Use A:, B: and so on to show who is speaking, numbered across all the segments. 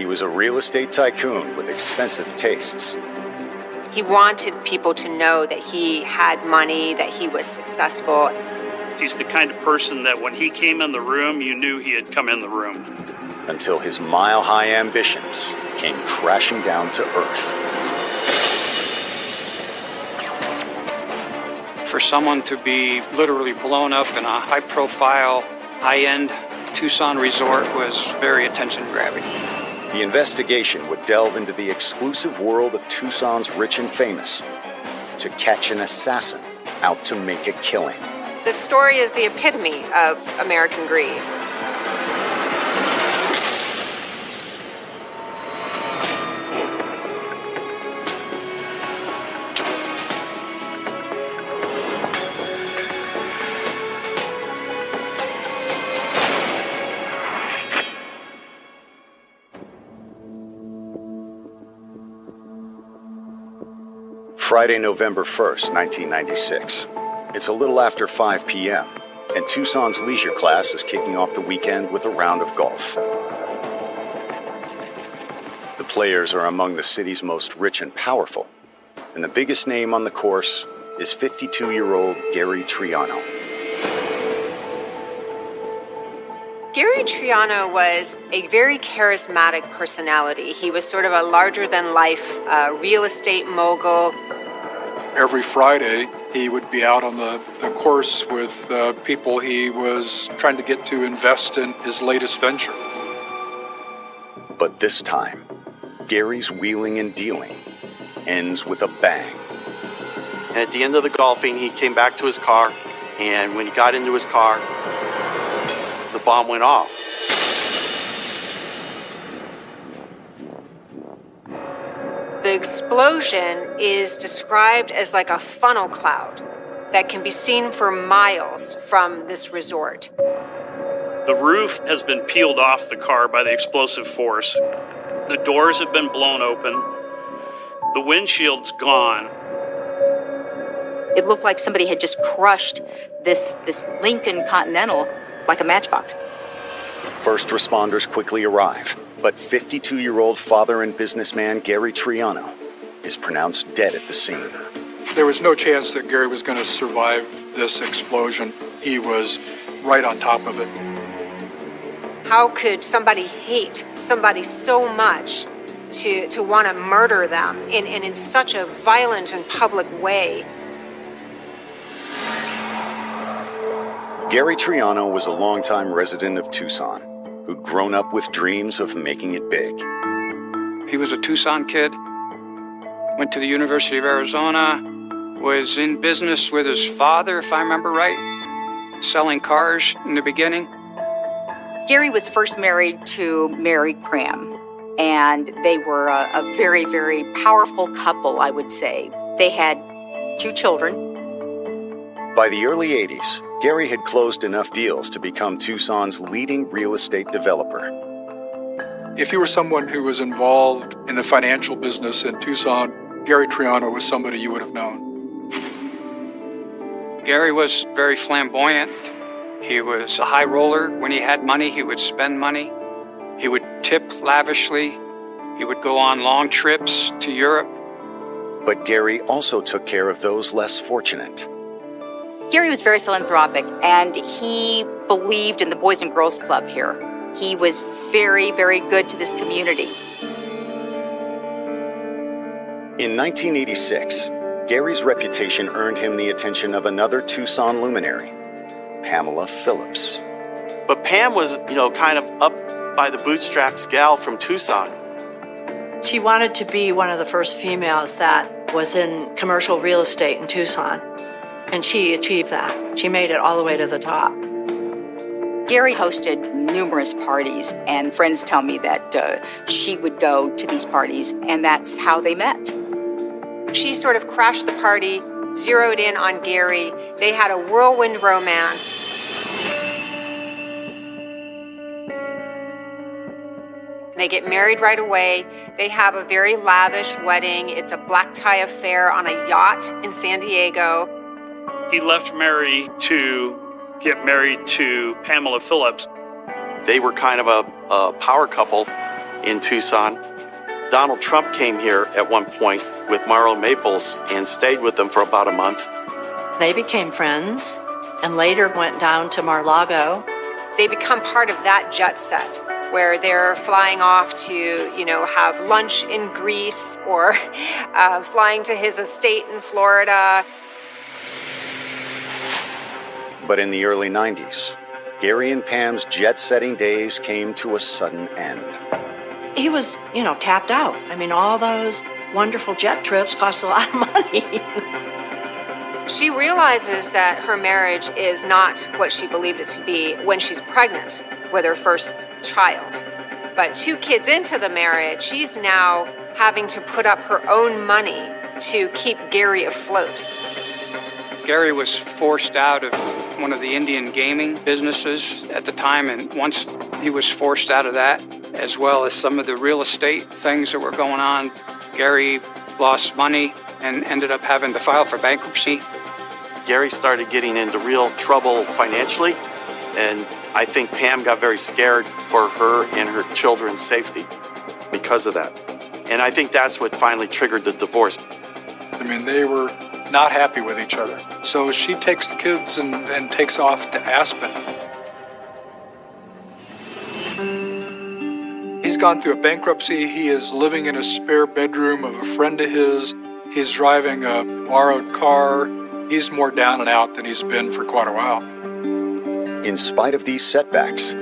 A: He was a real estate tycoon with expensive tastes.
B: He wanted people to know that he had money, that he was successful.
C: He's the kind of person that when he came in the room, you knew he had come in the room.
A: Until his mile-high ambitions came crashing down to earth.
D: For someone to be literally blown up in a high-profile, high-end Tucson resort was very attention-grabbing.
A: The investigation would delve into the exclusive world of Tucson's rich and famous to catch an assassin out to make a killing.
B: The story is the epitome of American greed.
A: Friday, November 1st, 1996. It's a little after 5 p.m., and Tucson's leisure class is kicking off the weekend with a round of golf. The players are among the city's most rich and powerful, and the biggest name on the course is 52-year-old Gary Triano.
B: Gary Triano was a very charismatic personality. He was sort of a larger-than-life real estate mogul.
E: Every Friday, he would be out on the course with people he was trying to get to invest in his latest venture.
A: But this time, Gary's wheeling and dealing ends with a bang.
F: And at the end of the golfing, he came back to his car, and when he got into his car, the bomb went off.
B: The explosion is described as like a funnel cloud that can be seen for miles from this resort.
C: The roof has been peeled off the car by the explosive force. The doors have been blown open. The windshield's gone.
G: It looked like somebody had just crushed this Lincoln Continental like a matchbox.
A: First responders quickly arrive, but 52-year-old father and businessman Gary Triano is pronounced dead at the scene.
E: There was no chance that Gary was going to survive this explosion. He was right on top of it.
B: How could somebody hate somebody so much to want to murder them in such a violent and public way?
A: Gary Triano was a longtime resident of Tucson who'd grown up with dreams of making it big.
D: He was a Tucson kid, went to the University of Arizona, was in business with his father, if I remember right, selling cars in the beginning.
G: Gary was first married to Mary Cram, and they were a very, very powerful couple, I would say. They had 2 children.
A: By the early 80s, Gary had closed enough deals to become Tucson's leading real estate developer.
E: If you were someone who was involved in the financial business in Tucson, Gary Triano was somebody you would have known.
D: Gary was very flamboyant. He was a high roller. When he had money, he would spend money. He would tip lavishly. He would go on long trips to Europe.
A: But Gary also took care of those less fortunate.
G: Gary was very philanthropic, and he believed in the Boys and Girls Club here. He was very, very good to this community.
A: In 1986, Gary's reputation earned him the attention of another Tucson luminary, Pamela Phillips.
F: But Pam was, kind of up by the bootstraps gal from Tucson.
H: She wanted to be one of the first females that was in commercial real estate in Tucson. And she achieved that. She made it all the way to the top.
G: Gary hosted numerous parties, and friends tell me that she would go to these parties, and that's how they met.
B: She sort of crashed the party, zeroed in on Gary. They had a whirlwind romance. They get married right away. They have a very lavish wedding. It's a black tie affair on a yacht in San Diego.
C: He left Mary to get married to Pamela Phillips.
F: They were kind of a power couple in Tucson. Donald Trump came here at one point with Marlo Maples and stayed with them for about a month.
H: They became friends and later went down to Mar-a-Lago.
B: They become part of that jet set where they're flying off to, have lunch in Greece or flying to his estate in Florida.
A: But in the early 90s, Gary and Pam's jet-setting days came to a sudden end.
H: He was, tapped out. I mean, all those wonderful jet trips cost a lot of money.
B: She realizes that her marriage is not what she believed it to be when she's pregnant with her first child. But 2 kids into the marriage, she's now having to put up her own money to keep Gary afloat.
D: Gary was forced out of one of the Indian gaming businesses at the time, and once he was forced out of that, as well as some of the real estate things that were going on, Gary lost money and ended up having to file for bankruptcy.
F: Gary started getting into real trouble financially, and I think Pam got very scared for her and her children's safety because of that. And I think that's what finally triggered the divorce.
E: I mean, they were not happy with each other. So she takes the kids and takes off to Aspen. He's gone through a bankruptcy. He is living in a spare bedroom of a friend of his. He's driving a borrowed car. He's more down and out than he's been for quite a while.
A: In spite of these setbacks,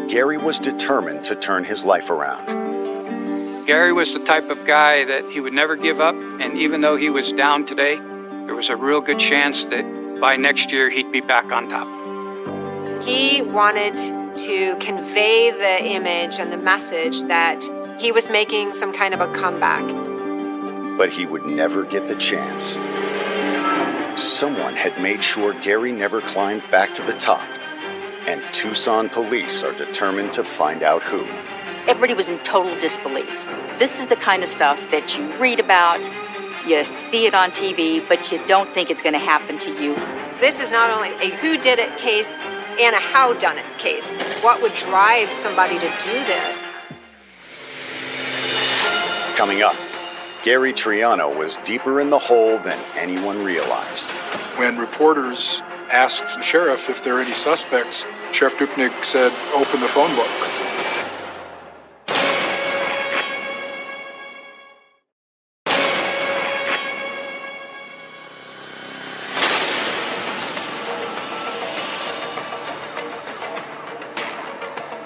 A: Gary was determined to turn his life around.
D: Gary was the type of guy that he would never give up, and even though he was down today, there was a real good chance that by next year he'd be back on top.
B: He wanted to convey the image and the message that he was making some kind of a comeback.
A: But he would never get the chance. Someone had made sure Gary never climbed back to the top, and Tucson police are determined to find out who.
G: Everybody was in total disbelief. This is the kind of stuff that you read about, you see it on TV, but you don't think it's going to happen to you.
B: This is not only a whodunit case and a howdunit case. What would drive somebody to do this?
A: Coming up, Gary Triano was deeper in the hole than anyone realized.
E: When reporters asked the sheriff if there are any suspects, Sheriff Dupnik said, "Open the phone book."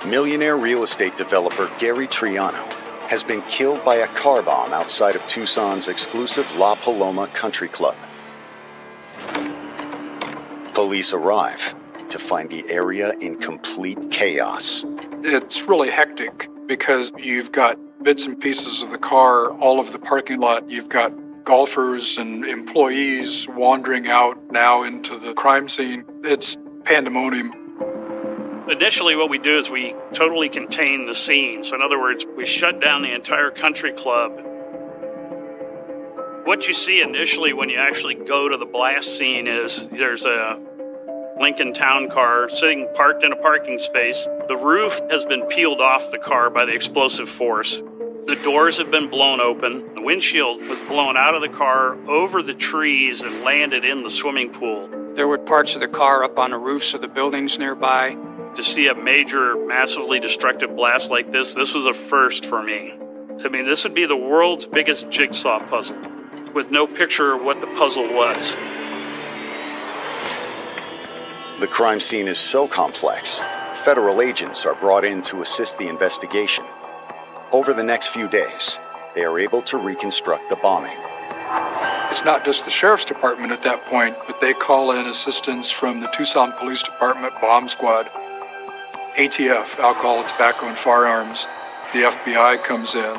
A: Millionaire real estate developer Gary Triano has been killed by a car bomb outside of Tucson's exclusive La Paloma Country Club. Police arrive to find the area in complete chaos.
E: It's really hectic because you've got bits and pieces of the car all over the parking lot. You've got golfers and employees wandering out now into the crime scene. It's pandemonium.
C: Initially, what we do is we totally contain the scene. So in other words, we shut down the entire country club. What you see initially when you actually go to the blast scene is there's a Lincoln Town car sitting parked in a parking space. The roof has been peeled off the car by the explosive force. The doors have been blown open. The windshield was blown out of the car over the trees and landed in the swimming pool.
D: There were parts of the car up on the roofs of the buildings nearby.
C: To see a major, massively destructive blast like this was a first for me. I mean, this would be the world's biggest jigsaw puzzle, with no picture of what the puzzle was.
A: The crime scene is so complex, federal agents are brought in to assist the investigation. Over the next few days, they are able to reconstruct the bombing.
E: It's not just the sheriff's department at that point, but they call in assistance from the Tucson Police Department bomb squad. ATF, Alcohol, Tobacco, and Firearms. The FBI comes in.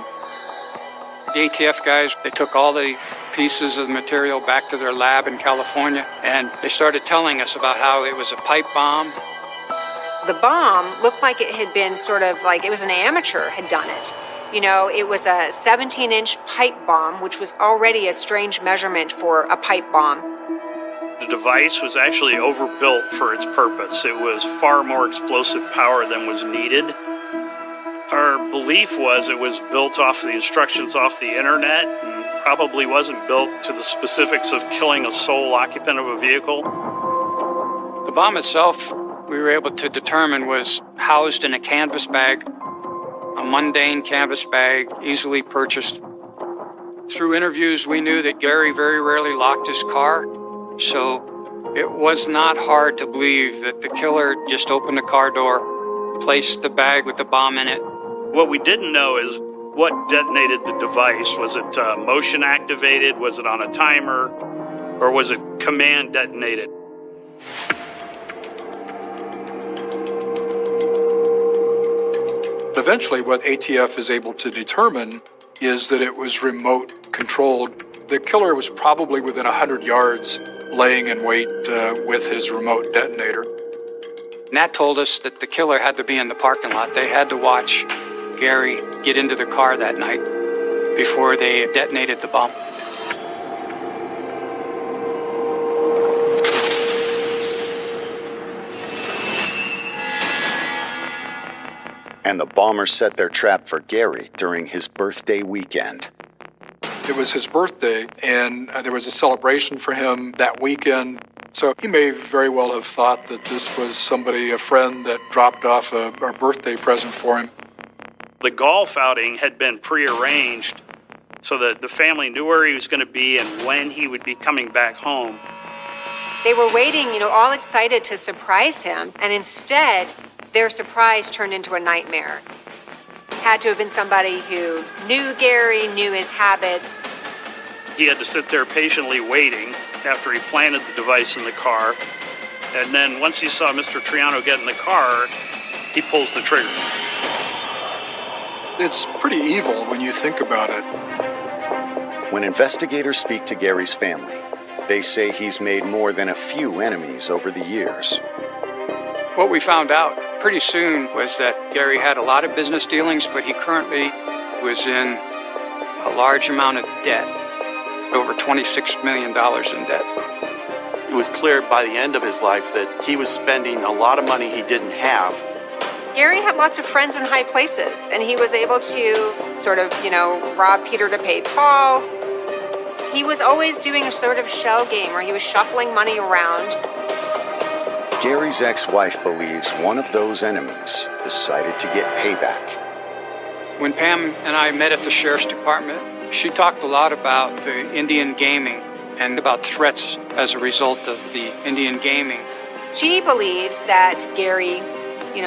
D: The ATF guys, they took all the pieces of the material back to their lab in California, and they started telling us about how it was a pipe bomb.
B: The bomb looked like it had been sort of like it was an amateur had done it. You know, it was a 17-inch pipe bomb, which was already a strange measurement for a pipe bomb.
C: The device was actually overbuilt for its purpose. It was far more explosive power than was needed. Our belief was it was built off the instructions off the internet and probably wasn't built to the specifics of killing a sole occupant of a vehicle.
D: The bomb itself, we were able to determine, was housed in a canvas bag, a mundane canvas bag, easily purchased. Through interviews, we knew that Gary very rarely locked his car, so it was not hard to believe that the killer just opened the car door, placed the bag with the bomb in it.
C: What we didn't know is what detonated the device. Was it motion activated? Was it on a timer? Or was it command detonated?
E: Eventually, what ATF is able to determine is that it was remote controlled. The killer was probably within 100 yards, laying in wait with his remote detonator.
D: Nat told us that the killer had to be in the parking lot. They had to watch Gary get into the car that night before they detonated the bomb.
A: And the bombers set their trap for Gary during his birthday weekend.
E: It was his birthday, and there was a celebration for him that weekend. So he may very well have thought that this was somebody, a friend, that dropped off a birthday present for him.
C: The golf outing had been prearranged so that the family knew where he was going to be and when he would be coming back home.
B: They were waiting, all excited to surprise him, and instead, their surprise turned into a nightmare. Had to have been somebody who knew Gary, knew his habits.
C: He had to sit there patiently waiting after he planted the device in the car. And then once he saw Mr. Triano get in the car, he pulls the trigger.
E: It's pretty evil when you think about it.
A: When investigators speak to Gary's family, they say he's made more than a few enemies over the years.
D: What we found out pretty soon was that Gary had a lot of business dealings, but he currently was in a large amount of debt, over $26 million in debt.
F: It was clear by the end of his life that he was spending a lot of money he didn't have.
B: Gary had lots of friends in high places, and he was able to sort of, rob Peter to pay Paul. He was always doing a sort of shell game where he was shuffling money around.
A: Gary's ex-wife believes one of those enemies decided to get payback.
D: When Pam and I met at the sheriff's department, she talked a lot about the Indian gaming and about threats as a result of the Indian gaming.
B: She believes that Gary,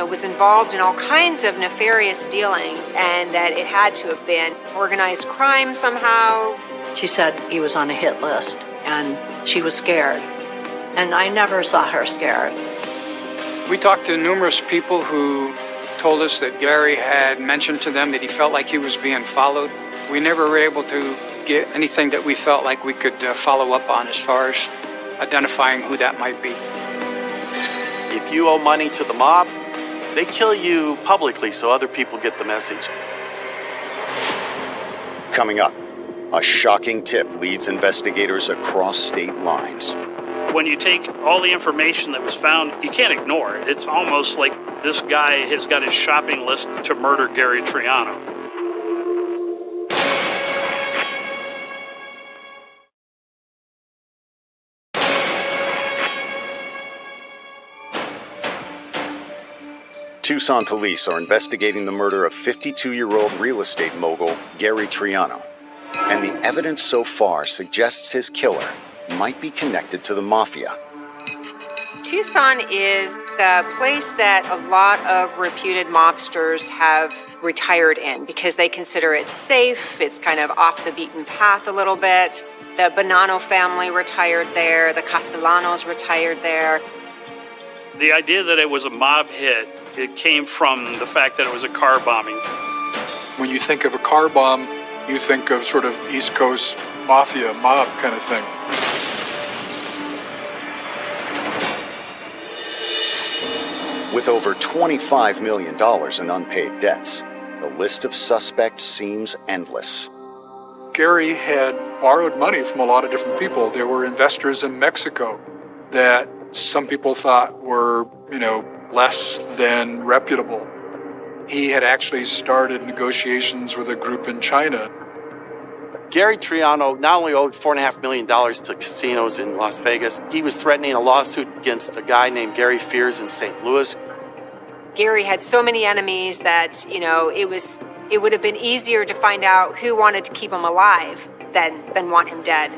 B: was involved in all kinds of nefarious dealings and that it had to have been organized crime somehow.
H: She said he was on a hit list, and she was scared. And I never saw her scared.
D: We talked to numerous people who told us that Gary had mentioned to them that he felt like he was being followed. We never were able to get anything that we felt like we could follow up on as far as identifying who that might be.
F: If you owe money to the mob, they kill you publicly so other people get the message.
A: Coming up, a shocking tip leads investigators across state lines.
C: When you take all the information that was found, you can't ignore it. It's almost like this guy has got his shopping list to murder Gary Triano.
A: Tucson police are investigating the murder of 52-year-old real estate mogul Gary Triano. And the evidence so far suggests his killer might be connected to the mafia.
B: Tucson is the place that a lot of reputed mobsters have retired in because they consider it safe. It's kind of off the beaten path a little bit. The Bonanno family retired there. The Castellanos retired there.
C: The idea that it was a mob hit, it came from the fact that it was a car bombing.
E: When you think of a car bomb, you think of sort of East Coast mafia, mob kind of thing.
A: With over $25 million in unpaid debts, the list of suspects seems endless.
E: Gary had borrowed money from a lot of different people. There were investors in Mexico that some people thought were, less than reputable. he had actually started negotiations with a group in China.
F: Gary Triano not only owed $4.5 million to casinos in Las Vegas, he was threatening a lawsuit against a guy named Gary Fears in St. Louis.
B: Gary had so many enemies that, it would have been easier to find out who wanted to keep him alive than want him dead.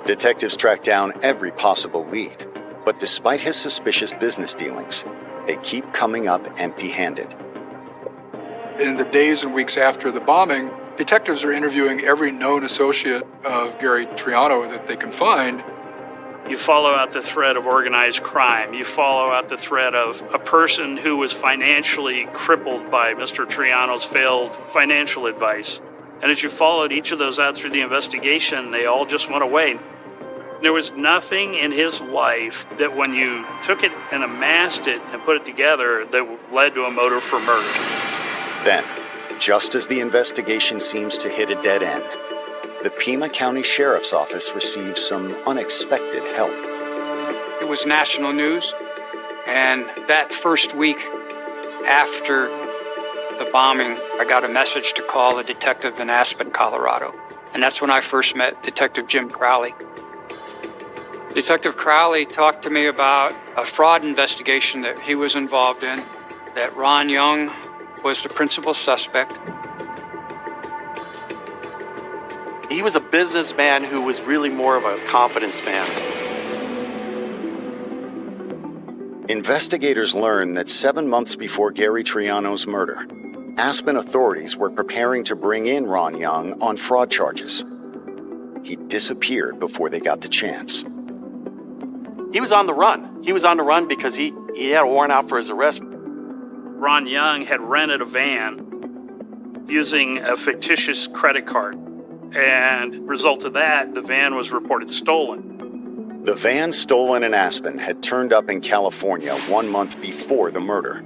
A: Detectives track down every possible lead, but despite his suspicious business dealings, they keep coming up empty-handed.
E: In the days and weeks after the bombing, detectives are interviewing every known associate of Gary Triano that they can find.
C: You follow out the thread of organized crime. You follow out the thread of a person who was financially crippled by Mr. Triano's failed financial advice. And as you followed each of those out through the investigation, they all just went away. There was nothing in his life that when you took it and amassed it and put it together that led to a motive for murder.
A: Then, just as the investigation seems to hit a dead end, the Pima County Sheriff's Office receives some unexpected help.
D: It was national news, and that first week after the bombing, I got a message to call a detective in Aspen, Colorado. And that's when I first met Detective Jim Crowley. Detective Crowley talked to me about a fraud investigation that he was involved in, that Ron Young was the principal suspect.
F: He was a businessman who was really more of a confidence man.
A: Investigators learned that 7 months before Gary Triano's murder, Aspen authorities were preparing to bring in Ron Young on fraud charges. He disappeared before they got the chance.
F: He was on the run. He was on the run because he had a warrant out for his arrest.
C: Ron Young had rented a van using a fictitious credit card. And result of that, the van was reported stolen.
A: The van stolen in Aspen had turned up in California 1 month before the murder,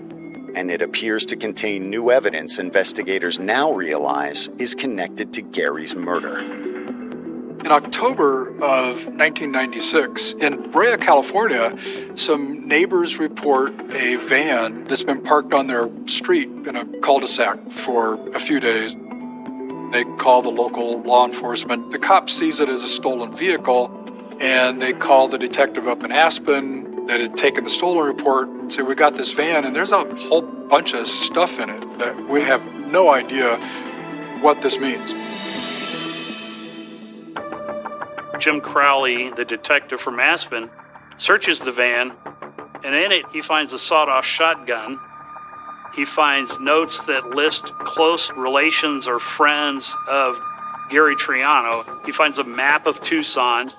A: and it appears to contain new evidence investigators now realize is connected to Gary's murder.
E: In October of 1996, in Brea, California, some neighbors report a van that's been parked on their street in a cul-de-sac for a few days. They call the local law enforcement. The cop sees it as a stolen vehicle, and they call the detective up in Aspen that had taken the stolen report and say, we got this van, and there's a whole bunch of stuff in it that we have no idea what this means.
C: Jim Crowley, the detective from Aspen, searches the van, and in it he finds a sawed-off shotgun. He finds notes that list close relations or friends of Gary Triano. He finds a map of Tucson.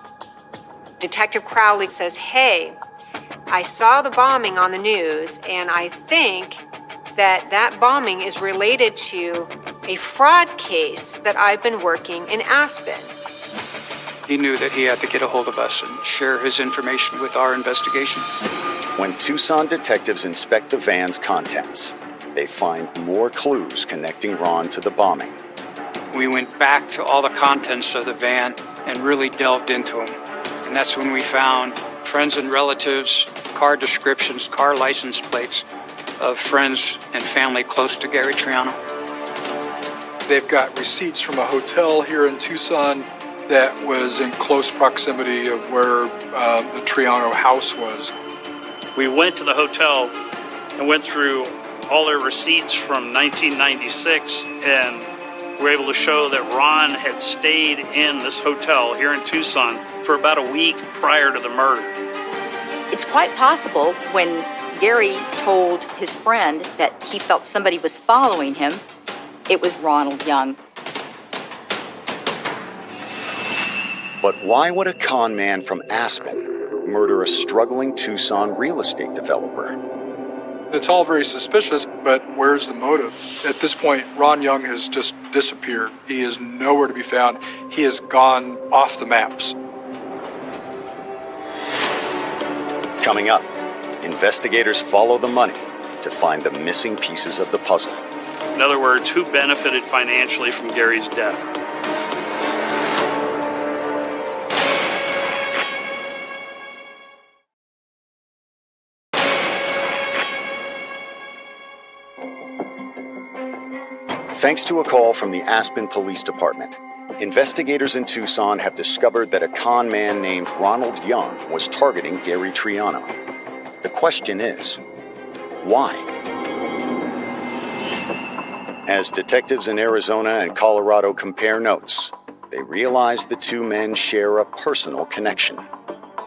B: Detective Crowley says, hey, I saw the bombing on the news, and I think that bombing is related to a fraud case that I've been working in Aspen.
D: He knew that he had to get a hold of us and share his information with our investigation.
A: When Tucson detectives inspect the van's contents, they find more clues connecting Ron to the bombing.
D: We went back to all the contents of the van and really delved into them. And that's when we found friends and relatives, car descriptions, car license plates of friends and family close to Gary Triano.
E: They've got receipts from a hotel here in Tucson that was in close proximity of where the Triano house was.
C: We went to the hotel and went through all their receipts from 1996, and were able to show that Ron had stayed in this hotel here in Tucson for about a week prior to the murder.
G: It's quite possible when Gary told his friend that he felt somebody was following him, it was Ronald Young.
A: But why would a con man from Aspen murder a struggling Tucson real estate developer?
E: It's all very suspicious, but where's the motive? At this point, Ron Young has just disappeared. He is nowhere to be found. He has gone off the maps.
A: Coming up, investigators follow the money to find the missing pieces of the puzzle.
C: In other words, who benefited financially from Gary's death?
A: Thanks to a call from the Aspen Police Department, investigators in Tucson have discovered that a con man named Ronald Young was targeting Gary Triano. The question is, why? As detectives in Arizona and Colorado compare notes, they realize the two men share a personal connection.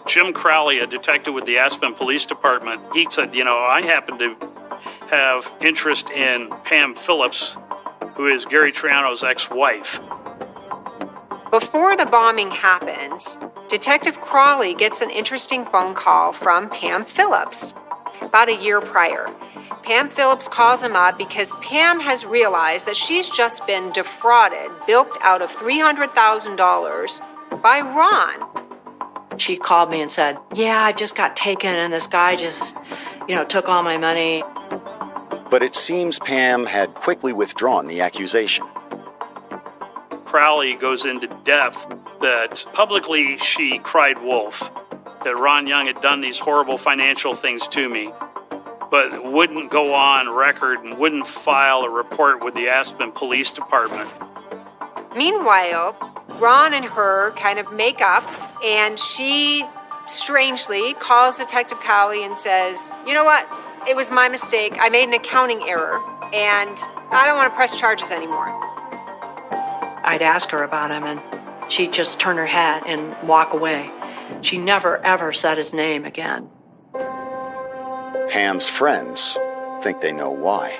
C: Jim Crowley, a detective with the Aspen Police Department, he said, I happen to have interest in Pam Phillips, who is Gary Triano's ex-wife.
B: Before the bombing happens, Detective Crowley gets an interesting phone call from Pam Phillips about a year prior. Pam Phillips calls him up because Pam has realized that she's just been defrauded, bilked out of $300,000 by Ron.
H: She called me and said, yeah, I just got taken and this guy just, took all my money.
A: But it seems Pam had quickly withdrawn the accusation.
C: Crowley goes into depth that publicly she cried wolf, that Ron Young had done these horrible financial things to me, but wouldn't go on record and wouldn't file a report with the Aspen Police Department.
B: Meanwhile, Ron and her kind of make up, and she strangely calls Detective Crowley and says, you know what, it was my mistake. I made an accounting error, and I don't want to press charges anymore.
H: I'd ask her about him, and she'd just turn her head and walk away. She never, ever said his name again.
A: Pam's friends think they know why.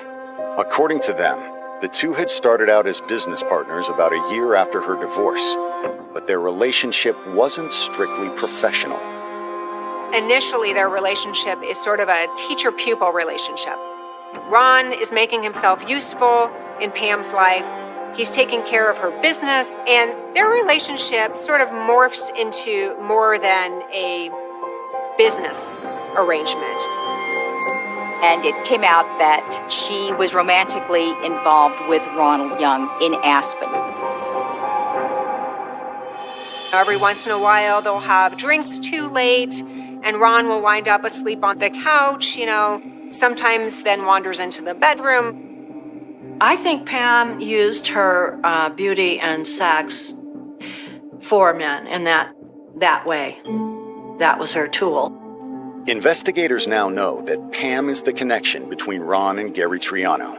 A: According to them, the two had started out as business partners about a year after her divorce, but their relationship wasn't strictly professional.
B: Initially, their relationship is sort of a teacher-pupil relationship. Ron is making himself useful in Pam's life. He's taking care of her business, and their relationship sort of morphs into more than a business arrangement.
G: And it came out that she was romantically involved with Ronald Young in Aspen.
B: Every once in a while, they'll have drinks too late, and Ron will wind up asleep on the couch, sometimes then wanders into the bedroom.
H: I think Pam used her beauty and sex for men in that way. That was her tool.
A: Investigators now know that Pam is the connection between Ron and Gary Triano.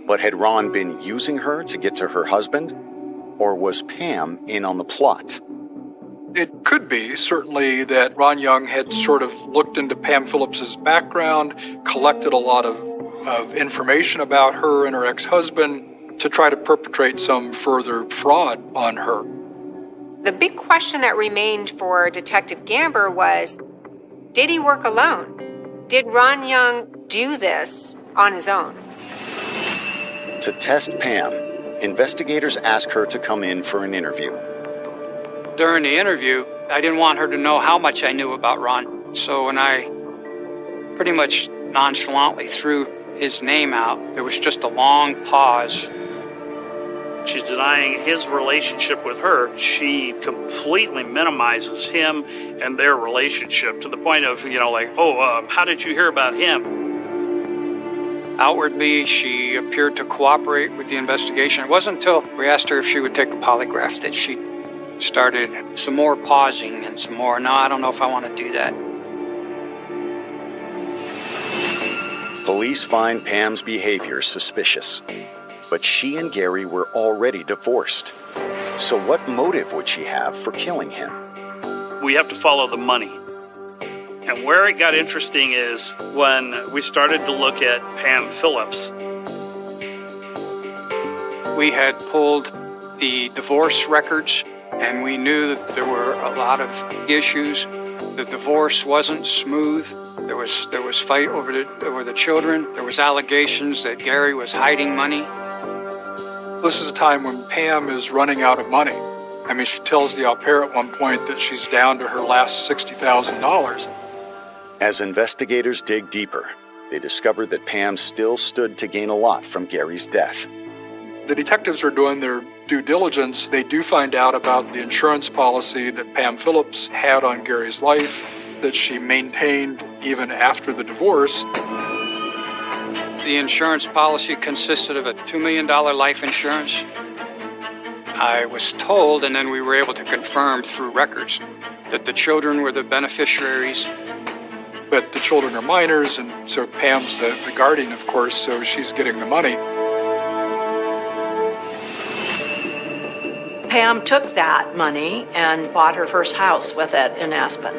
A: But had Ron been using her to get to her husband? Or was Pam in on the plot?
E: It could be, certainly, that Ron Young had sort of looked into Pam Phillips's background, collected a lot of information about her and her ex-husband to try to perpetrate some further fraud on her.
B: The big question that remained for Detective Gamber was, did he work alone? Did Ron Young do this on his own?
A: To test Pam, investigators ask her to come in for an interview.
D: During the interview, I didn't want her to know how much I knew about Ron. So when I pretty much nonchalantly threw his name out, there was just a long pause.
C: She's denying his relationship with her. She completely minimizes him and their relationship to the point of, how did you hear about him?
D: Outwardly, she appeared to cooperate with the investigation. It wasn't until we asked her if she would take a polygraph that she started some more pausing and some more, no, I don't know if I want to do that.
A: Police find Pam's behavior suspicious. But she and Gary were already divorced. So what motive would she have for killing him?
C: We have to follow the money. And where it got interesting is when we started to look at Pam Phillips.
D: We had pulled the divorce records, and we knew that there were a lot of issues. The divorce wasn't smooth. There was fight over the children. There was allegations that Gary was hiding money.
E: This is a time when Pam is running out of money. I mean, she tells the au pair at one point that she's down to her last $60,000.
A: As investigators dig deeper, they discovered that Pam still stood to gain a lot from Gary's death.
E: The detectives are doing their due diligence. They do find out about the insurance policy that Pam Phillips had on Gary's life, that she maintained even after the divorce.
D: The insurance policy consisted of a $2 million life insurance. I was told, and then we were able to confirm through records, that the children were the beneficiaries.
E: But the children are minors, and so Pam's the guardian, of course, so she's getting the money.
H: Pam took that money and bought her first house with it in Aspen.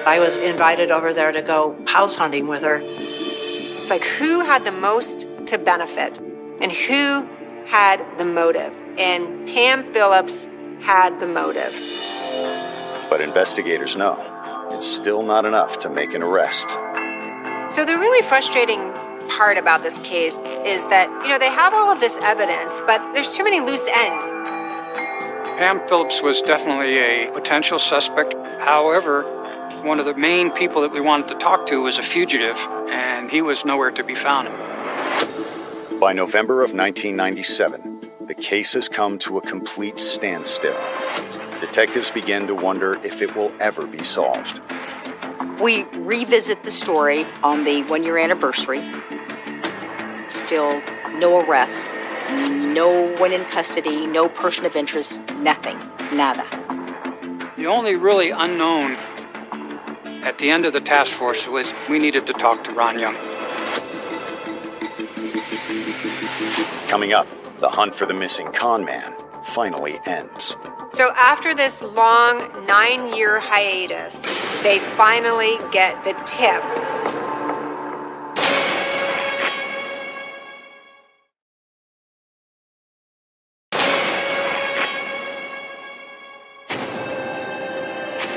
H: I was invited over there to go house hunting with her.
B: It's like, who had the most to benefit and who had the motive? And Pam Phillips had the motive.
A: But investigators know it's still not enough to make an arrest.
B: So the really frustrating part about this case is that, they have all of this evidence, but there's too many loose ends.
D: Pam Phillips was definitely a potential suspect. However, one of the main people that we wanted to talk to was a fugitive, and he was nowhere to be found.
A: By November of 1997, the case has come to a complete standstill. Detectives begin to wonder if it will ever be solved.
G: We revisit the story on the 1-year anniversary. Still no arrests, no one in custody, no person of interest, nothing, nada.
D: The only really unknown at the end of the task force was we needed to talk to Ron Young.
A: Coming up, the hunt for the missing con man finally ends.
B: So after this long 9-year hiatus, they finally get the tip.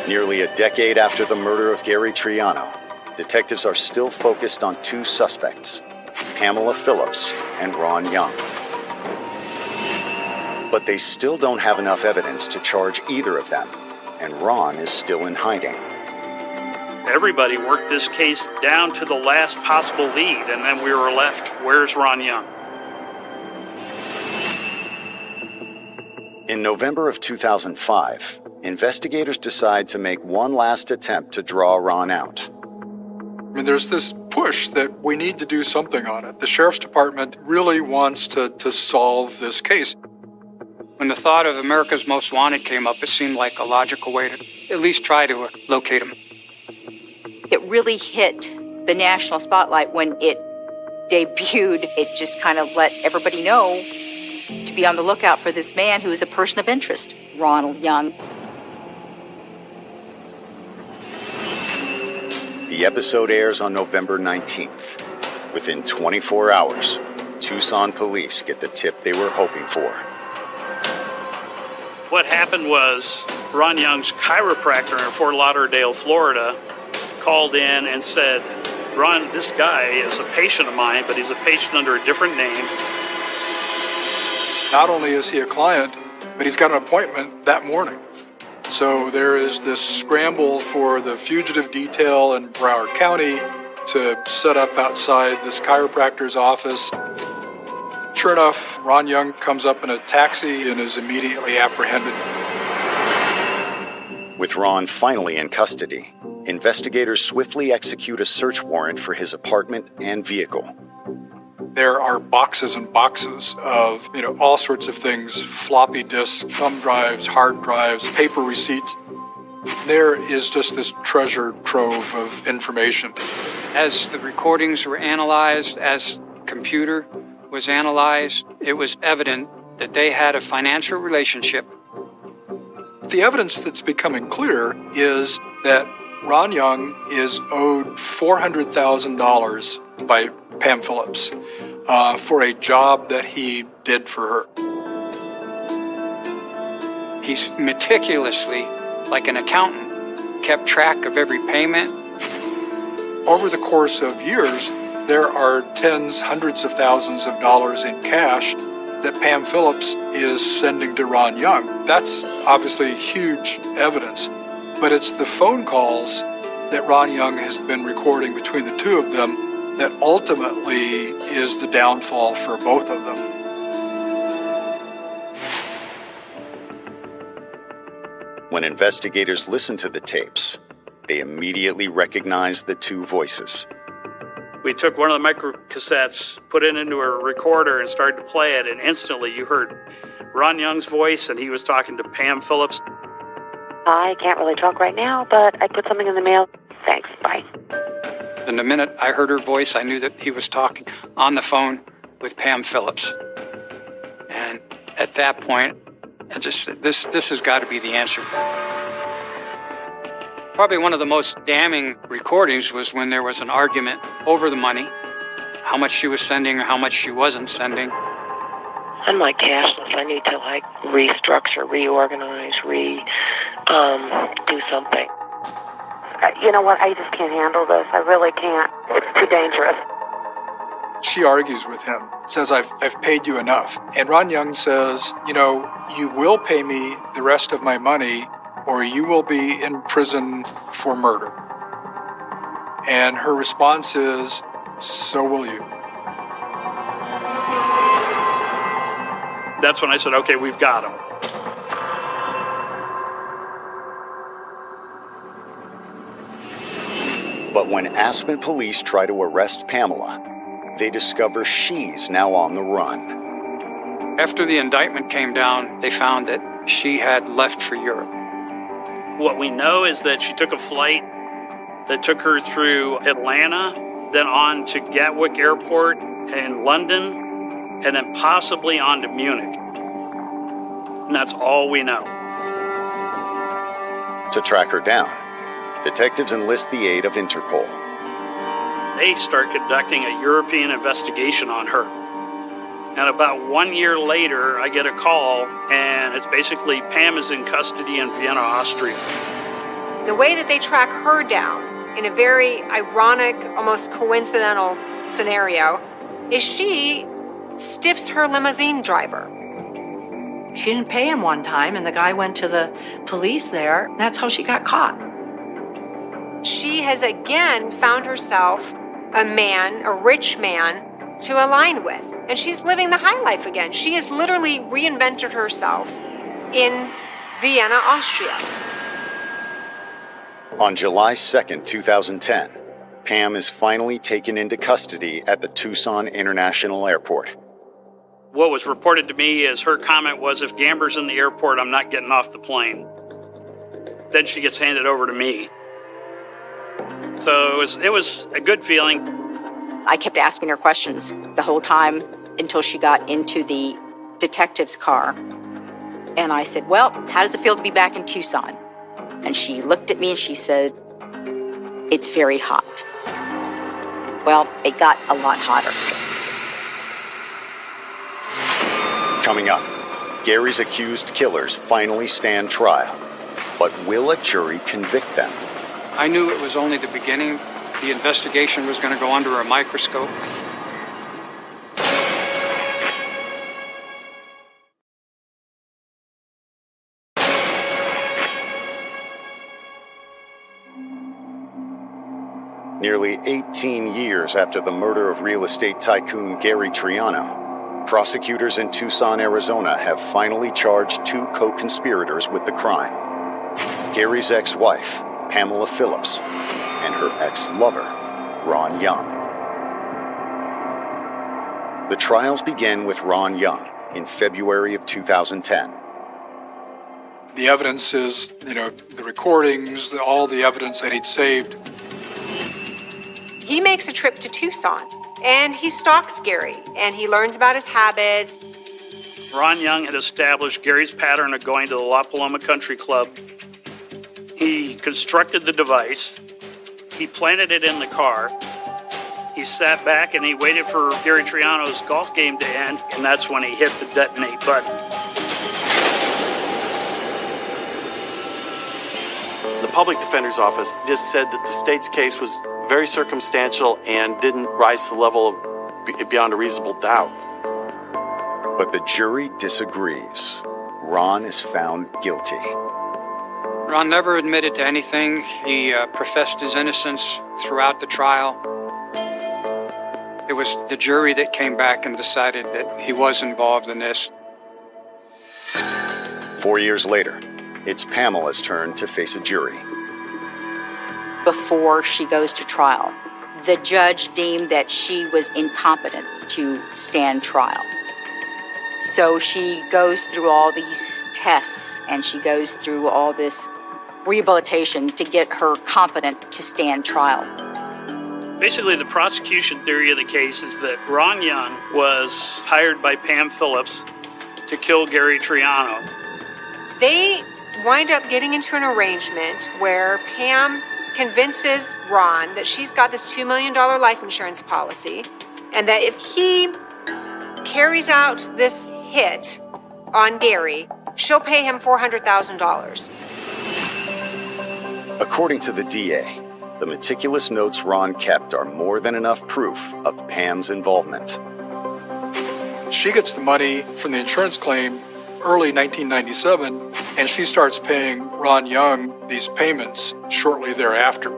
A: Nearly a decade after the murder of Gary Triano, detectives are still focused on 2 suspects, Pamela Phillips and Ron Young. But they still don't have enough evidence to charge either of them, and Ron is still in hiding.
C: Everybody worked this case down to the last possible lead, and then we were left, where's Ron Young?
A: In November of 2005, investigators decide to make one last attempt to draw Ron out.
E: I mean, there's this push that we need to do something on it. The sheriff's department really wants to solve this case.
D: When the thought of America's Most Wanted came up, it seemed like a logical way to at least try to locate him.
G: It really hit the national spotlight when it debuted. It just kind of let everybody know to be on the lookout for this man who is a person of interest, Ronald Young.
A: The episode airs on November 19th. Within 24 hours, Tucson police get the tip they were hoping for.
C: What happened was Ron Young's chiropractor in Fort Lauderdale, Florida, called in and said, Ron, this guy is a patient of mine, but he's a patient under a different name.
E: Not only is he a client, but he's got an appointment that morning. So there is this scramble for the fugitive detail in Broward County to set up outside this chiropractor's office. Sure enough, Ron Young comes up in a taxi and is immediately apprehended.
A: With Ron finally in custody, investigators swiftly execute a search warrant for his apartment and vehicle.
E: There are boxes and boxes of, all sorts of things, floppy disks, thumb drives, hard drives, paper receipts. There is just this treasure trove of information.
D: As the recordings were analyzed, as computer was analyzed, it was evident that they had a financial relationship.
E: The evidence that's becoming clear is that Ron Young is owed $400,000 by Pam Phillips for a job that he did for her.
D: He's meticulously, like an accountant, kept track of every payment.
E: Over the course of years, there are tens, hundreds of thousands of dollars in cash that Pam Phillips is sending to Ron Young. That's obviously huge evidence, but it's the phone calls that Ron Young has been recording between the two of them that ultimately is the downfall for both of them.
A: When investigators listen to the tapes, they immediately recognize the 2 voices.
C: We took one of the micro cassettes, put it into a recorder, and started to play it, and instantly you heard Ron Young's voice, and he was talking to Pam Phillips.
I: I can't really talk right now, but I put something in the mail. Thanks, bye.
D: And the minute I heard her voice, I knew that he was talking on the phone with Pam Phillips. And at that point, I just said, this has got to be the answer. Probably one of the most damning recordings was when there was an argument over the money, how much she was sending or how much she wasn't sending.
I: I'm like cashless. I need to restructure, reorganize, do something. You know what? I just can't handle this. I really can't. It's too dangerous.
E: She argues with him, says, I've paid you enough. And Ron Young says, you will pay me the rest of my money or you will be in prison for murder. And her response is, so will you.
C: That's when I said, okay, we've got him.
A: But when Aspen police try to arrest Pamela, they discover she's now on the run.
D: After the indictment came down, they found that she had left for Europe.
C: What we know is that she took a flight that took her through Atlanta, then on to Gatwick Airport in London, and then possibly on to Munich. And that's all we know.
A: To track her down, detectives enlist the aid of Interpol.
C: They start conducting a European investigation on her. And about 1 year later, I get a call, and it's basically Pam is in custody in Vienna, Austria.
B: The way that they track her down, in a very ironic, almost coincidental scenario, is she stiffs her limousine driver.
H: She didn't pay him one time, and the guy went to the police there. That's how she got caught.
B: She has again found herself a rich man, to align with. And she's living the high life again. She has literally reinvented herself in Vienna, Austria.
A: On July 2nd, 2010, Pam is finally taken into custody at the Tucson International Airport.
C: What was reported to me is her comment was, if Gamber's in the airport, I'm not getting off the plane. Then she gets handed over to me. So it was a good feeling.
G: I kept asking her questions the whole time until she got into the detective's car. And I said, well, how does it feel to be back in Tucson? And she looked at me and she said, it's very hot. Well, it got a lot hotter.
A: Coming up, Gary's accused killers finally stand trial. But will a jury convict them?
D: I knew it was only the beginning. The investigation was going to go under a microscope.
A: Nearly 18 years after the murder of real estate tycoon Gary Triano, prosecutors in Tucson, Arizona have finally charged two co-conspirators with the crime. Gary's ex-wife, Pamela Phillips, and her ex-lover, Ron Young. The trials began with Ron Young in February of 2010.
E: The evidence is, the recordings, all the evidence that he'd saved.
B: He makes a trip to Tucson, and he stalks Gary, and he learns about his habits.
C: Ron Young had established Gary's pattern of going to the La Paloma Country Club. He constructed the device. He planted it in the car. He sat back and he waited for Gary Triano's golf game to end, and that's when he hit the detonate button.
F: The public defender's office just said that the state's case was very circumstantial and didn't rise to the level of beyond a reasonable doubt.
A: But the jury disagrees. Ron is found guilty.
D: Ron never admitted to anything. He professed his innocence throughout the trial. It was the jury that came back and decided that he was involved in this.
A: 4 years later, it's Pamela's turn to face a jury.
G: Before she goes to trial, the judge deemed that she was incompetent to stand trial. So she goes through all these tests and she goes through all this rehabilitation to get her competent to stand trial.
C: Basically, the prosecution theory of the case is that Ron Young was hired by Pam Phillips to kill Gary Triano.
B: They wind up getting into an arrangement where Pam convinces Ron that she's got this $2 million life insurance policy, and that if he carries out this hit on Gary, she'll pay him $400,000.
A: According to the DA, the meticulous notes Ron kept are more than enough proof of Pam's involvement.
E: She gets the money from the insurance claim early 1997, and she starts paying Ron Young these payments shortly thereafter.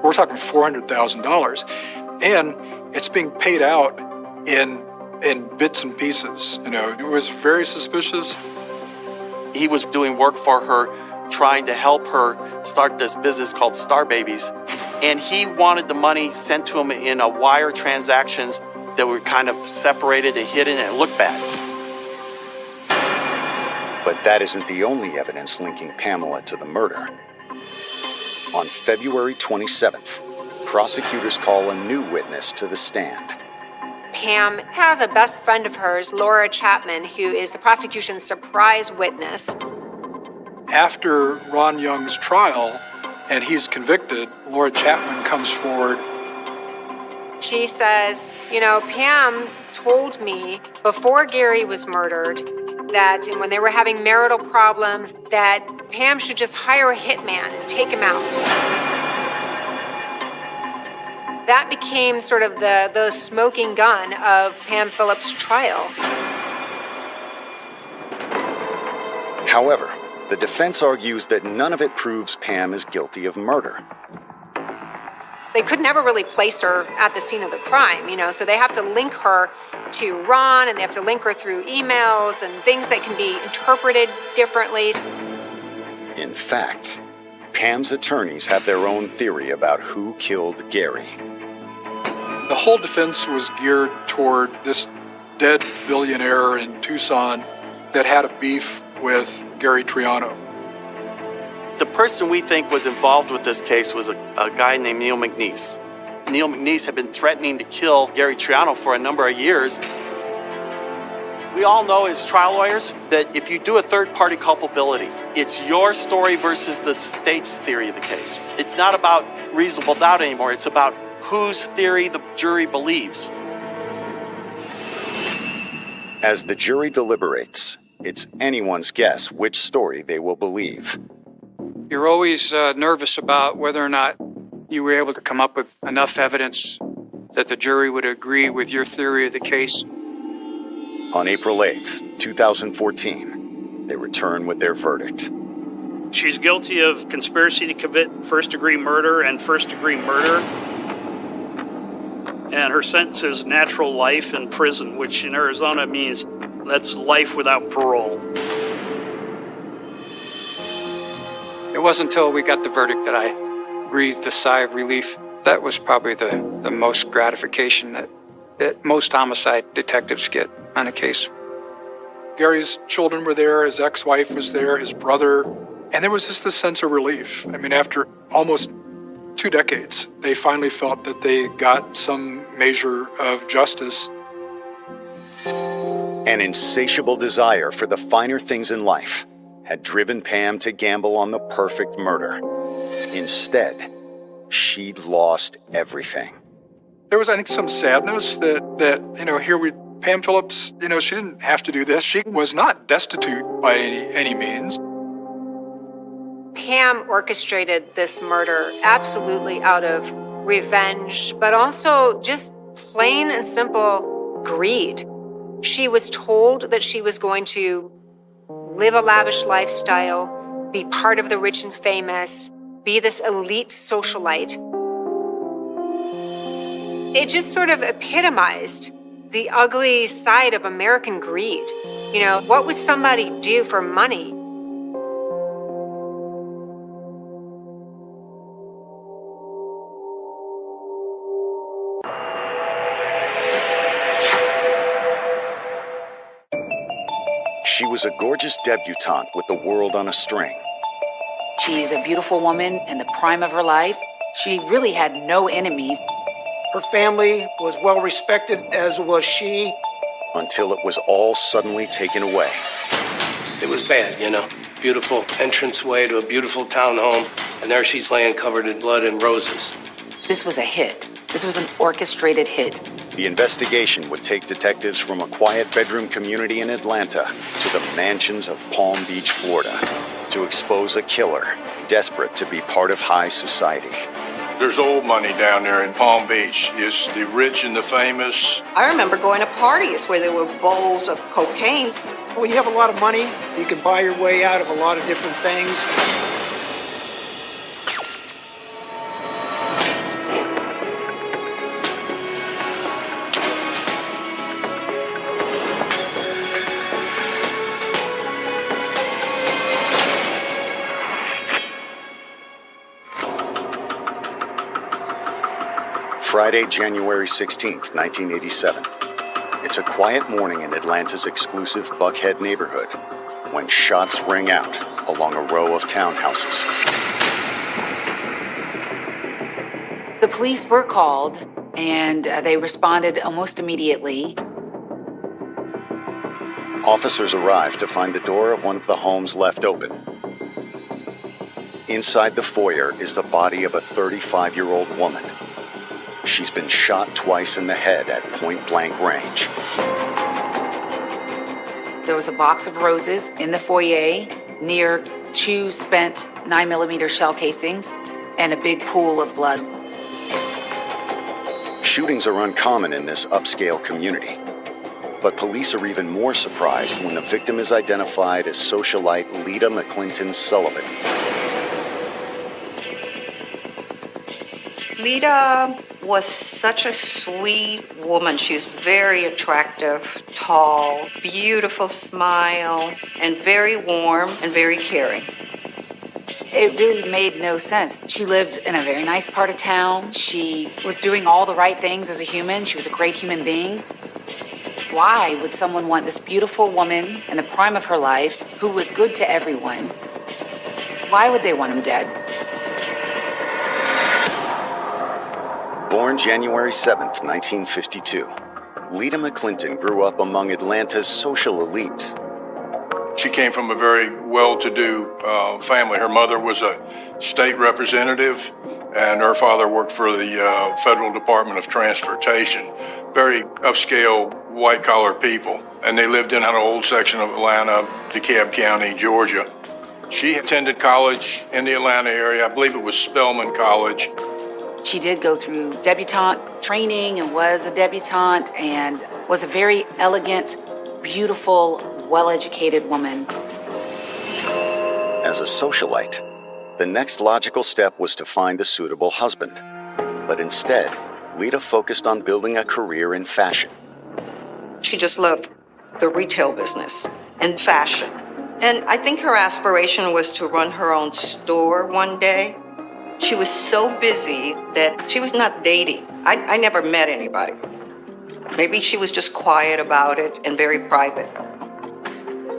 E: We're talking $400,000. And it's being paid out in bits and pieces. You know, it was very suspicious.
F: He was doing work for her, trying to help her start this business called Star Babies. And he wanted the money sent to him in a wire transactions that were kind of separated and hidden and looked bad.
A: But that isn't the only evidence linking Pamela to the murder. On February 27th, prosecutors call a new witness to the stand.
B: Pam has a best friend of hers, Laura Chapman, who is the prosecution's surprise witness.
E: After Ron Young's trial and he's convicted, Laura Chapman comes forward.
B: She says, you know, Pam told me before Gary was murdered that when they were having marital problems, that Pam should just hire a hitman and take him out. That became sort of the smoking gun of Pam Phillips' trial.
A: However, the defense argues that none of it proves Pam is guilty of murder.
B: They could never really place her at the scene of the crime, you know, so they have to link her to Ron, and they have to link her through emails and things that can be interpreted differently.
A: In fact, Pam's attorneys have their own theory about who killed Gary.
E: The whole defense was geared toward this dead billionaire in Tucson that had a beef with Gary Triano.
F: The person we think was involved with this case was a guy named Neil McNeese. Neil McNeese had been threatening to kill Gary Triano for a number of years. We all know as trial lawyers that if you do a third-party culpability, it's your story versus the state's theory of the case. It's not about reasonable doubt anymore. It's about whose theory the jury believes.
A: As the jury deliberates, it's anyone's guess which story they will believe.
D: You're always nervous about whether or not you were able to come up with enough evidence that the jury would agree with your theory of the case.
A: On April 8th, 2014, they return with their verdict.
C: She's guilty of conspiracy to commit first-degree murder and first-degree murder. And her sentence is natural life in prison, which in Arizona means that's life without parole.
D: It wasn't until we got the verdict that I breathed a sigh of relief. That was probably the most gratification that most homicide detectives get on a case.
E: Gary's children were there, his ex-wife was there, his brother, and there was just this sense of relief. I mean, after almost 2 decades, they finally felt that they got some measure of justice.
A: An insatiable desire for the finer things in life had driven Pam to gamble on the perfect murder. Instead, she'd lost everything.
E: There was, I think, some sadness that Pam Phillips, she didn't have to do this. She was not destitute by any means.
B: Pam orchestrated this murder absolutely out of revenge, but also just plain and simple greed. She was told that she was going to live a lavish lifestyle, be part of the rich and famous, be this elite socialite. It just sort of epitomized the ugly side of American greed. You know, what would somebody do for money?
A: She was a gorgeous debutante with the world on a string.
J: She's a beautiful woman in the prime of her life. She really had no enemies.
K: Her family was well respected, as was she.
A: Until it was all suddenly taken away.
L: It was bad, you know. Beautiful entranceway to a beautiful townhome, and there she's laying covered in blood and roses.
J: This was a hit. This was an orchestrated hit.
A: The investigation would take detectives from a quiet bedroom community in Atlanta to the mansions of Palm Beach, Florida, to expose a killer desperate to be part of high society.
M: There's old money down there in Palm Beach. It's the rich and the famous.
N: I remember going to parties where there were bowls of cocaine.
K: When you have a lot of money, you can buy your way out of a lot of different things.
A: Friday, January 16th, 1987. It's a quiet morning in Atlanta's exclusive Buckhead neighborhood when shots ring out along a row of townhouses.
J: The police were called, and they responded almost immediately.
A: Officers arrived to find the door of one of the homes left open. Inside the foyer is the body of a 35-year-old woman. She's been shot twice in the head at point-blank range.
J: There was a box of roses in the foyer near 2 spent 9mm shell casings and a big pool of blood.
A: Shootings are uncommon in this upscale community. But police are even more surprised when the victim is identified as socialite Lita McClinton Sullivan.
N: Lita was such a sweet woman. She was very attractive, tall, beautiful smile, and very warm and very caring.
J: It really made no sense. She lived in a very nice part of town. She was doing all the right things as a human. She was a great human being. Why would someone want this beautiful woman in the prime of her life who was good to everyone? Why would they want him dead?
A: Born January 7th, 1952, Lita McClinton grew up among Atlanta's social elite.
M: She came from a very well-to-do family. Her mother was a state representative, and her father worked for the Federal Department of Transportation. Very upscale, white-collar people. And they lived in an old section of Atlanta, DeKalb County, Georgia. She attended college in the Atlanta area. I believe it was Spelman College.
J: She did go through debutante training and was a debutante and was a very elegant, beautiful, well-educated woman.
A: As a socialite, the next logical step was to find a suitable husband. But instead, Lita focused on building a career in fashion.
N: She just loved the retail business and fashion. And I think her aspiration was to run her own store one day. She was so busy that she was not dating. I never met anybody. Maybe she was just quiet about it and very private.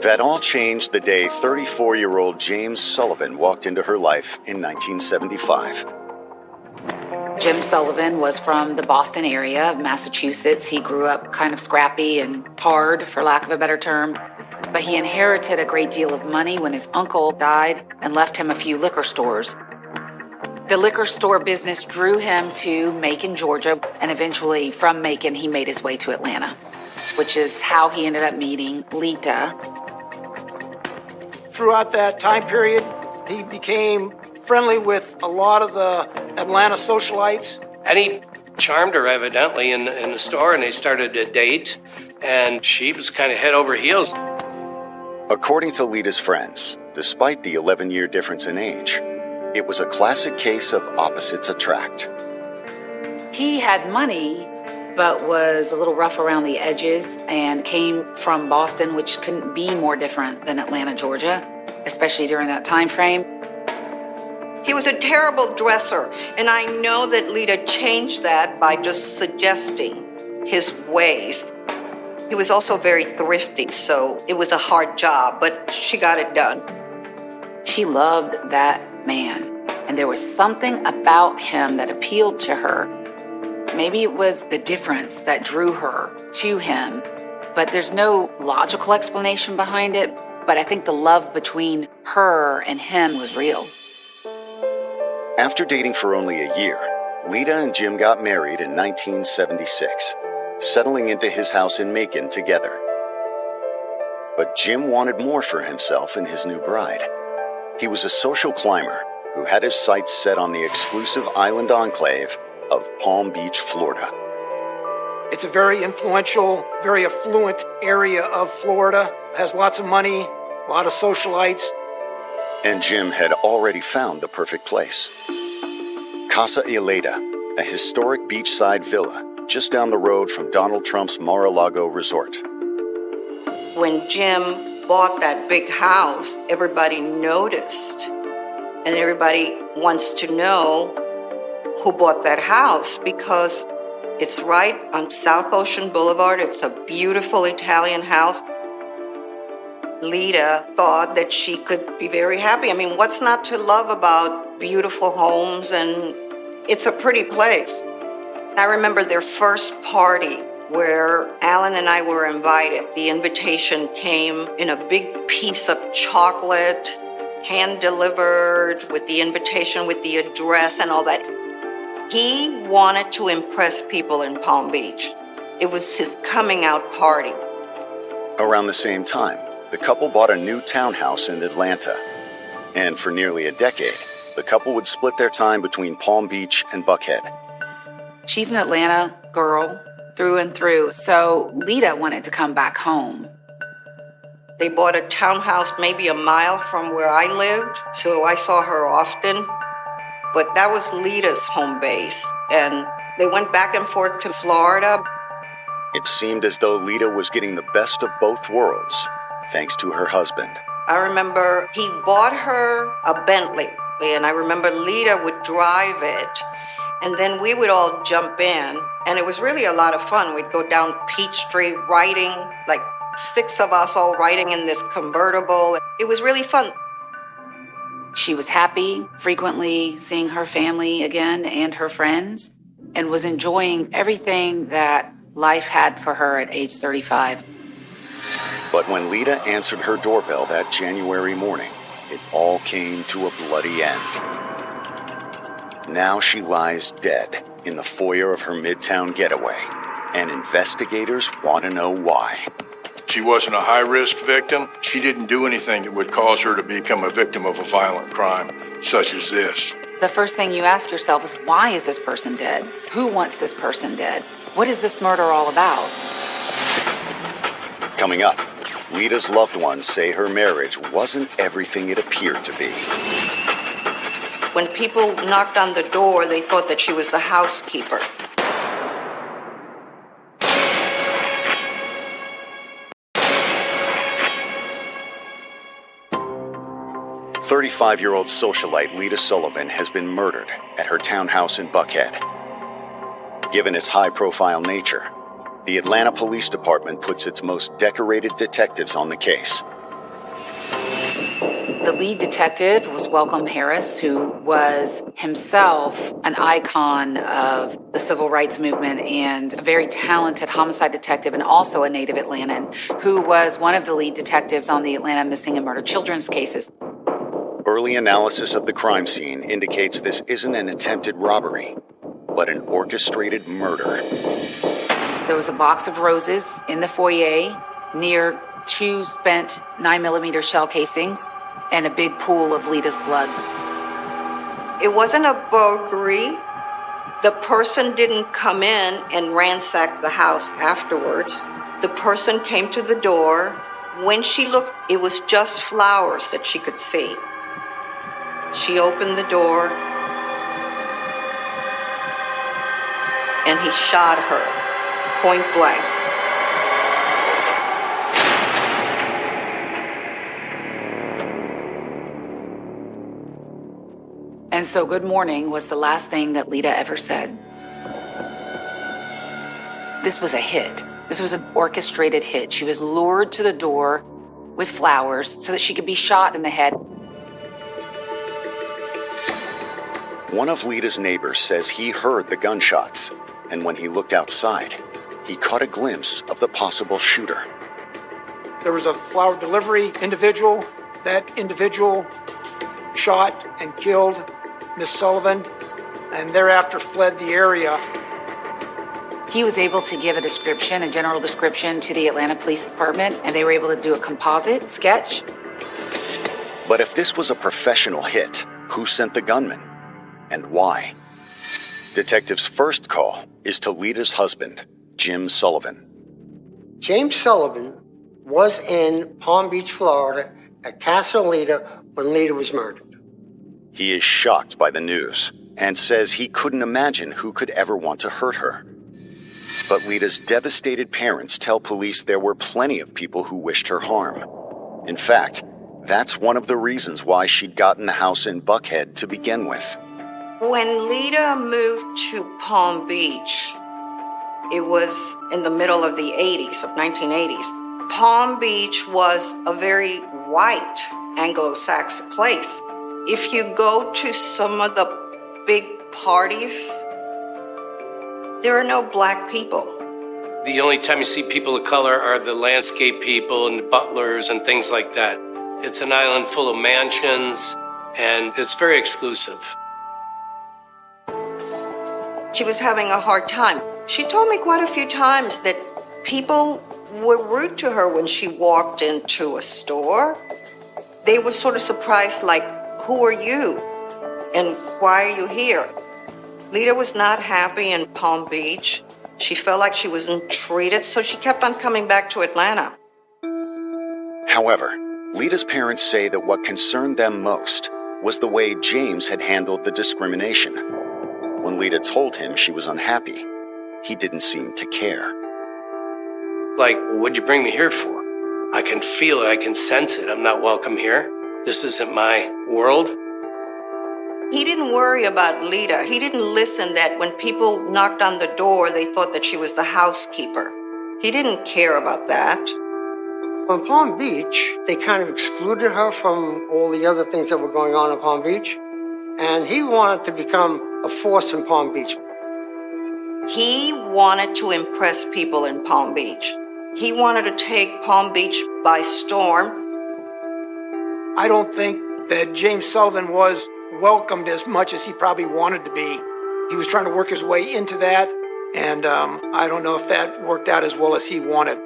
A: That all changed the day 34-year-old James Sullivan walked into her life in 1975.
J: Jim Sullivan was from the Boston area of Massachusetts. He grew up kind of scrappy and hard, for lack of a better term. But he inherited a great deal of money when his uncle died and left him a few liquor stores. The liquor store business drew him to Macon, Georgia, and eventually from Macon, he made his way to Atlanta, which is how he ended up meeting Lita.
K: Throughout that time period, he became friendly with a lot of the Atlanta socialites.
L: And he charmed her, evidently, in the store, and they started to date, and she was kind of head over heels.
A: According to Lita's friends, despite the 11-year difference in age, it was a classic case of opposites attract.
J: He had money, but was a little rough around the edges and came from Boston, which couldn't be more different than Atlanta, Georgia, especially during that time frame.
N: He was a terrible dresser, and I know that Lita changed that by just suggesting his ways. He was also very thrifty, so it was a hard job, but she got it done.
J: She loved that man, and there was something about him that appealed to her. Maybe it was the difference that drew her to him, but there's no logical explanation behind it. But I think the love between her and him was real.
A: After dating for only a year, Lita and Jim got married in 1976, settling into his house in Macon together. But Jim wanted more for himself and his new bride. He was a social climber who had his sights set on the exclusive island enclave of Palm Beach, Florida.
K: It's a very influential, very affluent area of Florida. Has lots of money, a lot of socialites.
A: And Jim had already found the perfect place. Casa Isleta, a historic beachside villa just down the road from Donald Trump's Mar-a-Lago resort.
N: When Jim bought that big house, everybody noticed. And everybody wants to know who bought that house because it's right on South Ocean Boulevard. It's a beautiful Italian house. Lita thought that she could be very happy. I mean, what's not to love about beautiful homes? And it's a pretty place. I remember their first party where Alan and I were invited. The invitation came in a big piece of chocolate, hand-delivered, with the invitation, with the address and all that. He wanted to impress people in Palm Beach. It was his coming out party.
A: Around the same time, the couple bought a new townhouse in Atlanta. And for nearly a decade, the couple would split their time between Palm Beach and Buckhead.
J: She's an Atlanta girl through and through, so Lita wanted to come back home.
N: They bought a townhouse maybe a mile from where I lived, so I saw her often. But that was Lita's home base, and they went back and forth to Florida.
A: It seemed as though Lita was getting the best of both worlds, thanks to her husband.
N: I remember he bought her a Bentley, and I remember Lita would drive it, and then we would all jump in, and it was really a lot of fun. We'd go down Peachtree riding, like 6 of us all riding in this convertible. It was really fun.
J: She was happy, frequently seeing her family again and her friends, and was enjoying everything that life had for her at age 35.
A: But when Lita answered her doorbell that January morning, it all came to a bloody end. Now she lies dead in the foyer of her Midtown getaway, and investigators want to know why.
M: She wasn't a high-risk victim. She didn't do anything that would cause her to become a victim of a violent crime, such as this.
J: The first thing you ask yourself is, why is this person dead? Who wants this person dead? What is this murder all about?
A: Coming up, Lita's loved ones say her marriage wasn't everything it appeared to be.
N: When people knocked on the door, they thought that she was the housekeeper.
A: 35-year-old socialite Lita Sullivan has been murdered at her townhouse in Buckhead. Given its high-profile nature, the Atlanta Police Department puts its most decorated detectives on the case.
J: The lead detective was Welcome Harris, who was himself an icon of the civil rights movement and a very talented homicide detective and also a native Atlantan, who was one of the lead detectives on the Atlanta missing and murdered children's cases.
A: Early analysis of the crime scene indicates this isn't an attempted robbery, but an orchestrated murder.
J: There was a box of roses in the foyer near 2 spent 9mm shell casings and a big pool of Lita's blood.
N: It wasn't a burglary. The person didn't come in and ransack the house afterwards. The person came to the door. When she looked, it was just flowers that she could see. She opened the door, and he shot her, point blank.
J: And so good morning was the last thing that Lita ever said. This was a hit. This was an orchestrated hit. She was lured to the door with flowers so that she could be shot in the head.
A: One of Lita's neighbors says he heard the gunshots, and when he looked outside, he caught a glimpse of the possible shooter.
K: There was a flower delivery individual. That individual shot and killed Miss Sullivan and thereafter fled the area.
J: He was able to give a general description to the Atlanta Police Department, and they were able to do a composite sketch.
A: But if this was a professional hit, who sent the gunman? And why? Detectives' first call is to Lita's husband, Jim Sullivan.
O: James Sullivan was in Palm Beach, Florida, at Casa Lita when Lita was murdered.
A: He is shocked by the news and says he couldn't imagine who could ever want to hurt her. But Lita's devastated parents tell police there were plenty of people who wished her harm. In fact, that's one of the reasons why she'd gotten the house in Buckhead to begin with.
N: When Lita moved to Palm Beach, it was in the middle of the 80s, of 1980s. Palm Beach was a very white Anglo-Saxon place. If you go to some of the big parties, there are no black people.
L: The only time you see people of color are the landscape people and the butlers and things like that. It's an island full of mansions, and it's very exclusive.
N: She was having a hard time. She told me quite a few times that people were rude to her when she walked into a store. They were sort of surprised, like, who are you? And why are you here? Lita was not happy in Palm Beach. She felt like she wasn't treated, so she kept on coming back to Atlanta.
A: However, Lita's parents say that what concerned them most was the way James had handled the discrimination. When Lita told him she was unhappy, he didn't seem to care.
L: Like, what'd you bring me here for? I can feel it, I can sense it. I'm not welcome here. This isn't my world.
N: He didn't worry about Lita. He didn't listen that when people knocked on the door, they thought that she was the housekeeper. He didn't care about that.
O: On Palm Beach, they kind of excluded her from all the other things that were going on in Palm Beach. And he wanted to become a force in Palm Beach.
N: He wanted to impress people in Palm Beach. He wanted to take Palm Beach by storm.
K: I don't think that James Sullivan was welcomed as much as he probably wanted to be. He was trying to work his way into that, and I don't know if that worked out as well as he wanted.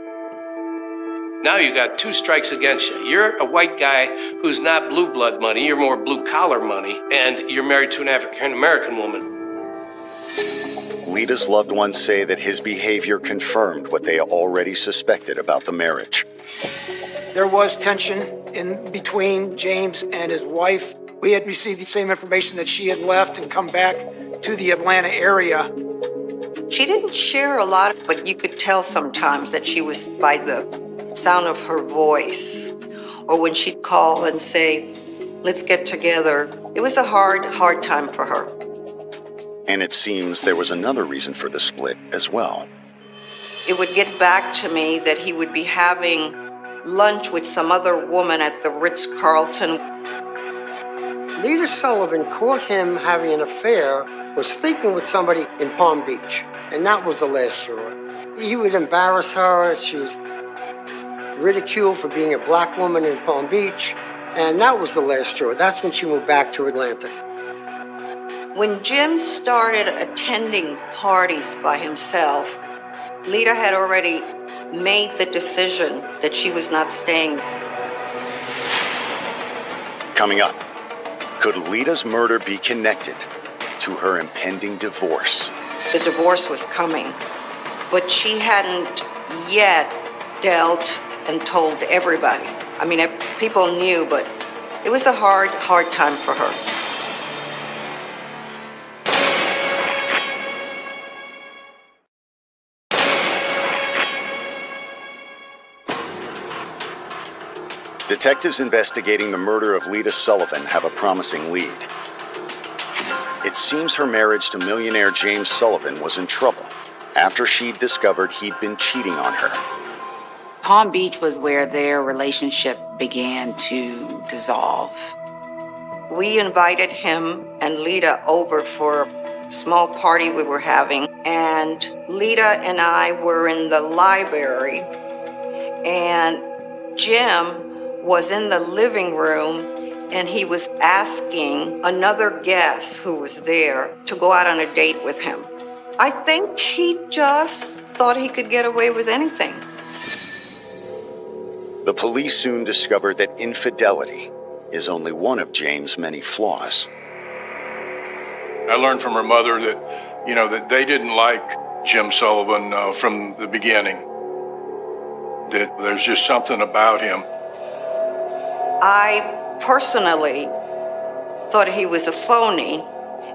L: Now you got two strikes against you. You're a white guy who's not blue blood money, you're more blue collar money, and you're married to an African American woman.
A: Lita's loved ones say that his behavior confirmed what they already suspected about the marriage.
K: There was tension in between James and his wife. We had received the same information that she had left and come back to the Atlanta area.
N: She didn't share a lot, but you could tell sometimes that she was by the sound of her voice, or when she'd call and say, let's get together. It was a hard time for her.
A: And it seems there was another reason for the split as well.
N: It would get back to me that he would be having lunch with some other woman at the Ritz-Carlton.
O: Lita Sullivan caught him having an affair or sleeping with somebody in Palm Beach, and that was the last straw. He would embarrass her. She was ridiculed for being a black woman in Palm Beach, and that was the last straw. That's when she moved back to Atlanta.
N: When Jim started attending parties by himself, Lita had already made the decision that she was not staying.
A: Coming up, could Lita's murder be connected to her impending divorce?
N: The divorce was coming, but she hadn't yet dealt and told everybody. I mean, people knew, but it was a hard time for her.
A: Detectives investigating the murder of Lita Sullivan have a promising lead. It seems her marriage to millionaire James Sullivan was in trouble after she'd discovered he'd been cheating on her.
J: Palm Beach was where their relationship began to dissolve.
N: We invited him and Lita over for a small party we were having, and Lita and I were in the library, and Jim was in the living room, and he was asking another guest who was there to go out on a date with him. I think he just thought he could get away with anything.
A: The police soon discovered that infidelity is only one of James' many flaws.
M: I learned from her mother that, that they didn't like Jim Sullivan from the beginning. That there's just something about him.
N: I personally thought he was a phony,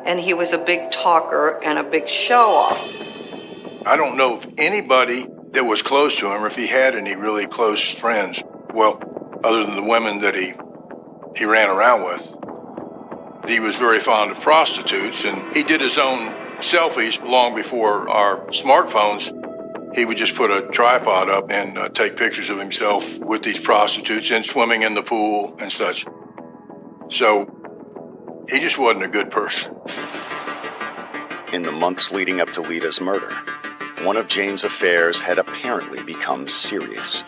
N: and he was a big talker and a big show-off.
M: I don't know if anybody that was close to him, or if he had any really close friends, well, other than the women that he ran around with. He was very fond of prostitutes, and he did his own selfies long before our smartphones. He would just put a tripod up and take pictures of himself with these prostitutes and swimming in the pool and such. So he just wasn't a good person.
A: In the months leading up to Lita's murder, one of James' affairs had apparently become serious.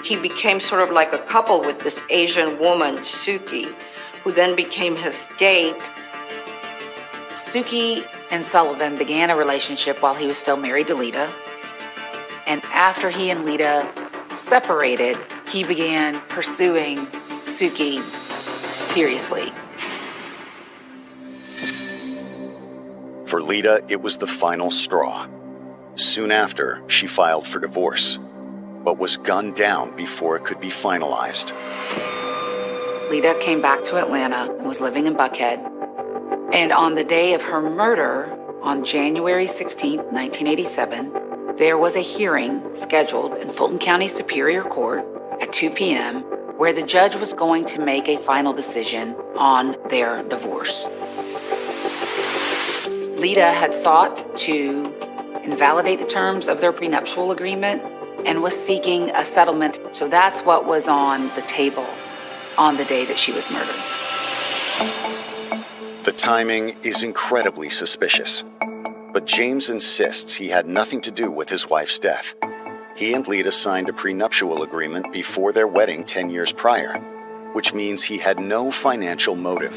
N: He became sort of like a couple with this Asian woman, Suki, who then became his date.
J: Suki and Sullivan began a relationship while he was still married to Lita. And after he and Lita separated, he began pursuing Suki seriously.
A: For Lita, it was the final straw. Soon after, she filed for divorce, but was gunned down before it could be finalized.
J: Lita came back to Atlanta and was living in Buckhead. And on the day of her murder, on January 16, 1987, there was a hearing scheduled in Fulton County Superior Court at 2 p.m. where the judge was going to make a final decision on their divorce. Lita had sought to invalidate the terms of their prenuptial agreement and was seeking a settlement. So that's what was on the table on the day that she was murdered.
A: The timing is incredibly suspicious, but James insists he had nothing to do with his wife's death. He and Lita signed a prenuptial agreement before their wedding 10 years prior, which means he had no financial motive.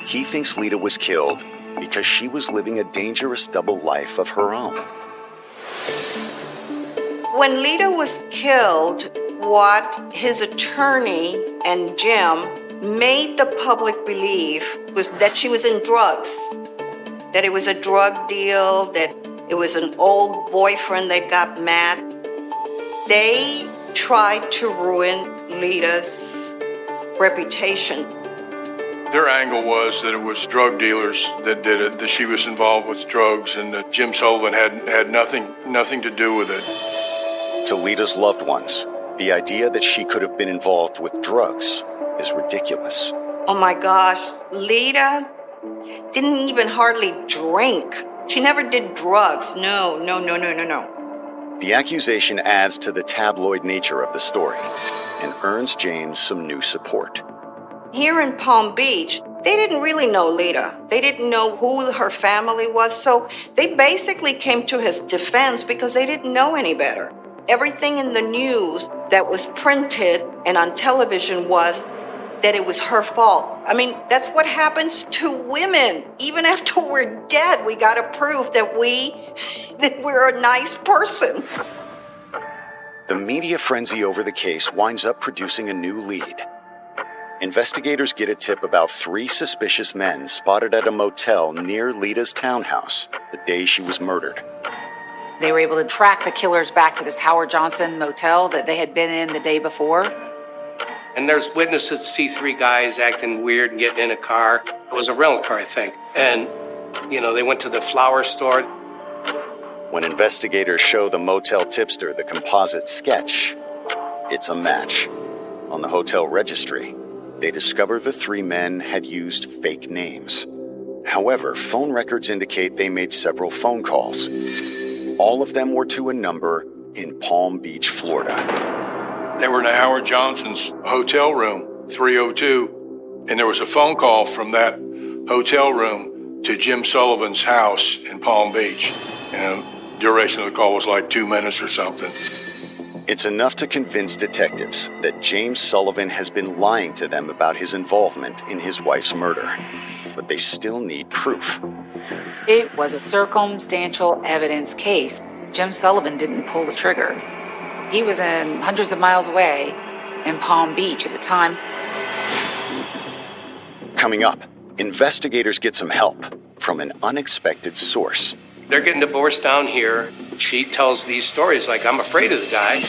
A: He thinks Lita was killed because she was living a dangerous double life of her own.
N: When Lita was killed, what his attorney and Jim made the public believe was that she was in drugs, that it was a drug deal, that it was an old boyfriend that got mad. They tried to ruin Lita's reputation.
M: Their angle was that it was drug dealers that did it, that she was involved with drugs, and that Jim Sullivan had nothing to do with it.
A: To Lita's loved ones, the idea that she could have been involved with drugs is ridiculous.
N: Oh my gosh, Lita didn't even hardly drink. She never did drugs. No.
A: The accusation adds to the tabloid nature of the story and earns James some new support.
N: Here in Palm Beach, they didn't really know Lita. They didn't know who her family was, so they basically came to his defense because they didn't know any better. Everything in the news that was printed and on television was that it was her fault. I mean, that's what happens to women. Even after we're dead, we gotta prove that we're a nice person.
A: The media frenzy over the case winds up producing a new lead. Investigators get a tip about 3 suspicious men spotted at a motel near Lita's townhouse the day she was murdered.
J: They were able to track the killers back to this Howard Johnson motel that they had been in the day before.
L: And there's witnesses see 3 guys acting weird and getting in a car. It was a rental car, I think. And, they went to the flower store.
A: When investigators show the motel tipster the composite sketch, it's a match. On the hotel registry, they discover the 3 men had used fake names. However, phone records indicate they made several phone calls. All of them were to a number in Palm Beach, Florida.
M: They were in Howard Johnson's hotel room, 302, and there was a phone call from that hotel room to Jim Sullivan's house in Palm Beach. And the duration of the call was like 2 minutes or something.
A: It's enough to convince detectives that James Sullivan has been lying to them about his involvement in his wife's murder. But they still need proof.
J: It was a circumstantial evidence case. Jim Sullivan didn't pull the trigger. He was in hundreds of miles away in Palm Beach at the time.
A: Coming up, investigators get some help from an unexpected source.
L: They're getting divorced down here. She tells these stories like, I'm afraid of the guy.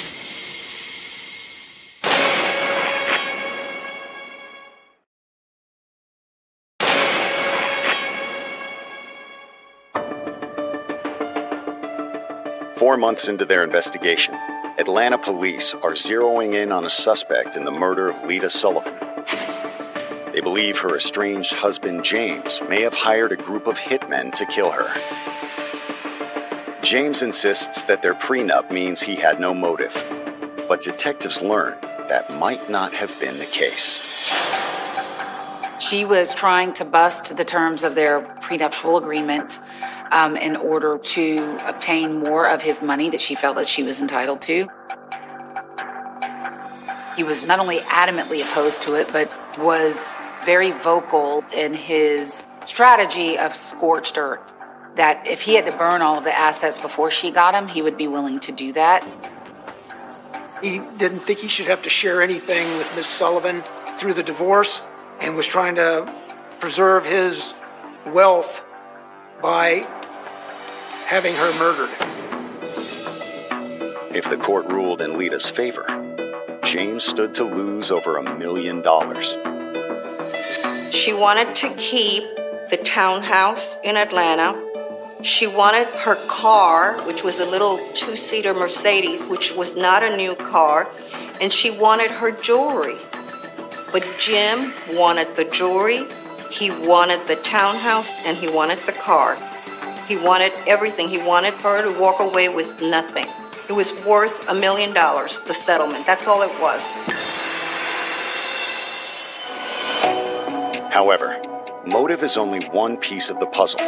A: Four months into their investigation, Atlanta police are zeroing in on a suspect in the murder of Lita Sullivan. They believe her estranged husband, James, may have hired a group of hitmen to kill her. James insists that their prenup means he had no motive, but detectives learn that might not have been the case.
J: She was trying to bust the terms of their prenuptial agreement in order to obtain more of his money that she felt that she was entitled to. He was not only adamantly opposed to it, but was very vocal in his strategy of scorched earth, that if he had to burn all of the assets before she got him, he would be willing to do that.
K: He didn't think he should have to share anything with Miss Sullivan through the divorce and was trying to preserve his wealth by having her murdered.
A: If the court ruled in Lita's favor, James stood to lose over $1 million.
N: She wanted to keep the townhouse in Atlanta. She wanted her car, which was a little two-seater Mercedes, which was not a new car, and she wanted her jewelry. But Jim wanted the jewelry, he wanted the townhouse, and he wanted the car. He wanted everything. He wanted her to walk away with nothing. It was worth $1 million, the settlement. That's all it was.
A: However, motive is only one piece of the puzzle.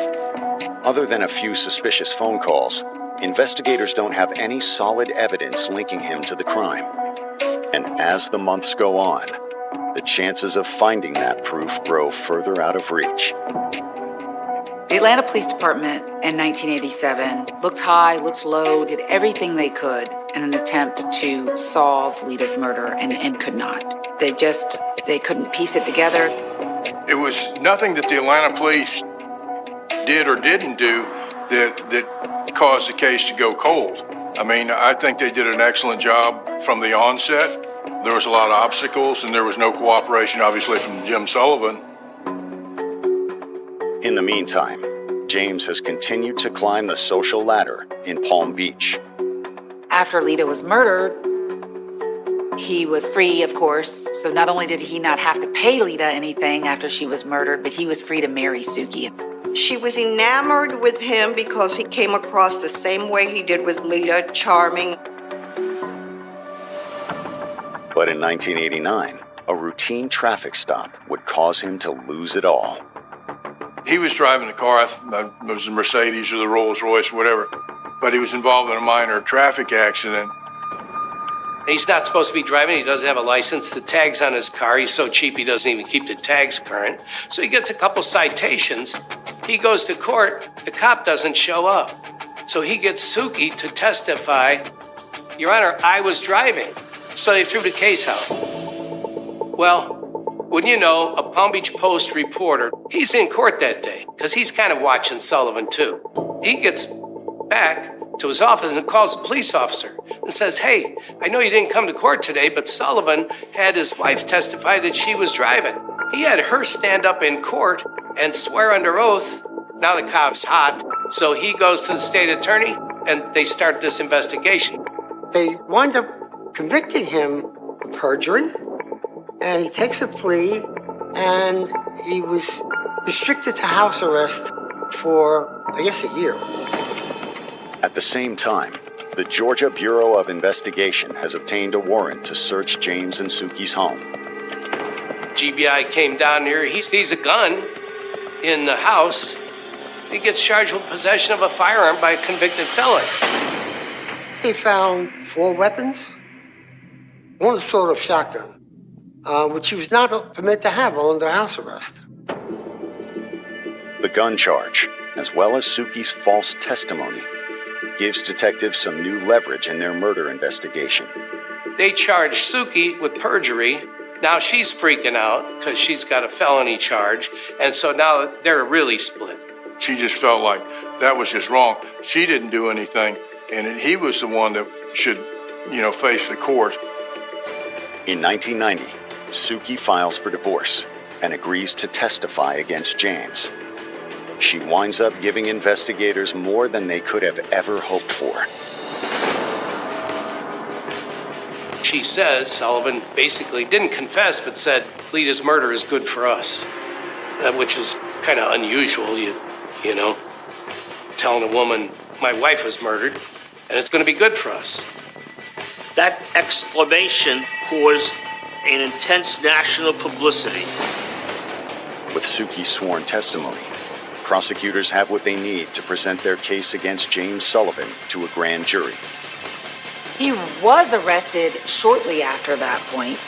A: Other than a few suspicious phone calls, investigators don't have any solid evidence linking him to the crime. And as the months go on, the chances of finding that proof grow further out of reach.
J: The Atlanta Police Department in 1987 looked high, looked low, did everything they could in an attempt to solve Lita's murder and could not. They couldn't piece it together.
M: It was nothing that the Atlanta police did or didn't do that caused the case to go cold. I mean, I think they did an excellent job from the onset. There was a lot of obstacles, and there was no cooperation, obviously, from Jim Sullivan.
A: In the meantime, James has continued to climb the social ladder in Palm Beach.
J: After Lita was murdered, he was free, of course. So not only did he not have to pay Lita anything after she was murdered, but he was free to marry Suki.
N: She was enamored with him because he came across the same way he did with Lita, charming.
A: But in 1989, a routine traffic stop would cause him to lose it all.
M: He was driving the car, it was the Mercedes or the Rolls Royce, whatever, but he was involved in a minor traffic accident.
L: He's not supposed to be driving. He doesn't have a license. The tag's on his car. He's so cheap he doesn't even keep the tags current. So he gets a couple citations. He goes to court. The cop doesn't show up. So he gets Suki to testify, Your Honor, I was driving. So they threw the case out. Well, wouldn't you know, a Palm Beach Post reporter, he's in court that day because he's kind of watching Sullivan too. He gets back to his office and calls the police officer and says, hey, I know you didn't come to court today, but Sullivan had his wife testify that she was driving. He had her stand up in court and swear under oath. Now the cop's hot, so he goes to the state attorney and they start this investigation.
O: They wind up convicting him of perjury, and he takes a plea, and he was restricted to house arrest for, I guess, a year.
A: At the same time, the Georgia Bureau of Investigation has obtained a warrant to search James and Suki's home.
L: GBI came down here. He sees a gun in the house. He gets charged with possession of a firearm by a convicted felon.
O: They found 4 weapons, one sort of shotgun, which he was not permitted to have while under house arrest.
A: The gun charge, as well as Suki's false testimony, gives detectives some new leverage in their murder investigation.
L: They charged Suki with perjury. Now she's freaking out because she's got a felony charge, and so now they're really split.
M: She just felt like that was just wrong. She didn't do anything, and he was the one that should, face the court.
A: In 1990, Suki files for divorce and agrees to testify against James. She winds up giving investigators more than they could have ever hoped for.
L: She says Sullivan basically didn't confess, but said Lita's murder is good for us, which is kind of unusual, you know, telling a woman, my wife was murdered, and it's going to be good for us.
P: That exclamation caused an intense national publicity.
A: With Suki's sworn testimony, prosecutors have what they need to present their case against James Sullivan to a grand jury.
J: He was arrested shortly after that point.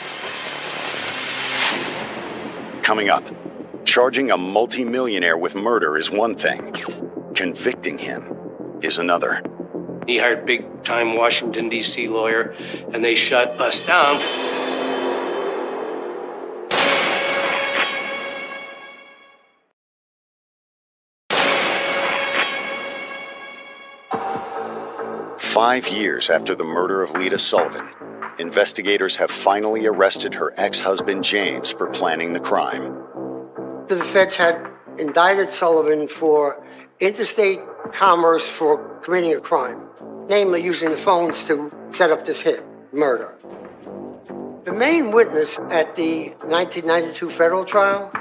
A: Coming up, charging a multimillionaire with murder is one thing. Convicting him is another.
L: He hired big-time Washington, D.C. lawyer, and they shut us down.
A: Five years after the murder of Lita Sullivan, investigators have finally arrested her ex-husband James for planning the crime.
O: The feds had indicted Sullivan for interstate commerce for committing a crime, namely using the phones to set up this hit, murder. The main witness at the 1992 federal trial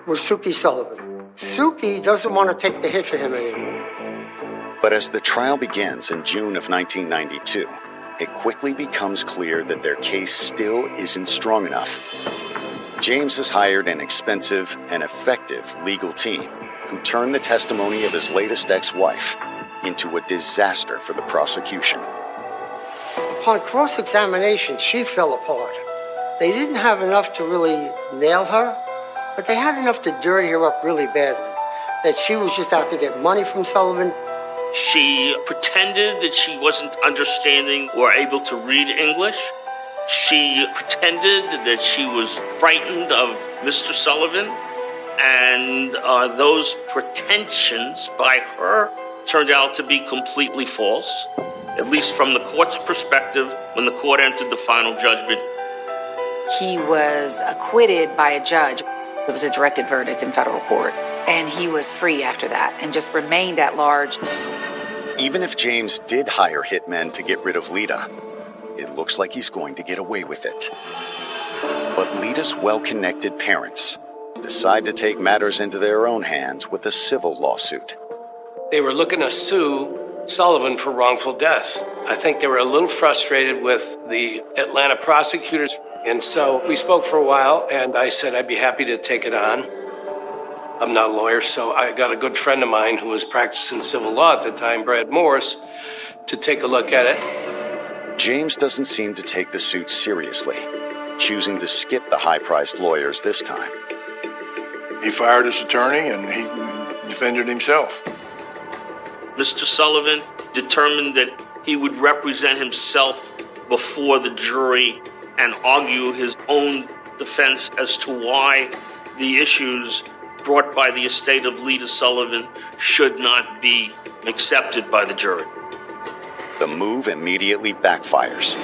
O: was Suki Sullivan. Suki doesn't want to take the hit for him anymore.
A: But as the trial begins in June of 1992, it quickly becomes clear that their case still isn't strong enough. James has hired an expensive and effective legal team who turned the testimony of his latest ex-wife into a disaster for the prosecution.
O: Upon cross-examination, she fell apart. They didn't have enough to really nail her, but they had enough to dirty her up really badly, that she was just out to get money from Sullivan.
P: She pretended that she wasn't understanding or able to read English. She pretended that she was frightened of Mr. Sullivan. And those pretensions by her turned out to be completely false, at least from the court's perspective when the court entered the final judgment.
J: He was acquitted by a judge. It was a directed verdict in federal court. And he was free after that and just remained at large.
A: Even if James did hire hitmen to get rid of Lita, it looks like he's going to get away with it. But Lita's well-connected parents decide to take matters into their own hands with a civil lawsuit.
L: They were looking to sue Sullivan for wrongful death. I think they were a little frustrated with the Atlanta prosecutors. And so we spoke for a while, and I said I'd be happy to take it on. I'm not a lawyer, so I got a good friend of mine who was practicing civil law at the time, Brad Morris, to take a look at it.
A: James doesn't seem to take the suit seriously, choosing to skip the high-priced lawyers this time.
M: He fired his attorney and he defended himself.
P: Mr. Sullivan determined that he would represent himself before the jury and argue his own defense as to why the issues brought by the estate of Lita Sullivan should not be accepted by the jury.
A: The move immediately backfires.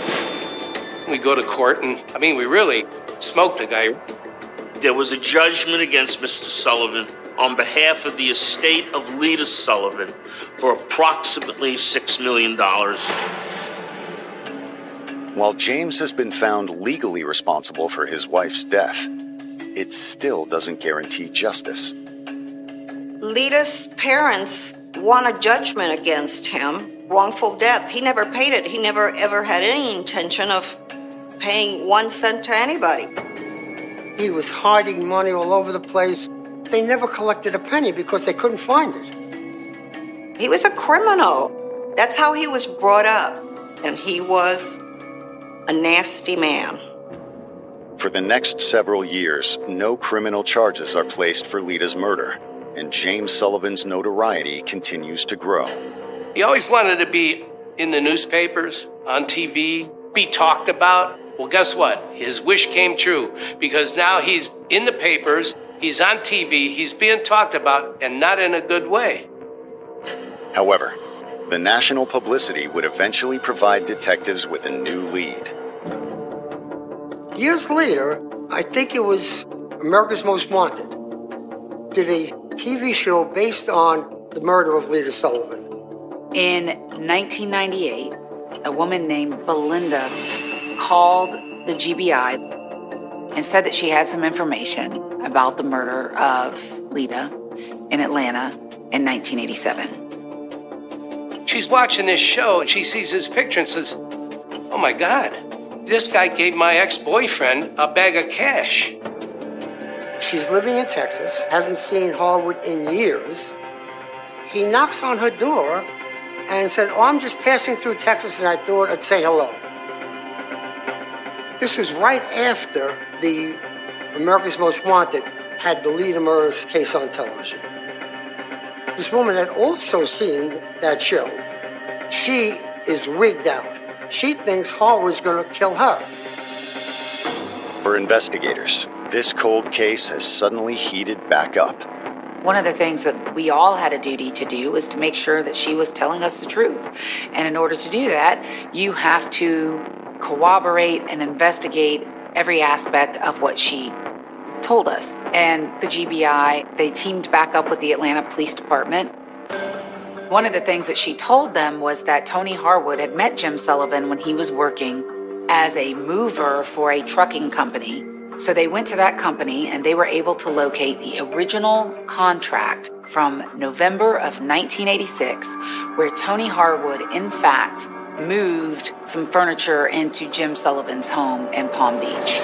L: We go to court and, we really smoked the guy.
P: There was a judgment against Mr. Sullivan on behalf of the estate of Lita Sullivan for approximately $6 million.
A: While James has been found legally responsible for his wife's death, it still doesn't guarantee justice.
N: Lita's parents won a judgment against him, wrongful death. He never paid it. He never ever had any intention of paying 1 cent to anybody.
O: He was hiding money all over the place. They never collected a penny because they couldn't find it.
N: He was a criminal. That's how he was brought up. And he was a nasty man.
A: For the next several years, no criminal charges are placed for Lita's murder, and James Sullivan's notoriety continues to grow.
L: He always wanted to be in the newspapers, on TV, be talked about. Well, guess what? His wish came true, because now he's in the papers, he's on TV, he's being talked about, and not in a good way.
A: However, the national publicity would eventually provide detectives with a new lead.
O: Years later, I think it was America's Most Wanted, did a TV show based on the murder of Lita Sullivan.
J: In 1998, a woman named Belinda called the GBI and said that she had some information about the murder of Lita in Atlanta in 1987.
L: She's watching this show and she sees his picture and says, "Oh my God, this guy gave my ex-boyfriend a bag of cash."
O: She's living in Texas, hasn't seen Harwood in years. He knocks on her door and said, "Oh, I'm just passing through Texas and I thought I'd say hello." This was right after the America's Most Wanted had the Lita murders case on television. This woman had also seen that show. She is wigged out. She thinks Harwood's going to kill her.
A: For investigators, this cold case has suddenly heated back up.
J: One of the things that we all had a duty to do was to make sure that she was telling us the truth. And in order to do that, you have to corroborate and investigate every aspect of what she told us. And the GBI, they teamed back up with the Atlanta Police Department. One of the things that she told them was that Tony Harwood had met Jim Sullivan when he was working as a mover for a trucking company. So they went to that company and they were able to locate the original contract from November of 1986, where Tony Harwood, in fact, moved some furniture into Jim Sullivan's home in Palm Beach.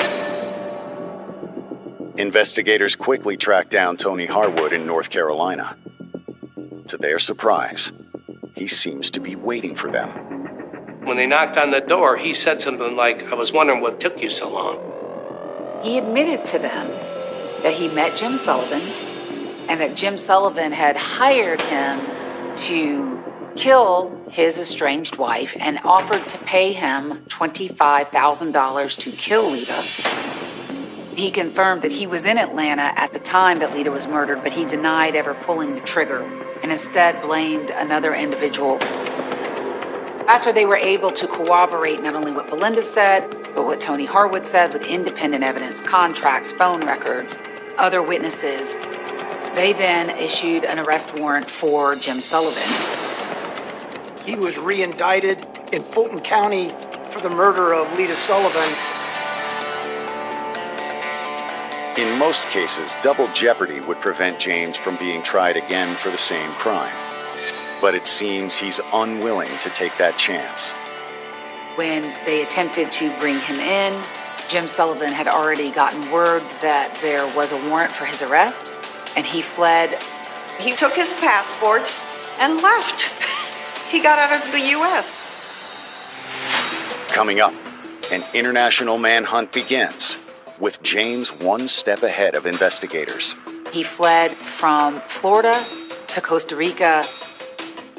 A: Investigators quickly tracked down Tony Harwood in North Carolina. To their surprise, he seems to be waiting for them.
L: When they knocked on the door, he said something like, "I was wondering what took you so long."
J: He admitted to them that he met Jim Sullivan and that Jim Sullivan had hired him to kill his estranged wife and offered to pay him $25,000 to kill Lita. He confirmed that he was in Atlanta at the time that Lita was murdered, but he denied ever pulling the trigger and instead blamed another individual. After they were able to corroborate not only what Belinda said, but what Tony Harwood said with independent evidence, contracts, phone records, other witnesses, they then issued an arrest warrant for Jim Sullivan.
K: He was re-indicted in Fulton County for the murder of Lita Sullivan.
A: In most cases, double jeopardy would prevent James from being tried again for the same crime. But it seems he's unwilling to take that chance.
J: When they attempted to bring him in, Jim Sullivan had already gotten word that there was a warrant for his arrest, and he fled.
N: He took his passports and left. He got out of the U.S.
A: Coming up, an international manhunt begins, with James one step ahead of investigators.
J: He fled from Florida to Costa Rica,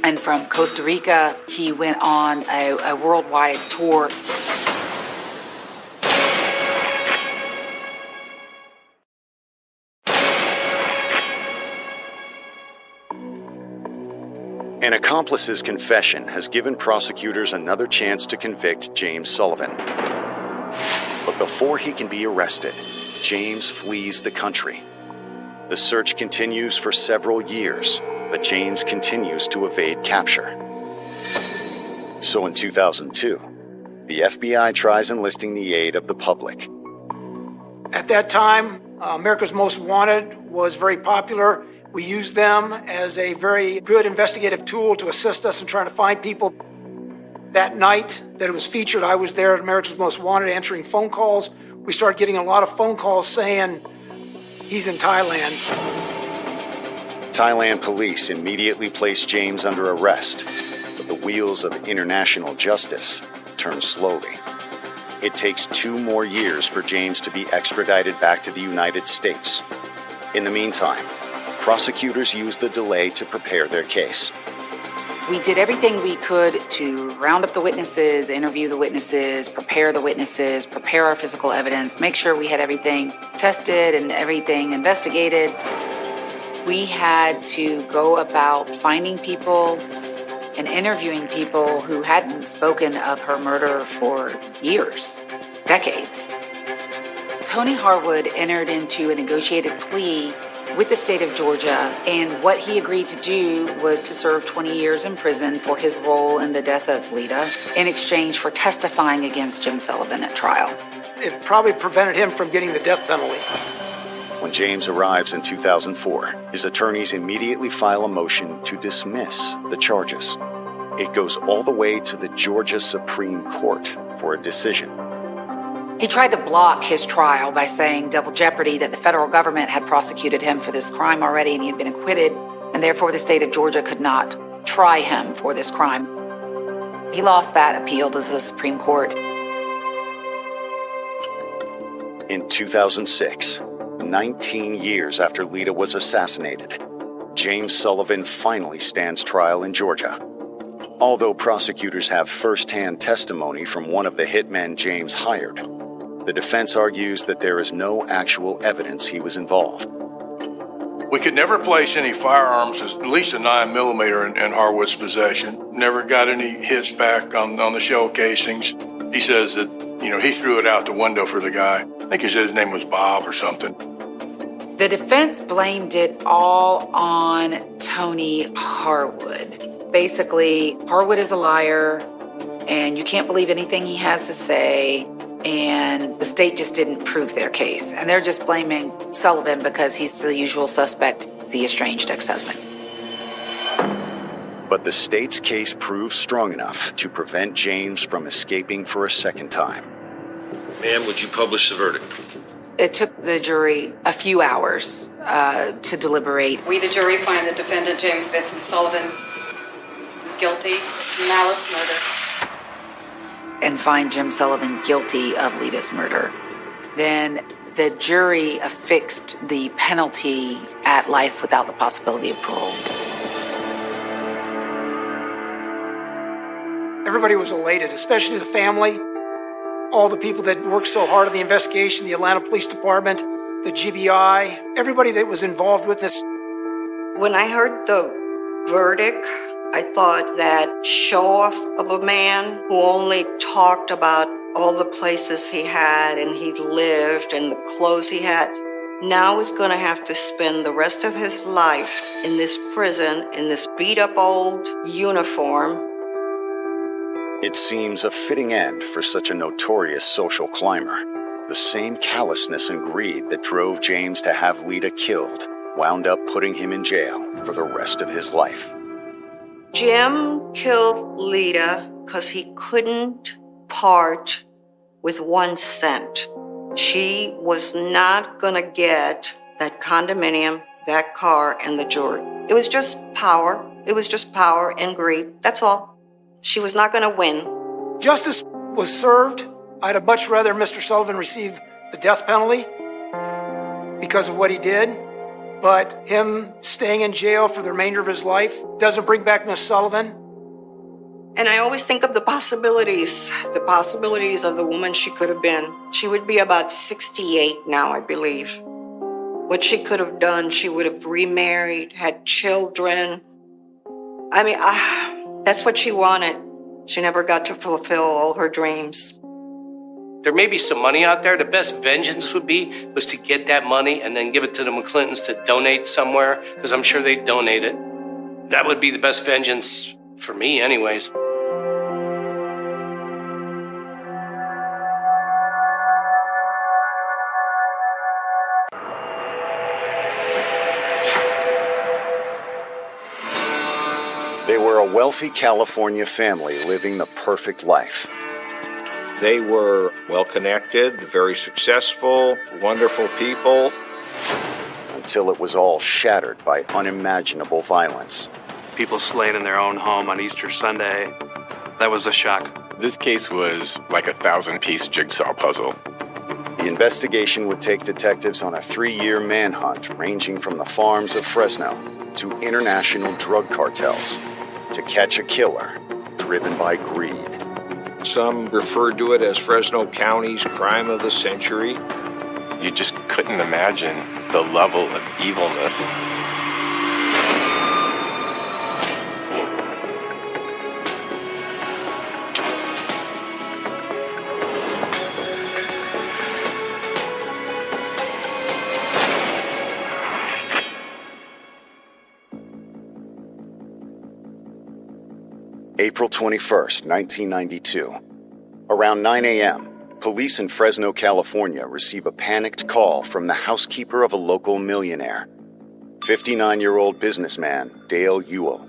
J: and from Costa Rica, he went on a worldwide tour.
A: An accomplice's confession has given prosecutors another chance to convict James Sullivan. But before he can be arrested, James flees the country. The search continues for several years, but James continues to evade capture. So in 2002, the FBI tries enlisting the aid of the public.
K: At that time, America's Most Wanted was very popular. We used them as a very good investigative tool to assist us in trying to find people. That night that it was featured, I was there at America's Most Wanted answering phone calls. We started getting a lot of phone calls saying he's in Thailand.
A: Thailand police immediately placed James under arrest, but the wheels of international justice turn slowly. It takes 2 more years for James to be extradited back to the United States. In the meantime, prosecutors used the delay to prepare their case.
J: We did everything we could to round up the witnesses, interview the witnesses, prepare the witnesses, prepare our physical evidence, make sure we had everything tested and everything investigated. We had to go about finding people and interviewing people who hadn't spoken of her murder for years, decades. Tony Harwood entered into a negotiated plea with the state of Georgia, and what he agreed to do was to serve 20 years in prison for his role in the death of Lita in exchange for testifying against Jim Sullivan at trial.
K: It probably prevented him from getting the death penalty.
A: When James arrives in 2004, his attorneys immediately file a motion to dismiss the charges. It goes all the way to the Georgia Supreme Court for a decision.
J: He tried to block his trial by saying double jeopardy, that the federal government had prosecuted him for this crime already and he had been acquitted, and therefore the state of Georgia could not try him for this crime. He lost that appeal to the Supreme Court.
A: In 2006, 19 years after Lita was assassinated, James Sullivan finally stands trial in Georgia. Although prosecutors have first-hand testimony from one of the hitmen James hired, the defense argues that there is no actual evidence he was involved.
M: We could never place any firearms, at least a 9mm in Harwood's possession. Never got any hits back on the shell casings. He says that, he threw it out the window for the guy. I think he said his name was Bob or something.
J: The defense blamed it all on Tony Harwood. Basically, Harwood is a liar, and you can't believe anything he has to say, and the state just didn't prove their case. And they're just blaming Sullivan because he's the usual suspect, the estranged ex-husband.
A: But the state's case proves strong enough to prevent James from escaping for a second time.
Q: Ma'am, would you publish the verdict?
J: It took the jury a few hours to deliberate.
R: We, the jury, find the defendant, James Vincent Sullivan, guilty of malice murder.
J: And find Jim Sullivan guilty of Lita's murder. Then the jury affixed the penalty at life without the possibility of parole.
K: Everybody was elated, especially the family, all the people that worked so hard on the investigation, the Atlanta Police Department, the GBI, everybody that was involved with this.
N: When I heard the verdict, I thought that show-off of a man who only talked about all the places he had and he lived and the clothes he had, now is going to have to spend the rest of his life in this prison, in this beat-up old uniform.
A: It seems a fitting end for such a notorious social climber. The same callousness and greed that drove James to have Lita killed wound up putting him in jail for the rest of his life.
N: Jim killed Lita because he couldn't part with 1 cent. She was not going to get that condominium, that car, and the jewelry. It was just power. It was just power and greed. That's all. She was not going to win.
K: Justice was served. I'd have much rather Mr. Sullivan receive the death penalty because of what he did. But him staying in jail for the remainder of his life doesn't bring back Miss Sullivan.
N: And I always think of the possibilities of the woman she could have been. She would be about 68 now, I believe. What she could have done, she would have remarried, had children. I mean, that's what she wanted. She never got to fulfill all her dreams.
L: There may be some money out there. The best vengeance was to get that money and then give it to the McClintons to donate somewhere, because I'm sure they'd donate it. That would be the best vengeance for me anyways.
A: They were a wealthy California family living the perfect life.
S: They were well-connected, very successful, wonderful people.
A: Until it was all shattered by unimaginable violence.
D: People slain in their own home on Easter Sunday. That was a shock.
T: This case was like a 1,000-piece jigsaw puzzle.
A: The investigation would take detectives on a 3-year manhunt ranging from the farms of Fresno to international drug cartels to catch a killer driven by greed.
S: Some referred to it as Fresno County's crime of the century.
T: You just couldn't imagine the level of evilness.
A: April 21st, 1992. Around 9 a.m., police in Fresno, California receive a panicked call from the housekeeper of a local millionaire, 59-year-old businessman Dale Ewell.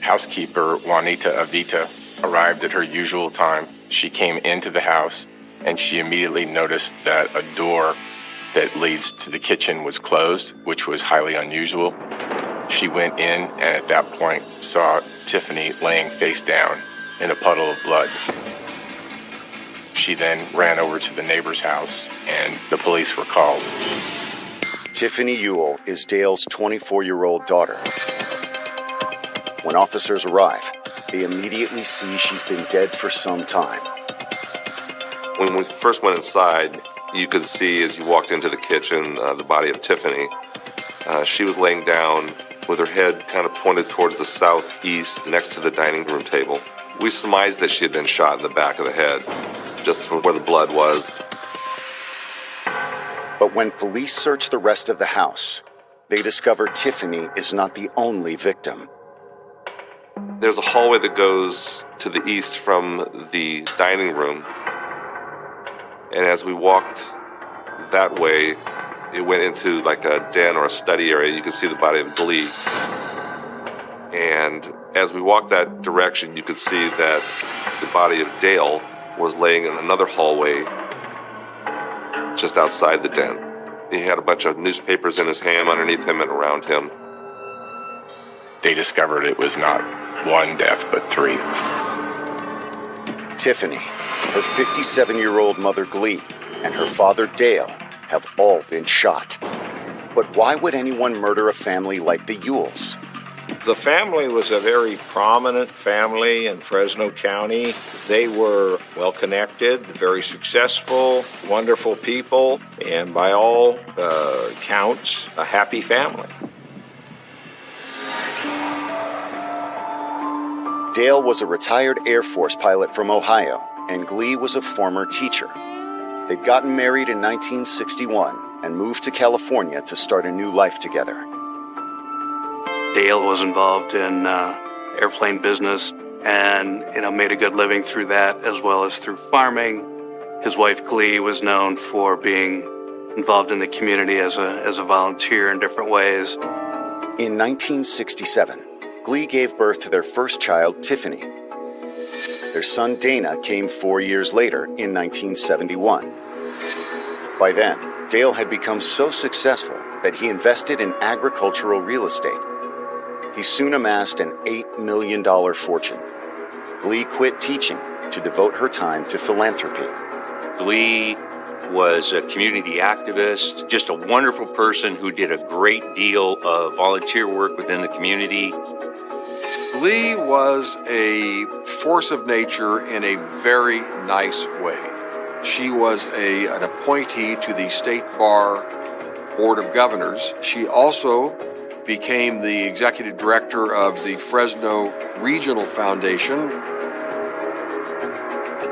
T: Housekeeper Juanita Avita arrived at her usual time. She came into the house and she immediately noticed that a door that leads to the kitchen was closed, which was highly unusual. She went in and at that point saw Tiffany laying face down in a puddle of blood. She then ran over to the neighbor's house and the police were called.
A: Tiffany Ewell is Dale's 24-year-old daughter. When officers arrive, they immediately see she's been dead for some time.
U: When we first went inside, you could see as you walked into the kitchen the body of Tiffany. She was laying down with her head kind of pointed towards the southeast next to the dining room table. We surmised that she had been shot in the back of the head, just from where the blood was.
A: But when police search the rest of the house, they discover Tiffany is not the only victim.
U: There's a hallway that goes to the east from the dining room. And as we walked that way, it went into like a den or a study area. You could see the body of Glee. And as we walked that direction, you could see that the body of Dale was laying in another hallway just outside the den. He had a bunch of newspapers in his hand, underneath him and around him.
T: They discovered it was not one death, but 3.
A: Tiffany, her 57-year-old mother Glee, and her father Dale have all been shot. But why would anyone murder a family like the Ewells?
S: The family was a very prominent family in Fresno County. They were well-connected, very successful, wonderful people, and by all counts, a happy family.
A: Dale was a retired Air Force pilot from Ohio, and Glee was a former teacher. They'd gotten married in 1961 and moved to California to start a new life together.
D: Dale was involved in airplane business and made a good living through that as well as through farming. His wife Glee was known for being involved in the community as a volunteer in different ways.
A: In 1967, Glee gave birth to their first child, Tiffany. Their son Dana came 4 years later in 1971. By then, Dale had become so successful that he invested in agricultural real estate. He soon amassed an $8 million fortune. Glee quit teaching to devote her time to philanthropy.
V: Glee was a community activist, just a wonderful person who did a great deal of volunteer work within the community.
W: Glee was a force of nature in a very nice way. She was an appointee to the State Bar Board of Governors. She also became the executive director of the Fresno Regional Foundation.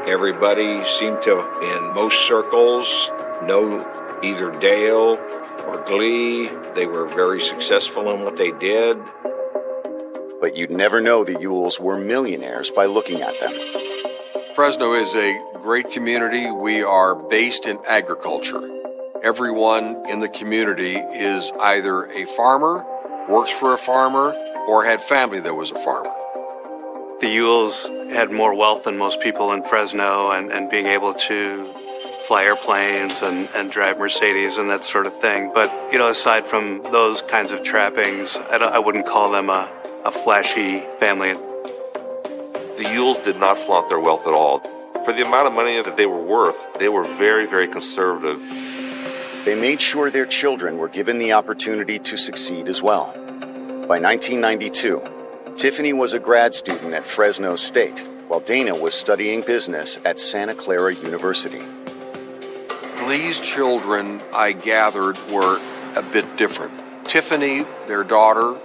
S: Everybody seemed to, in most circles, know either Dale or Glee. They were very successful in what they did.
A: But you'd never know the Ewells were millionaires by looking at them.
W: Fresno is a great community. We are based in agriculture. Everyone in the community is either a farmer, works for a farmer, or had family that was a farmer.
G: The Ewells had more wealth than most people in Fresno, and being able to fly airplanes and drive Mercedes and that sort of thing. But, aside from those kinds of trappings, I wouldn't call them a flashy family.
U: The Ewells did not flaunt their wealth at all. For the amount of money that they were worth, they were very, very conservative.
A: They made sure their children were given the opportunity to succeed as well. By 1992, Tiffany was a grad student at Fresno State, while Dana was studying business at Santa Clara University.
W: Glee's children, I gathered, were a bit different. Tiffany, their daughter,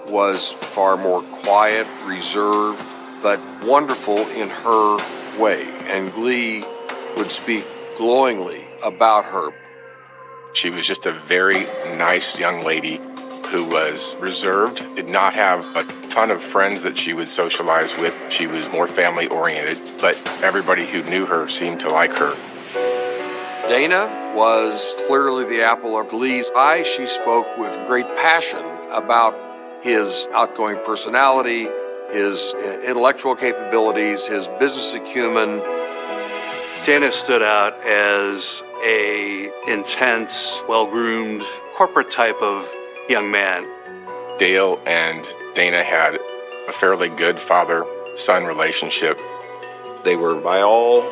W: was far more quiet, reserved, but wonderful in her way, and Glee would speak glowingly about her.
T: She was just a very nice young lady who was reserved, did not have a ton of friends that she would socialize with. She was more family-oriented, but everybody who knew her seemed to like her.
W: Dana was clearly the apple of Glee's eye. She spoke with great passion about his outgoing personality, his intellectual capabilities, his business acumen.
G: Dana stood out as a intense, well-groomed, corporate type of young man.
T: Dale and Dana had a fairly good father-son relationship.
S: They were, by all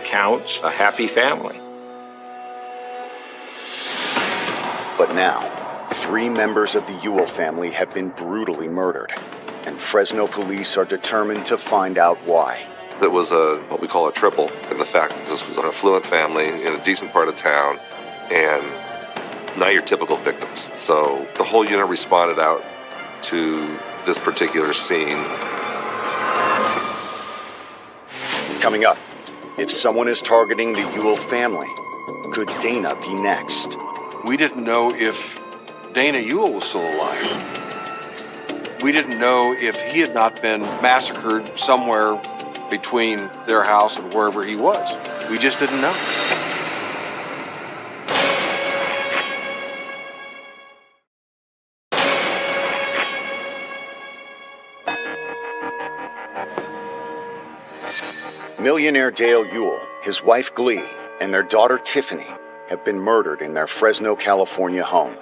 S: counts, a happy family.
A: But now, 3 members of the Ewell family have been brutally murdered, and Fresno police are determined to find out why.
U: It was what we call a triple, and the fact that this was an affluent family in a decent part of town, and not your typical victims. So the whole unit responded out to this particular scene.
A: Coming up, if someone is targeting the Ewell family, could Dana be next?
W: We didn't know if Dana Ewell was still alive. We didn't know if he had not been massacred somewhere between their house and wherever he was. We just didn't know.
A: Millionaire Dale Ewell, his wife Glee, and their daughter Tiffany have been murdered in their Fresno, California home.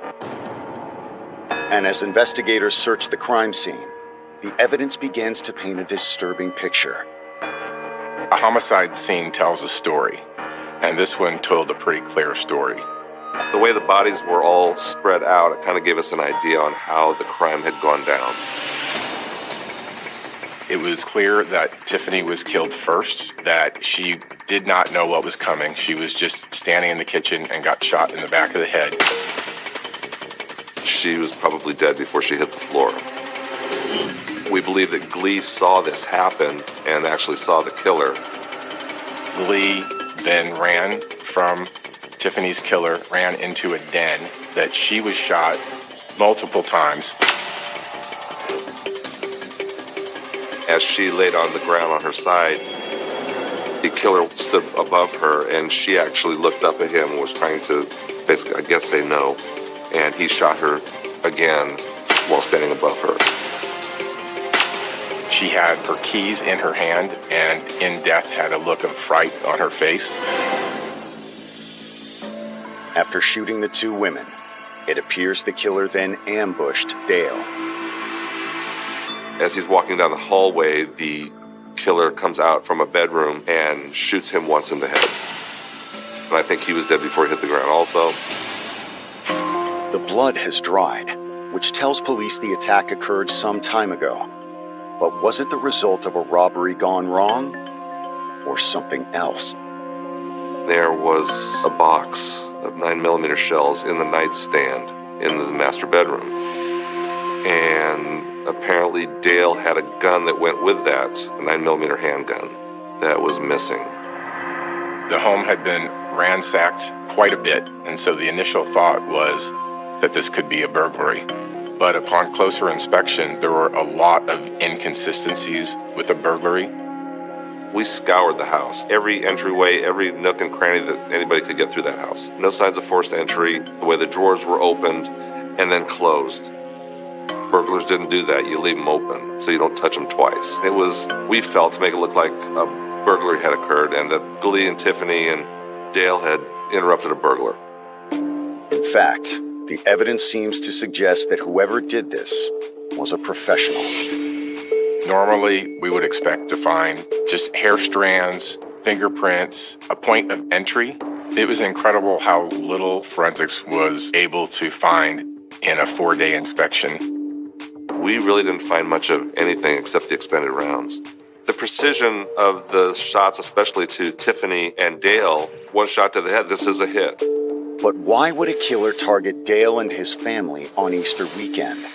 A: And as investigators search the crime scene, the evidence begins to paint a disturbing picture.
T: A homicide scene tells a story, and this one told a pretty clear story.
U: The way the bodies were all spread out, it kind of gave us an idea on how the crime had gone down.
T: It was clear that Tiffany was killed first, that she did not know what was coming. She was just standing in the kitchen and got shot in the back of the head.
U: She was probably dead before she hit the floor. We believe that Glee saw this happen and actually saw the killer.
T: Glee then ran from Tiffany's killer, ran into a den that she was shot multiple times.
U: As she laid on the ground on her side, the killer stood above her, and she actually looked up at him and was trying to basically, I guess, say no. And he shot her again while standing above her.
T: She had her keys in her hand and in death had a look of fright on her face.
A: After shooting the 2 women, it appears the killer then ambushed Dale.
U: As he's walking down the hallway, the killer comes out from a bedroom and shoots him once in the head. And I think he was dead before he hit the ground also.
A: The blood has dried, which tells police the attack occurred some time ago. But was it the result of a robbery gone wrong, or something else?
U: There was a box of 9mm shells in the nightstand in the master bedroom. And apparently Dale had a gun that went with that, a 9mm handgun, that was missing.
T: The home had been ransacked quite a bit, and so the initial thought was that this could be a burglary. But upon closer inspection, there were a lot of inconsistencies with the burglary.
U: We scoured the house, every entryway, every nook and cranny that anybody could get through that house. No signs of forced entry, the way the drawers were opened and then closed. Burglars didn't do that. You leave them open so you don't touch them twice. It was, we felt, to make it look like a burglary had occurred and that Glee and Tiffany and Dale had interrupted a burglar.
A: In fact, the evidence seems to suggest that whoever did this was a professional.
T: Normally, we would expect to find just hair strands, fingerprints, a point of entry. It was incredible how little forensics was able to find in a 4-day inspection.
U: We really didn't find much of anything except the expended rounds. The precision of the shots, especially to Tiffany and Dale, one shot to the head, this is a hit.
A: But why would a killer target Dale and his family on Easter weekend?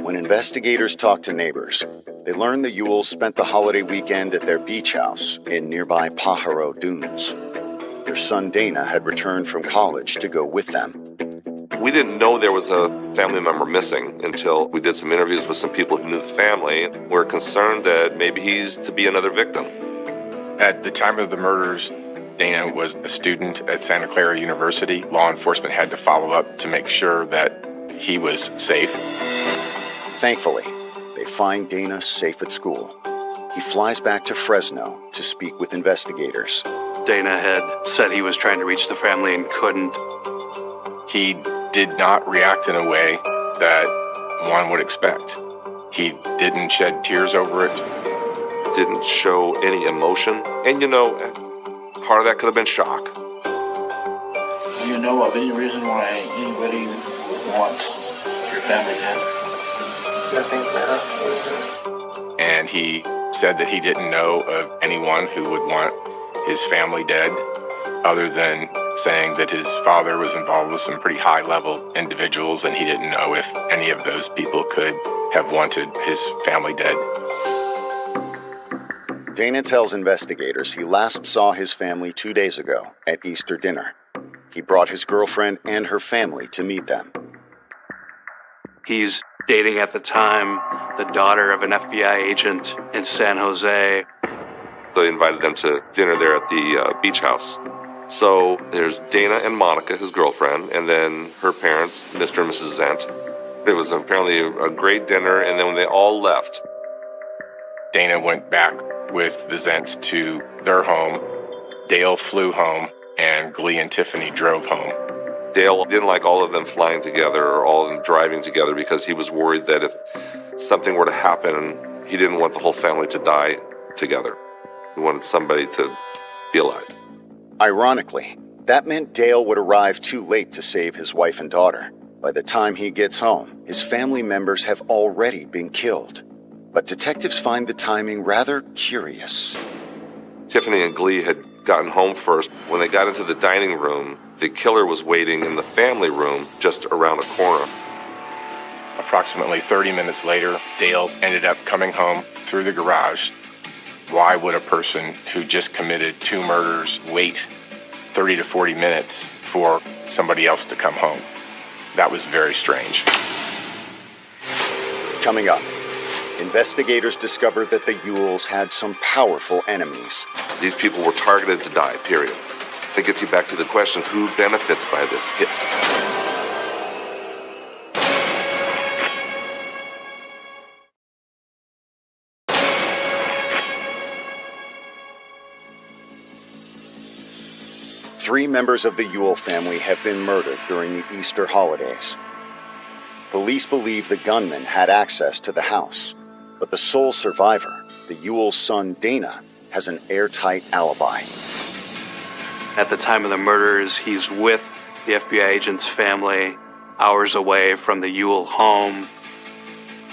A: When investigators talked to neighbors, they learned the Ewells spent the holiday weekend at their beach house in nearby Pajaro Dunes. Their son Dana had returned from college to go with them.
U: We didn't know there was a family member missing until we did some interviews with some people who knew the family. We were concerned that maybe he's to be another victim.
T: At the time of the murders, Dana was a student at Santa Clara University. Law enforcement had to follow up to make sure that he was safe.
A: Thankfully, they find Dana safe at school. He flies back to Fresno to speak with investigators.
G: Dana had said he was trying to reach the family and couldn't.
T: He did not react in a way that one would expect. He didn't shed tears over it.
U: Didn't show any emotion. And part of that could have been shock.
F: Do you know of any reason why anybody would want your family dead? Nothing, sir.
T: And he said that he didn't know of anyone who would want his family dead, other than saying that his father was involved with some pretty high-level individuals, and he didn't know if any of those people could have wanted his family dead.
A: Dana tells investigators he last saw his family 2 days ago at Easter dinner. He brought his girlfriend and her family to meet them.
G: He's dating at the time the daughter of an FBI agent in San Jose.
U: They invited them to dinner there at the beach house. So there's Dana and Monica, his girlfriend, and then her parents, Mr. and Mrs. Zent. It was apparently a great dinner, and then when they all left,
T: Dana went back with the Zents to their home. Dale flew home, and Glee and Tiffany drove home.
U: Dale didn't like all of them flying together or all of them driving together because he was worried that if something were to happen, he didn't want the whole family to die together. He wanted somebody to be alive.
A: Ironically, that meant Dale would arrive too late to save his wife and daughter. By the time he gets home, his family members have already been killed. But detectives find the timing rather curious.
U: Tiffany and Glee had gotten home first. When they got into the dining room, the killer was waiting in the family room just around a corner.
T: Approximately 30 minutes later, Dale ended up coming home through the garage. Why would a person who just committed 2 murders wait 30 to 40 minutes for somebody else to come home? That was very strange.
A: Coming up, investigators discovered that the Ewells had some powerful enemies.
U: These people were targeted to die, period. That gets you back to the question, who benefits by this hit?
A: Three members of the Ewell family have been murdered during the Easter holidays. Police believe the gunman had access to the house, but the sole survivor, the Ewell's son Dana, has an airtight alibi.
G: At the time of the murders, he's with the FBI agent's family, hours away from the Ewell home.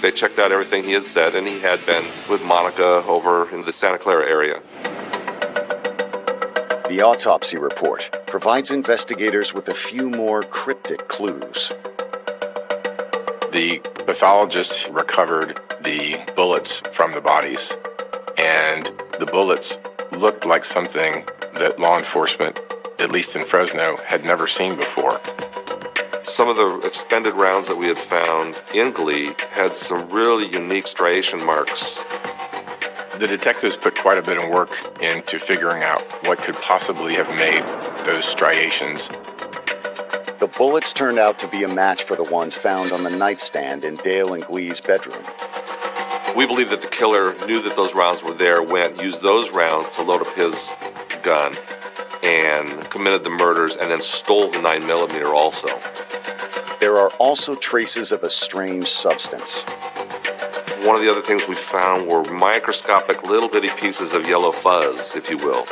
U: They checked out everything he had said, and he had been with Monica over in the Santa Clara area.
A: The autopsy report provides investigators with a few more cryptic clues.
T: The pathologist recovered the bullets from the bodies, and the bullets looked like something that law enforcement, at least in Fresno, had never seen before.
U: Some of the expended rounds that we had found in Glee had some really unique striation marks.
T: The detectives put quite a bit of work into figuring out what could possibly have made those striations.
A: The bullets turned out to be a match for the ones found on the nightstand in Dale and Glee's bedroom.
U: We believe that the killer knew that those rounds were there, used those rounds to load up his gun, and committed the murders, and then stole the 9mm also.
A: There are also traces of a strange substance.
U: One of the other things we found were microscopic little bitty pieces of yellow fuzz, if you will.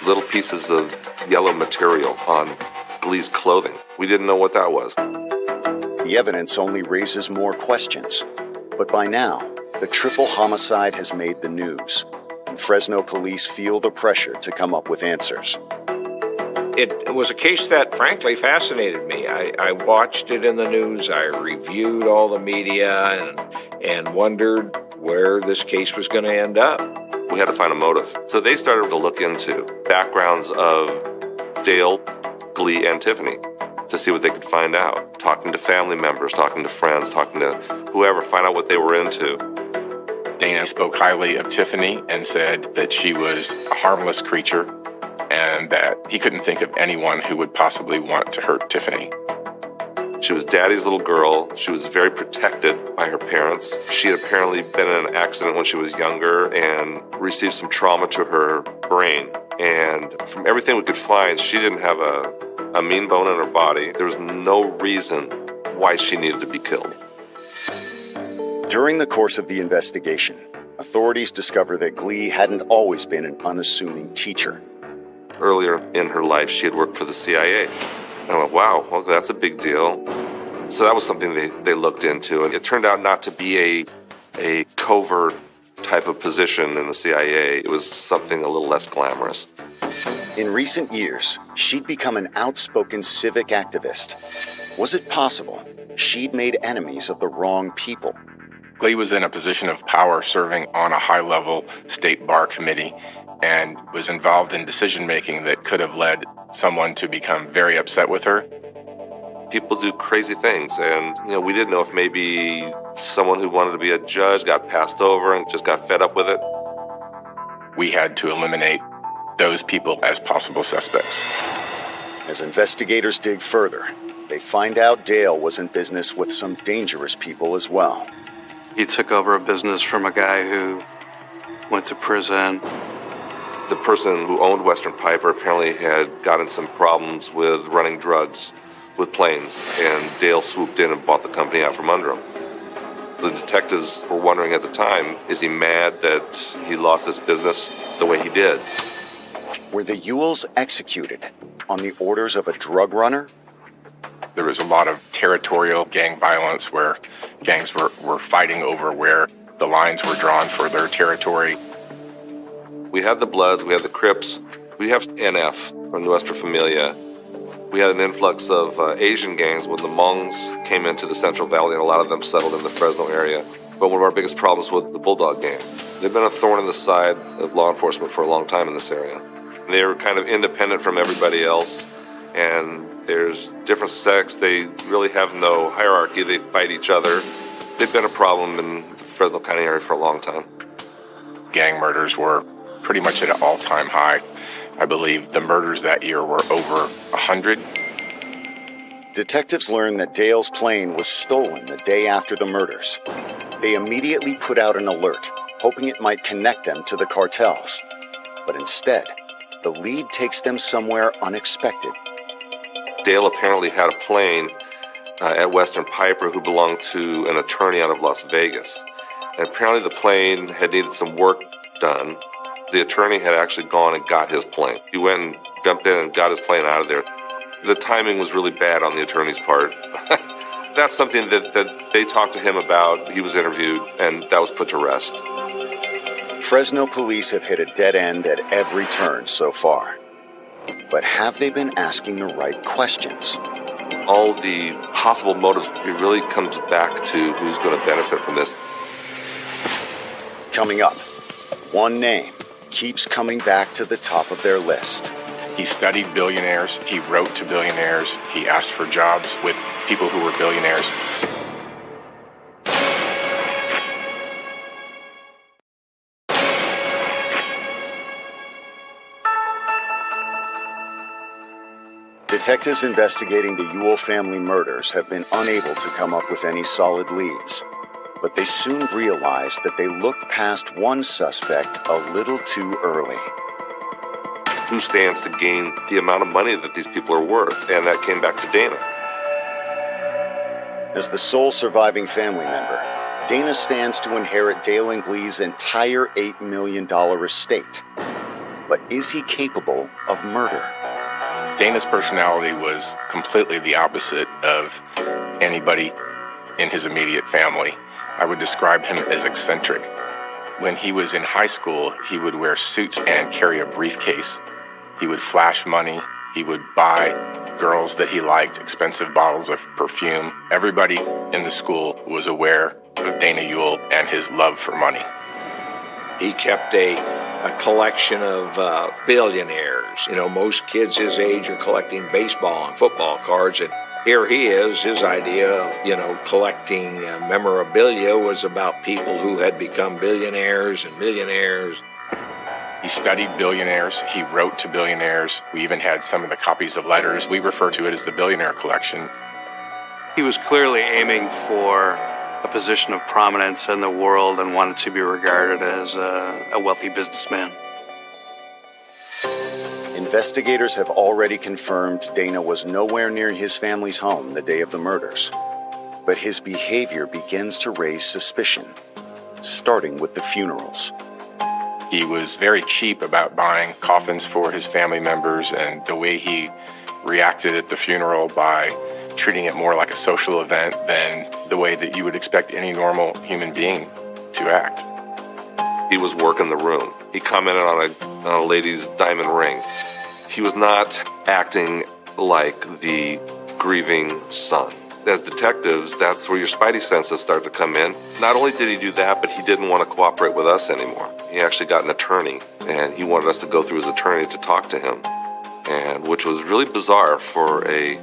U: Little pieces of yellow material on Glee's clothing. We didn't know what that was.
A: The evidence only raises more questions. But by now, the triple homicide has made the news, and Fresno police feel the pressure to come up with answers.
S: It was a case that, frankly, fascinated me. I watched it in the news, I reviewed all the media, and wondered where this case was going to end up.
U: We had to find a motive. So they started to look into backgrounds of Dale, Glee, and Tiffany to see what they could find out. Talking to family members, talking to friends, talking to whoever, find out what they were into.
T: Dana spoke highly of Tiffany and said that she was a harmless creature and that he couldn't think of anyone who would possibly want to hurt Tiffany.
U: She was Daddy's little girl. She was very protected by her parents. She had apparently been in an accident when she was younger and received some trauma to her brain. And from everything we could find, she didn't have a mean bone in her body. There was no reason why she needed to be killed.
A: During the course of the investigation, authorities discovered that Glee hadn't always been an unassuming teacher.
U: Earlier in her life, she had worked for the CIA. And I went, wow, well, that's a big deal. So that was something they looked into. And it turned out not to be a covert type of position in the CIA. It was something a little less glamorous.
A: In recent years, she'd become an outspoken civic activist. Was it possible she'd made enemies of the wrong people?
T: Glee was in a position of power, serving on a high-level state bar committee, and was involved in decision-making that could have led someone to become very upset with her.
U: People do crazy things, and we didn't know if maybe someone who wanted to be a judge got passed over and just got fed up with it.
T: We had to eliminate those people as possible suspects.
A: As investigators dig further, they find out Dale was in business with some dangerous people as well.
G: He took over a business from a guy who went to prison.
U: The person who owned Western Piper apparently had gotten some problems with running drugs with planes, and Dale swooped in and bought the company out from under him. The detectives were wondering at the time, is he mad that he lost this business the way he did?
A: Were the Ewells executed on the orders of a drug runner?
T: There was a lot of territorial gang violence where gangs were fighting over where the lines were drawn for their territory.
U: We had the Bloods, we had the Crips, we have NF, or Nuestra Familia. We had an influx of Asian gangs when the Hmongs came into the Central Valley, and a lot of them settled in the Fresno area. But one of our biggest problems was the Bulldog gang. They've been a thorn in the side of law enforcement for a long time in this area. They were kind of independent from everybody else, and there's different sects. They really have no hierarchy. They fight each other. They've been a problem in the Fresno County area for a long time.
T: Gang murders were pretty much at an all-time high. I believe the murders that year were over 100.
A: Detectives learned that Dale's plane was stolen the day after the murders. They immediately put out an alert, hoping it might connect them to the cartels. But instead, the lead takes them somewhere unexpected.
U: Dale apparently had a plane at Western Piper who belonged to an attorney out of Las Vegas. And apparently the plane had needed some work done. The attorney had actually gone and got his plane. He went and jumped in and got his plane out of there. The timing was really bad on the attorney's part. That's something that they talked to him about. He was interviewed, and that was put to rest.
A: Fresno police have hit a dead end at every turn so far. But have they been asking the right questions?
U: All the possible motives, it really comes back to who's going to benefit from this.
A: Coming up, one name keeps coming back to the top of their list.
T: He studied billionaires. He wrote to billionaires. He asked for jobs with people who were billionaires.
A: Detectives investigating the Ewell family murders have been unable to come up with any solid leads, but they soon realized that they looked past one suspect a little too early.
U: Who stands to gain the amount of money that these people are worth? And that came back to Dana.
A: As the sole surviving family member, Dana stands to inherit Dale and Glee's entire $8 million estate. But is he capable of murder?
T: Dana's personality was completely the opposite of anybody in his immediate family. I would describe him as eccentric. When he was in high school, he would wear suits and carry a briefcase. He would flash money. He would buy girls that he liked expensive bottles of perfume. Everybody in the school was aware of Dana Ewell and his love for money.
S: He kept a collection of billionaires. You know, most kids his age are collecting baseball and football cards, and here he is. His idea of, collecting memorabilia was about people who had become billionaires and millionaires.
T: He studied billionaires. He wrote to billionaires. We even had some of the copies of letters. We refer to it as the billionaire collection.
G: He was clearly aiming for a position of prominence in the world and wanted to be regarded as a wealthy businessman.
A: Investigators have already confirmed Dana was nowhere near his family's home the day of the murders. But his behavior begins to raise suspicion, starting with the funerals.
T: He was very cheap about buying coffins for his family members, and the way he reacted at the funeral by treating it more like a social event than the way that you would expect any normal human being to act.
U: He was working the room. He commented on a lady's diamond ring. He was not acting like the grieving son. As detectives, that's where your spidey senses start to come in. Not only did he do that, but he didn't want to cooperate with us anymore. He actually got an attorney, and he wanted us to go through his attorney to talk to him, and which was really bizarre for a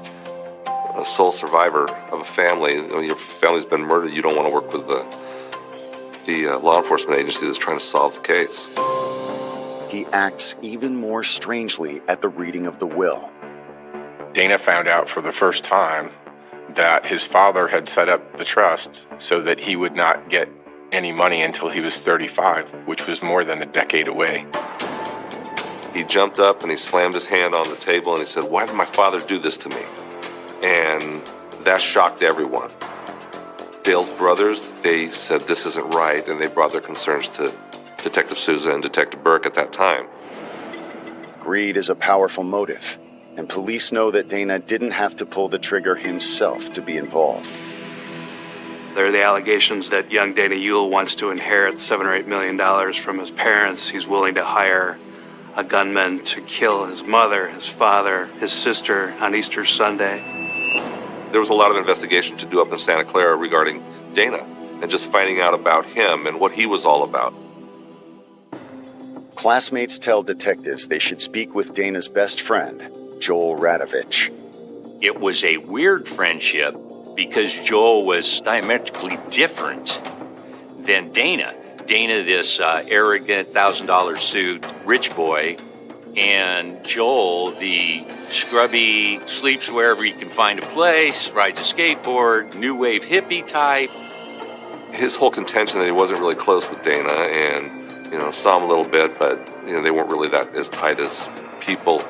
U: sole survivor of a family. When your family's been murdered, you don't want to work with the law enforcement agency that's trying to solve the case.
A: He acts even more strangely at the reading of the will.
T: Dana found out for the first time that his father had set up the trust so that he would not get any money until he was 35, which was more than a decade away.
U: He jumped up and he slammed his hand on the table and he said, "Why did my father do this to me?" And that shocked everyone. Dale's brothers, they said this isn't right, and they brought their concerns to Detective Souza and Detective Burke at that time.
A: Greed is a powerful motive, and police know that Dana didn't have to pull the trigger himself to be involved.
G: There are the allegations that young Dana Ewell wants to inherit $7 or $8 million from his parents. He's willing to hire a gunman to kill his mother, his father, his sister on Easter Sunday.
U: There was a lot of investigation to do up in Santa Clara regarding Dana and just finding out about him and what he was all about.
A: Classmates tell detectives they should speak with Dana's best friend, Joel Radovich.
V: It was a weird friendship because Joel was diametrically different than Dana. Dana, this arrogant $1,000 suit rich boy, and Joel, the scrubby, sleeps wherever he can find a place, rides a skateboard, new wave hippie type.
U: His whole contention that he wasn't really close with Dana and, saw him a little bit, but, they weren't really that as tight as people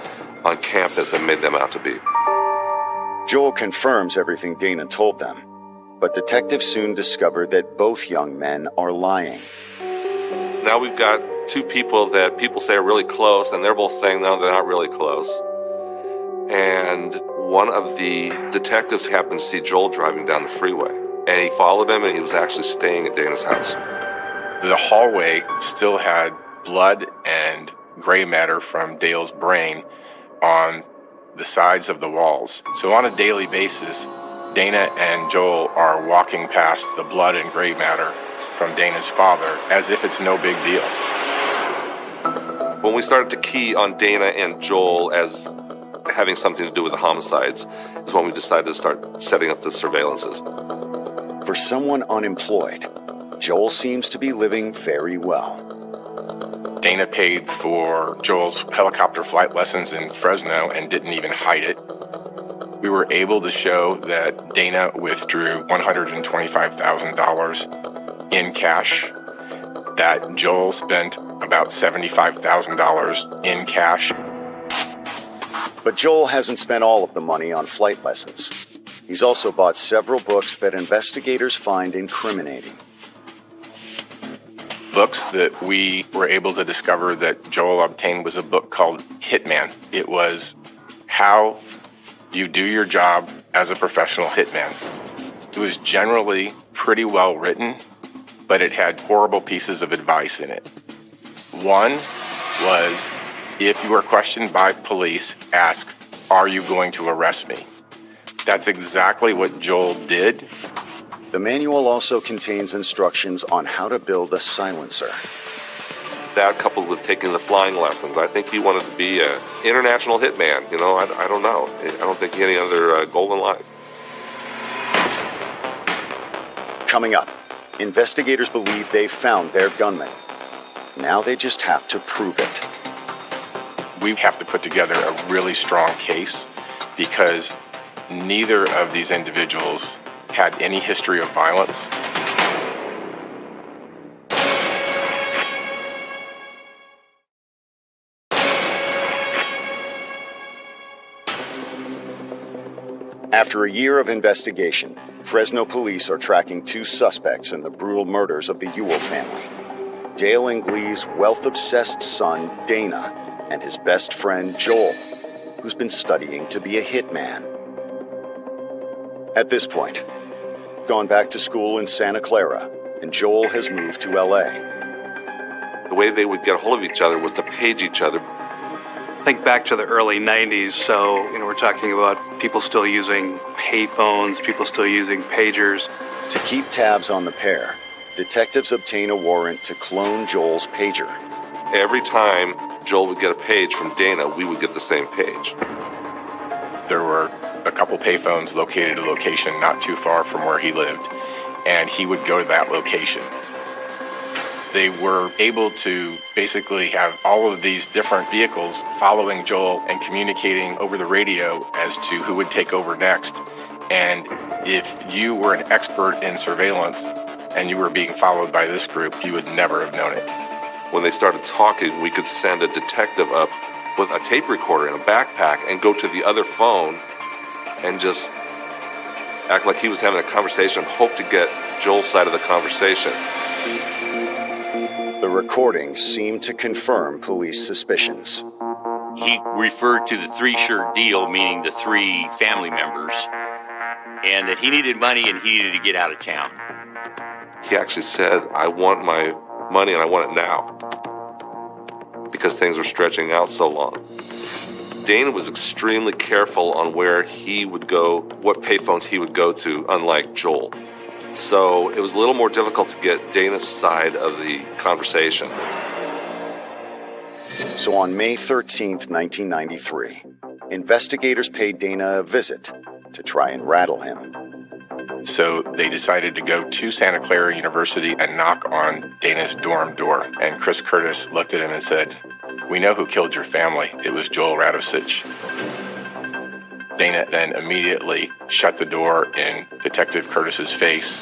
U: on campus had made them out to be.
A: Joel confirms everything Dana told them, but detectives soon discover that both young men are lying.
U: Now we've got two people that people say are really close, and they're both saying, no, they're not really close. And one of the detectives happened to see Joel driving down the freeway, and he followed him, and he was actually staying at Dana's house.
T: The hallway still had blood and gray matter from Dale's brain on the sides of the walls. So on a daily basis, Dana and Joel are walking past the blood and gray matter from Dana's father as if it's no big deal.
U: When we started to key on Dana and Joel as having something to do with the homicides is when we decided to start setting up the surveillances.
A: For someone unemployed, Joel seems to be living very well.
T: Dana paid for Joel's helicopter flight lessons in Fresno and didn't even hide it. We were able to show that Dana withdrew $125,000 in cash, that Joel spent about $75,000 in cash.
A: But Joel hasn't spent all of the money on flight lessons. He's also bought several books that investigators find incriminating.
T: Books that we were able to discover that Joel obtained was a book called Hitman. It was how you do your job as a professional hitman. It was generally pretty well written, but it had horrible pieces of advice in it. One was, if you are questioned by police, ask, "Are you going to arrest me?" That's exactly what Joel did.
A: The manual also contains instructions on how to build a silencer.
U: That coupled with taking the flying lessons, I think he wanted to be an international hitman. You know, I don't know. I don't think he had any other goal in life.
A: Coming up, investigators believe they've found their gunman. Now they just have to prove it.
T: We have to put together a really strong case because neither of these individuals had any history of violence.
A: After a year of investigation, Fresno police are tracking two suspects in the brutal murders of the Ewell family. Dale and Glee's wealth-obsessed son, Dana, and his best friend, Joel, who's been studying to be a hitman. At this point, gone back to school in Santa Clara, and Joel has moved to L.A.
U: The way they would get a hold of each other was to page each other.
G: Think back to the early 90s, so we're talking about people still using payphones, people still using pagers.
A: To keep tabs on the pair, detectives obtain a warrant to clone Joel's pager.
U: Every time Joel would get a page from Dana, we would get the same page.
T: There were a couple payphones located at a location not too far from where he lived, and he would go to that location. They were able to basically have all of these different vehicles following Joel and communicating over the radio as to who would take over next. And if you were an expert in surveillance and you were being followed by this group, you would never have known it.
U: When they started talking, we could send a detective up with a tape recorder in a backpack and go to the other phone and just act like he was having a conversation, hope to get Joel's side of the conversation.
A: The recordings seem to confirm police suspicions.
V: He referred to the three-shirt deal, meaning the three family members, and that he needed money and he needed to get out of town.
U: He actually said, "I want my money and I want it now," because things were stretching out so long. Dana was extremely careful on where he would go, what payphones he would go to, unlike Joel. So it was a little more difficult to get Dana's side of the conversation.
A: So on May 13th, 1993, investigators paid Dana a visit to try and rattle him.
T: So they decided to go to Santa Clara University and knock on Dana's dorm door. And Chris Curtis looked at him and said, "We know who killed your family. It was Joel Radosich." Dana then immediately shut the door in Detective Curtis's face.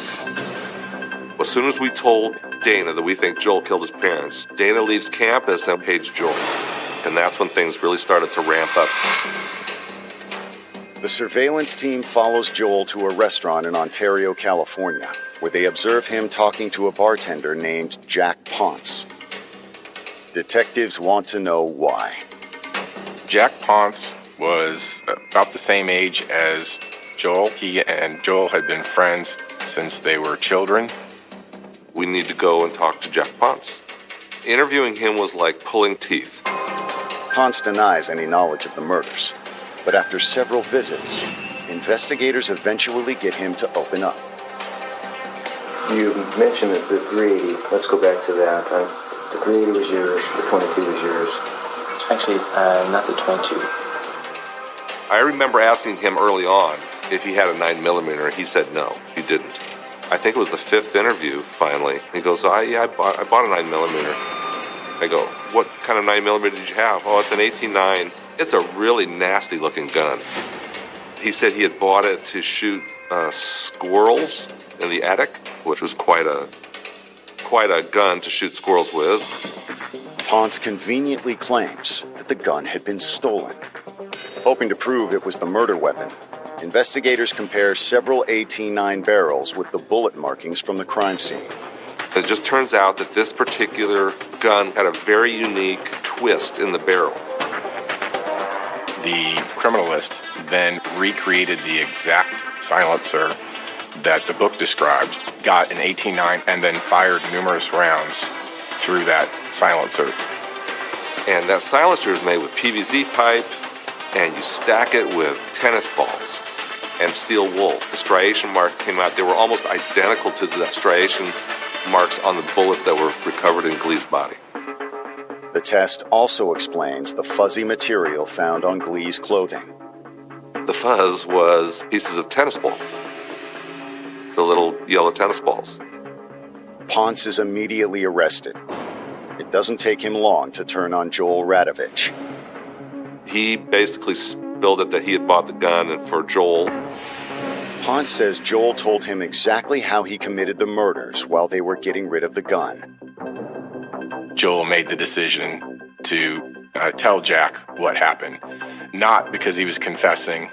U: As soon as we told Dana that we think Joel killed his parents, Dana leaves campus and paged Joel. And that's when things really started to ramp up.
A: The surveillance team follows Joel to a restaurant in Ontario, California, where they observe him talking to a bartender named Jack Ponce. Detectives want to know why.
T: Jack Ponce was about the same age as Joel. He and Joel had been friends since they were children.
U: We need to go and talk to Jack Ponce. Interviewing him was like pulling teeth.
A: Ponce denies any knowledge of the murders, but after several visits, investigators eventually get him to open up.
F: You mentioned that the 380. Let's go back to that. The 380 was yours. The 22 was yours. Actually, not the 22.
U: I remember asking him early on if he had a 9mm. He said no, he didn't. I think it was the 5th interview, finally. He goes, I bought a 9mm. I go, what kind of 9mm did you have? Oh, it's an 18-9. It's a really nasty-looking gun. He said he had bought it to shoot squirrels in the attic, which was quite a gun to shoot squirrels with.
A: Ponce conveniently claims that the gun had been stolen. Hoping to prove it was the murder weapon, investigators compare several AT-9 barrels with the bullet markings from the crime scene.
U: It just turns out that this particular gun had a very unique twist in the barrel.
T: The criminalists then recreated the exact silencer that the book described, got an AT-9, and then fired numerous rounds through that silencer.
U: And that silencer is made with PVC pipe, and you stack it with tennis balls and steel wool. The striation mark came out. They were almost identical to the striation marks on the bullets that were recovered in Glee's body.
A: The test also explains the fuzzy material found on Glee's clothing.
U: The fuzz was pieces of tennis ball. The little yellow tennis balls.
A: Ponce is immediately arrested. It doesn't take him long to turn on Joel Radovich.
U: He basically spilled it that he had bought the gun, and for Joel.
A: Ponce says Joel told him exactly how he committed the murders while they were getting rid of the gun.
T: Joel made the decision to tell Jack what happened. Not because he was confessing,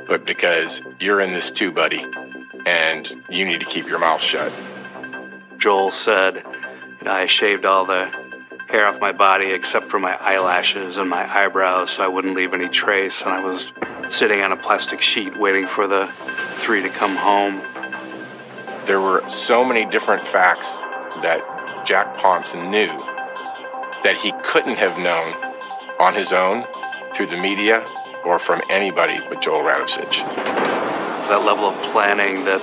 T: but because you're in this too, buddy, and you need to keep your mouth shut.
G: Joel said, I shaved all the hair off my body except for my eyelashes and my eyebrows so I wouldn't leave any trace, and I was sitting on a plastic sheet waiting for the three to come home.
T: There were so many different facts that Jack Ponce knew that he couldn't have known on his own through the media or from anybody but Joel Radovich.
G: That level of planning that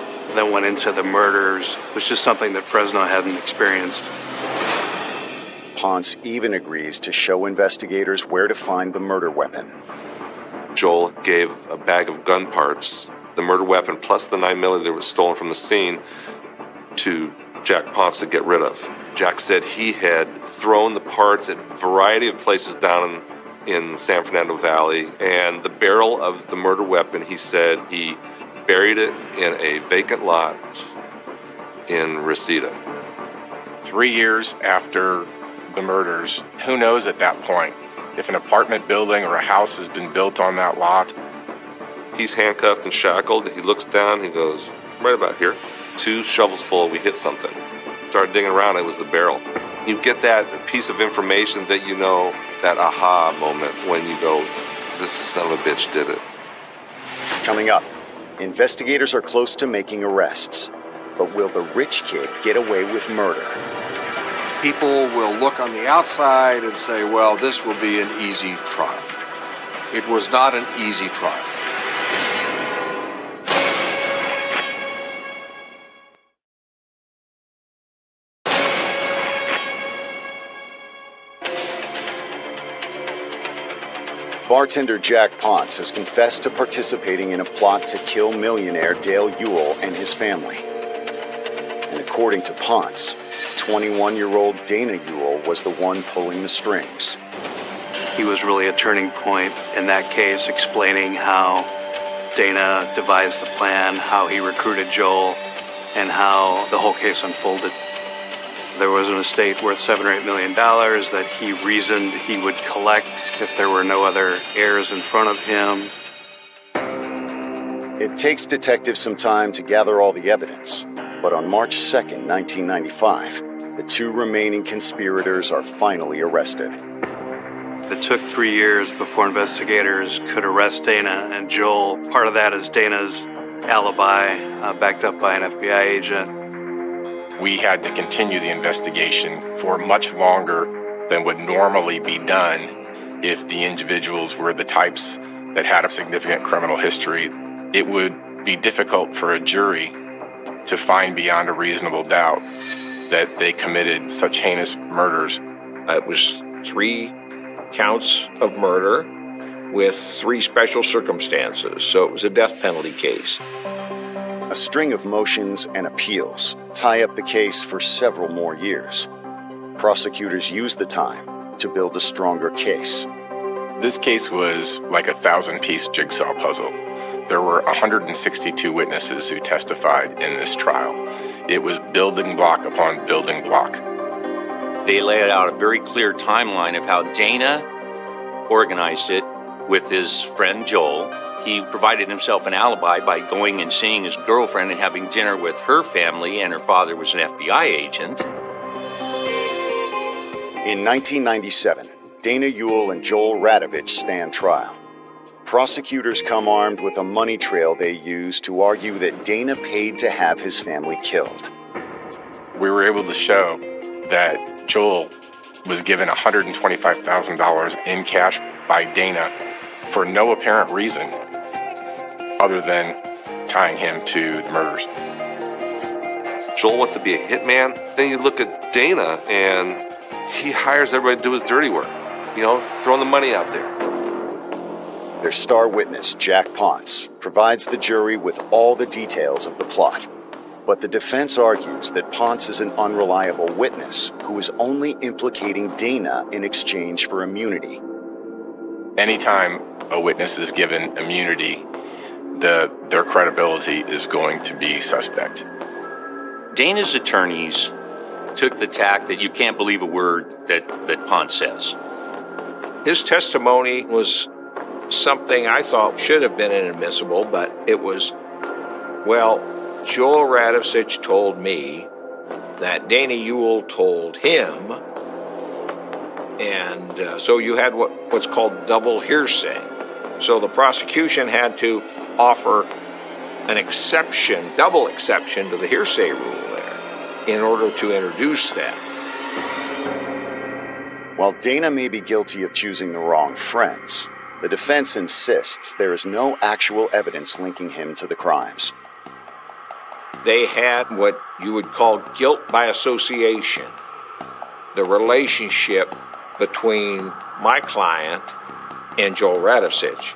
G: went into the murders was just something that Fresno hadn't experienced.
A: Ponce even agrees to show investigators where to find the murder weapon.
U: Joel gave a bag of gun parts, the murder weapon plus the 9mm that was stolen from the scene, to Jack Ponce to get rid of. Jack said he had thrown the parts at a variety of places down in San Fernando Valley, and the barrel of the murder weapon, he said he buried it in a vacant lot in Reseda.
T: 3 years after the murders, who knows at that point if an apartment building or a house has been built on that lot.
U: He's handcuffed and shackled. He looks down, he goes, right about here. 2 shovels full, we hit something. Started digging around, it was the barrel. You get that piece of information that you know, that aha moment when you go, this son of a bitch did it.
A: Coming up, investigators are close to making arrests. But will the rich kid get away with murder?
W: People will look on the outside and say, well, this will be an easy trial. It was not an easy trial.
A: Bartender Jack Ponce has confessed to participating in a plot to kill millionaire Dale Ewell and his family. And according to Ponce, 21-year-old Dana Ewell was the one pulling the strings.
G: He was really a turning point in that case, explaining how Dana devised the plan, how he recruited Joel, and how the whole case unfolded. There was an estate worth $7 or $8 million that he reasoned he would collect if there were no other heirs in front of him.
A: It takes detectives some time to gather all the evidence, but on March 2nd, 1995, the 2 remaining conspirators are finally arrested.
G: It took 3 years before investigators could arrest Dana and Joel. Part of that is Dana's alibi, backed up by an FBI agent.
T: We had to continue the investigation for much longer than would normally be done if the individuals were the types that had a significant criminal history. It would be difficult for a jury to find beyond a reasonable doubt that they committed such heinous murders.
S: It was 3 counts of murder with 3 special circumstances, so it was a death penalty case.
A: A string of motions and appeals tie up the case for several more years. Prosecutors used the time to build a stronger case.
T: This case was like a 1,000-piece jigsaw puzzle. There were 162 witnesses who testified in this trial. It was building block upon building block.
V: They laid out a very clear timeline of how Dana organized it with his friend Joel. He provided himself an alibi by going and seeing his girlfriend and having dinner with her family, and her father was an FBI agent.
A: In 1997, Dana Ewell and Joel Radovich stand trial. Prosecutors come armed with a money trail they use to argue that Dana paid to have his family killed.
T: We were able to show that Joel was given $125,000 in cash by Dana for no apparent reason other than tying him to the murders.
U: Joel wants to be a hitman. Then you look at Dana and he hires everybody to do his dirty work. Throwing the money out there.
A: Their star witness, Jack Ponce, provides the jury with all the details of the plot. But the defense argues that Ponce is an unreliable witness who is only implicating Dana in exchange for immunity.
T: Anytime a witness is given immunity, their credibility is going to be suspect.
V: Dana's attorneys took the tack that you can't believe a word that Ponce says.
S: His testimony was something I thought should have been inadmissible, but it was, Joel Radovich told me that Dana Ewell told him, and so you had what's called double hearsay. So the prosecution had to offer an exception, double exception to the hearsay rule there in order to introduce that.
A: While Dana may be guilty of choosing the wrong friends, the defense insists there is no actual evidence linking him to the crimes.
S: They had what you would call guilt by association, the relationship between my client and Joel Radovich.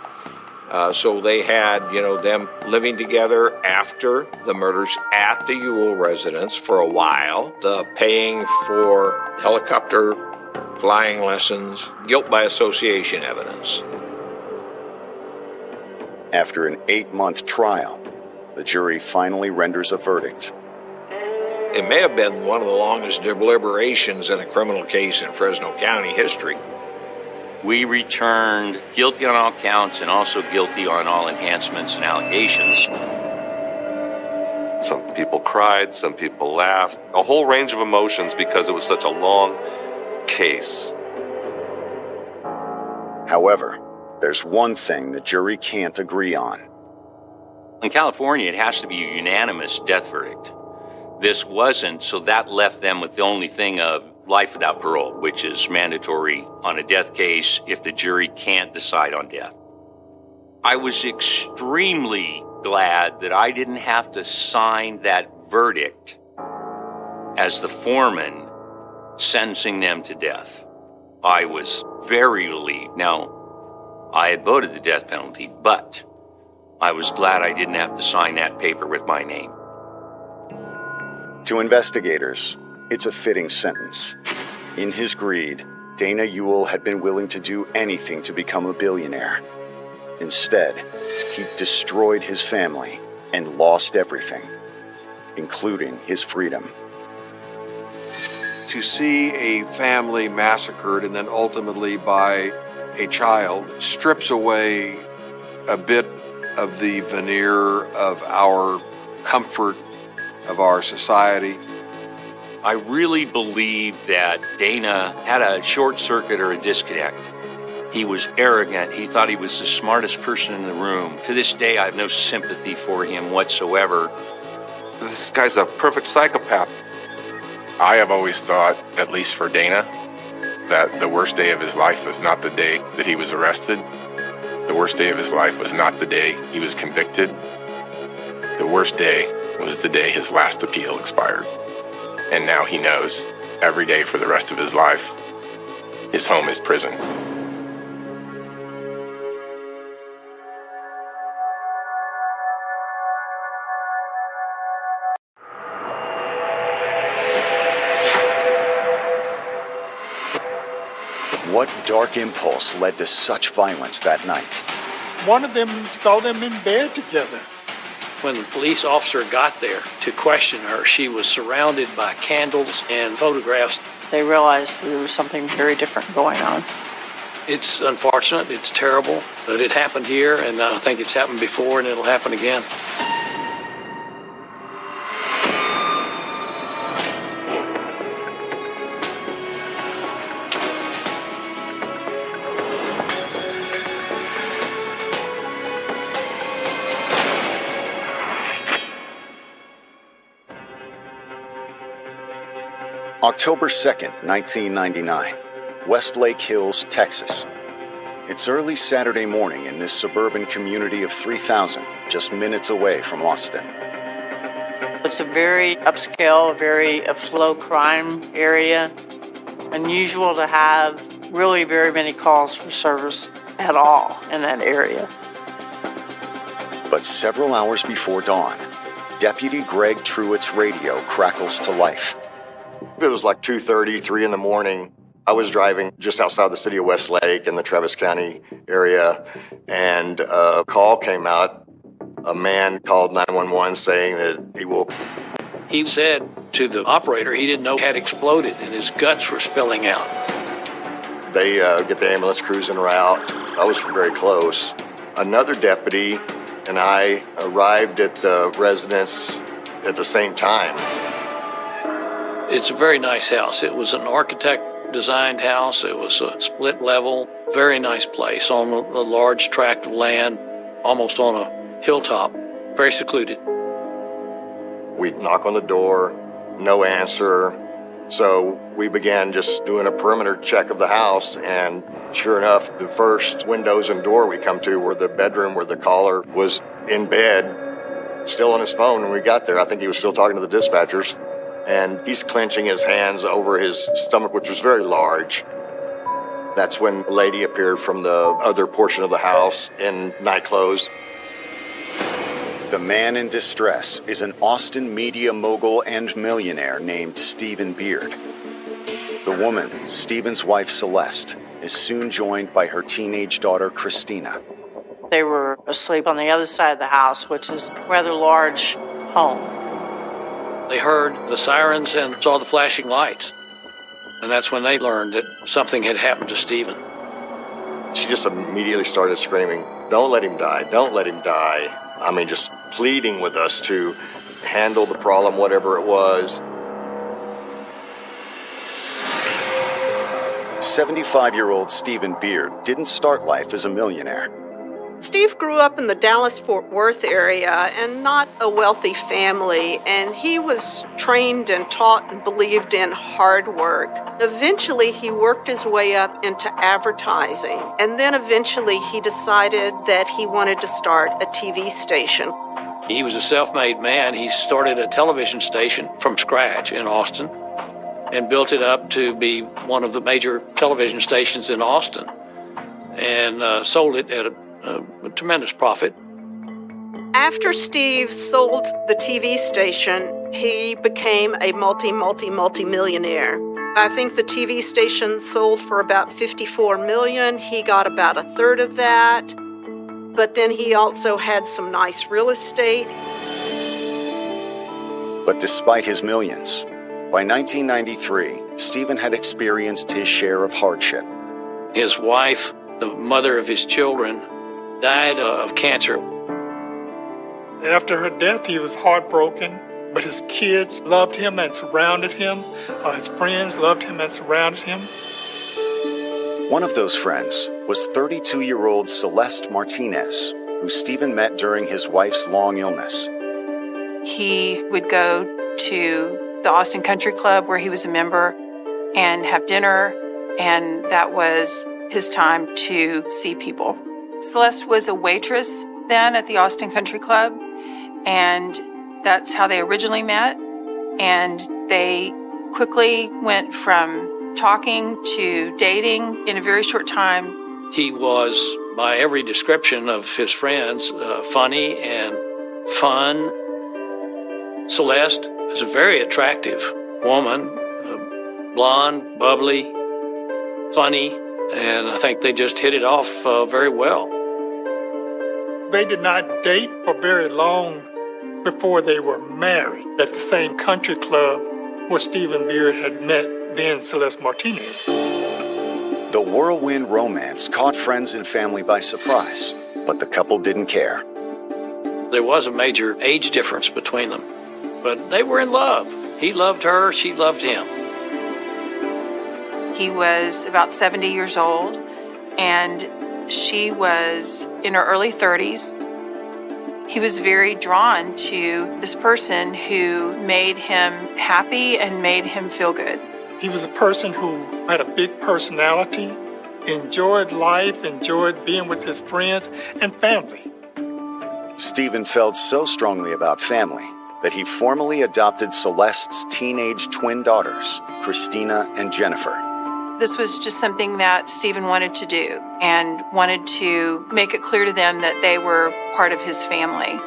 S: So they had, them living together after the murders at the Ewell residence for a while, the paying for helicopter flying lessons, guilt by association evidence.
A: After an 8-month trial, the jury finally renders a verdict.
S: It may have been one of the longest deliberations in a criminal case in Fresno County history.
V: We returned guilty on all counts and also guilty on all enhancements and allegations.
U: Some people cried, some people laughed, a whole range of emotions because it was such a long case.
A: However, there's one thing the jury can't agree on.
V: In California, it has to be a unanimous death verdict. This wasn't, so that left them with the only thing of life without parole, which is mandatory on a death case if the jury can't decide on death. I was extremely glad that I didn't have to sign that verdict as the foreman sentencing them to death. I was very relieved. Now, I had voted the death penalty, but I was glad I didn't have to sign that paper with my name.
A: To investigators, it's a fitting sentence. In his greed, Dana Ewell had been willing to do anything to become a billionaire. Instead, he destroyed his family and lost everything, including his freedom.
W: To see a family massacred and then ultimately by a child strips away a bit of the veneer of our comfort, of our society.
V: I really believe that Dana had a short circuit or a disconnect. He was arrogant. He thought he was the smartest person in the room. To this day, I have no sympathy for him whatsoever.
U: This guy's a perfect psychopath.
T: I have always thought, at least for Dana, that the worst day of his life was not the day that he was arrested. The worst day of his life was not the day he was convicted. The worst day was the day his last appeal expired. And now he knows every day for the rest of his life, his home is prison.
A: What dark impulse led to such violence that night?
C: one of them saw them in bed together.
L: When the police officer got there to question her, she was surrounded by candles and photographs.
H: They realized there was something very different going on.
L: It's unfortunate, it's terrible that it happened here, and I think it's happened before and it'll happen again.
A: October 2nd, 1999, Westlake Hills, Texas. It's early Saturday morning in this suburban community of 3,000, just minutes away from Austin.
H: It's a very upscale, very low crime area. Unusual to have really very many calls for service at all in that area.
A: But several hours before dawn, Deputy Greg Truitt's radio crackles to life.
I: It was like 2:30, 3 in the morning. I was driving just outside the city of Westlake in the Travis County area, and a call came out. A man called 911 saying that he woke.
L: He said to the operator he didn't know had exploded and his guts were spilling out.
I: They get the ambulance crews en route. I was very close. Another deputy and I arrived at the residence at the same time.
L: It's a very nice house. It was an architect-designed house. It was a split level, very nice place on a large tract of land, almost on a hilltop, very secluded.
I: We'd knock on the door, no answer. So we began just doing a perimeter check of the house, and sure enough, the first windows and door we come to were the bedroom where the caller was in bed, still on his phone when we got there. I think he was still talking to the dispatchers. And he's clenching his hands over his stomach, which was very large. That's when a lady appeared from the other portion of the house in night clothes.
A: The man in distress is an Austin media mogul and millionaire named Stephen Beard. The woman, Stephen's wife Celeste, is soon joined by her teenage daughter Christina.
H: They were asleep on the other side of the house, which is a rather large home.
L: They heard the sirens and saw the flashing lights. And that's when they learned that something had happened to Stephen.
I: She just immediately started screaming, "Don't let him die, don't let him die." I mean, just pleading with us to handle the problem, whatever it was.
A: 75-year-old Stephen Beard didn't start life as a millionaire.
X: Steve grew up in the Dallas-Fort Worth area and not a wealthy family, and he was trained and taught and believed in hard work. Eventually, he worked his way up into advertising, and then eventually he decided that he wanted to start a TV station.
L: He was a self-made man. He started a television station from scratch in Austin and built it up to be one of the major television stations in Austin, and sold it at a tremendous profit.
X: After Steve sold the TV station, he became a multi-millionaire. I think the TV station sold for about $54 million. He got about a third of that. But then he also had some nice real estate.
A: But despite his millions, by 1993, Stephen had experienced his share of hardship.
L: His wife, the mother of his children, died of cancer.
C: After her death, he was heartbroken, but his kids loved him and surrounded him. His friends loved him and surrounded him.
A: One of those friends was 32-year-old Celeste Martinez, who Stephen met during his wife's long illness.
Y: He would go to the Austin Country Club, where he was a member, and have dinner, and that was his time to see people. Celeste was a waitress then at the Austin Country Club, and that's how they originally met. And they quickly went from talking to dating in a very short time.
L: He was, by every description of his friends, funny and fun. Celeste is a very attractive woman, blonde, bubbly, funny, and I think they just hit it off very well.
C: They did not date for very long before they were married at the same country club where Stephen Beard had met then Celeste Martinez.
A: The whirlwind romance caught friends and family by surprise, but the couple didn't care.
L: There was a major age difference between them, but they were in love. He loved her, she loved him.
Y: He was about 70 years old, and she was in her early 30s. He was very drawn to this person who made him happy and made him feel good.
C: He was a person who had a big personality, enjoyed life, enjoyed being with his friends and family.
A: Stephen felt so strongly about family that he formally adopted Celeste's teenage twin daughters, Christina and Jennifer.
Y: This was just something that Stephen wanted to do and wanted to make it clear to them that they were part of his family.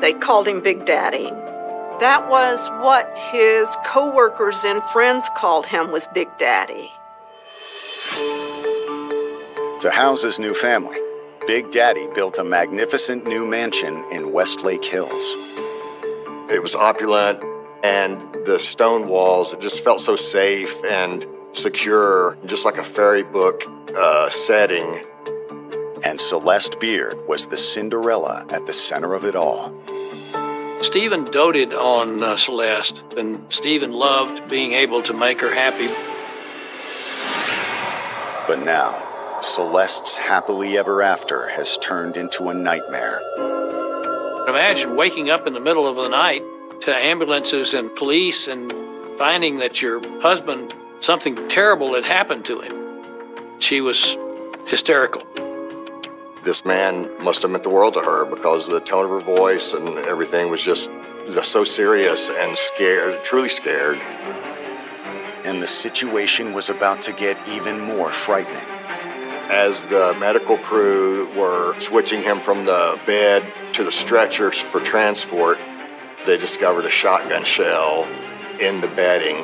X: They called him Big Daddy. That was what his co-workers and friends called him, was Big Daddy.
A: To house his new family, Big Daddy built a magnificent new mansion in Westlake Hills.
I: It was opulent, and the stone walls, it just felt so safe and secure, just like a fairy book setting.
A: And Celeste Beard was the Cinderella at the center of it all.
L: Stephen doted on Celeste, and Stephen loved being able to make her happy.
A: But now, Celeste's happily ever after has turned into a nightmare.
L: Imagine waking up in the middle of the night to ambulances and police and finding that your husband, something terrible had happened to him. She was hysterical.
I: This man must have meant the world to her because the tone of her voice and everything was just so serious and scared, truly scared.
A: And the situation was about to get even more frightening.
I: As the medical crew were switching him from the bed to the stretchers for transport, they discovered a shotgun shell in the bedding.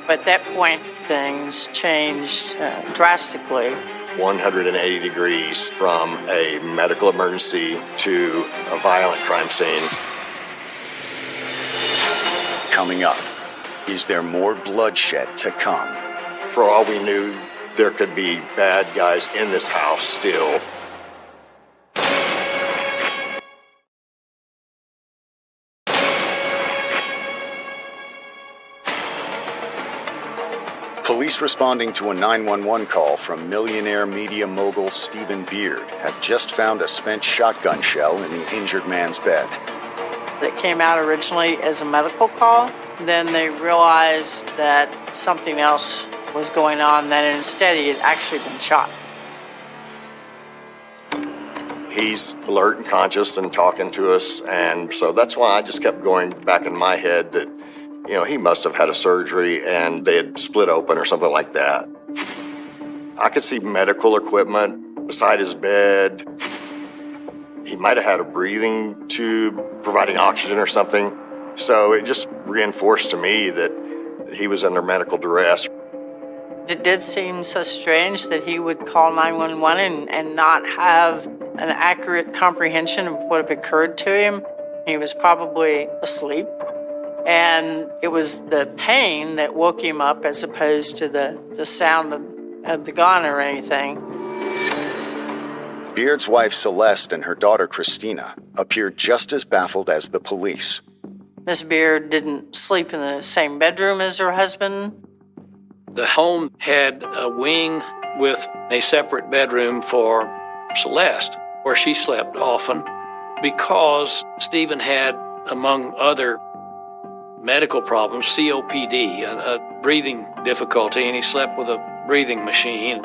H: At that point, things changed drastically.
I: 180 degrees from a medical emergency to a violent crime scene.
A: Coming up, is there more bloodshed to come?
I: For all we knew, there could be bad guys in this house still.
A: Police responding to a 911 call from millionaire media mogul Stephen Beard have just found a spent shotgun shell in the injured man's bed.
H: It came out originally as a medical call. Then they realized that something else was going on, that instead he had actually been shot.
I: He's alert and conscious and talking to us, and so that's why I just kept going back in my head that, you know, he must have had a surgery and they had split open or something like that. I could see medical equipment beside his bed. He might have had a breathing tube providing oxygen or something. So it just reinforced to me that he was under medical duress.
H: It did seem so strange that he would call 911 and not have an accurate comprehension of what had occurred to him. He was probably asleep. And it was the pain that woke him up as opposed to the sound of the gun or anything.
A: Beard's wife Celeste and her daughter Christina appeared just as baffled as the police.
H: Miss Beard didn't sleep in the same bedroom as her husband.
L: The home had a wing with a separate bedroom for Celeste, where she slept often, because Stephen had, among other medical problems, COPD, a breathing difficulty, and he slept with a breathing machine.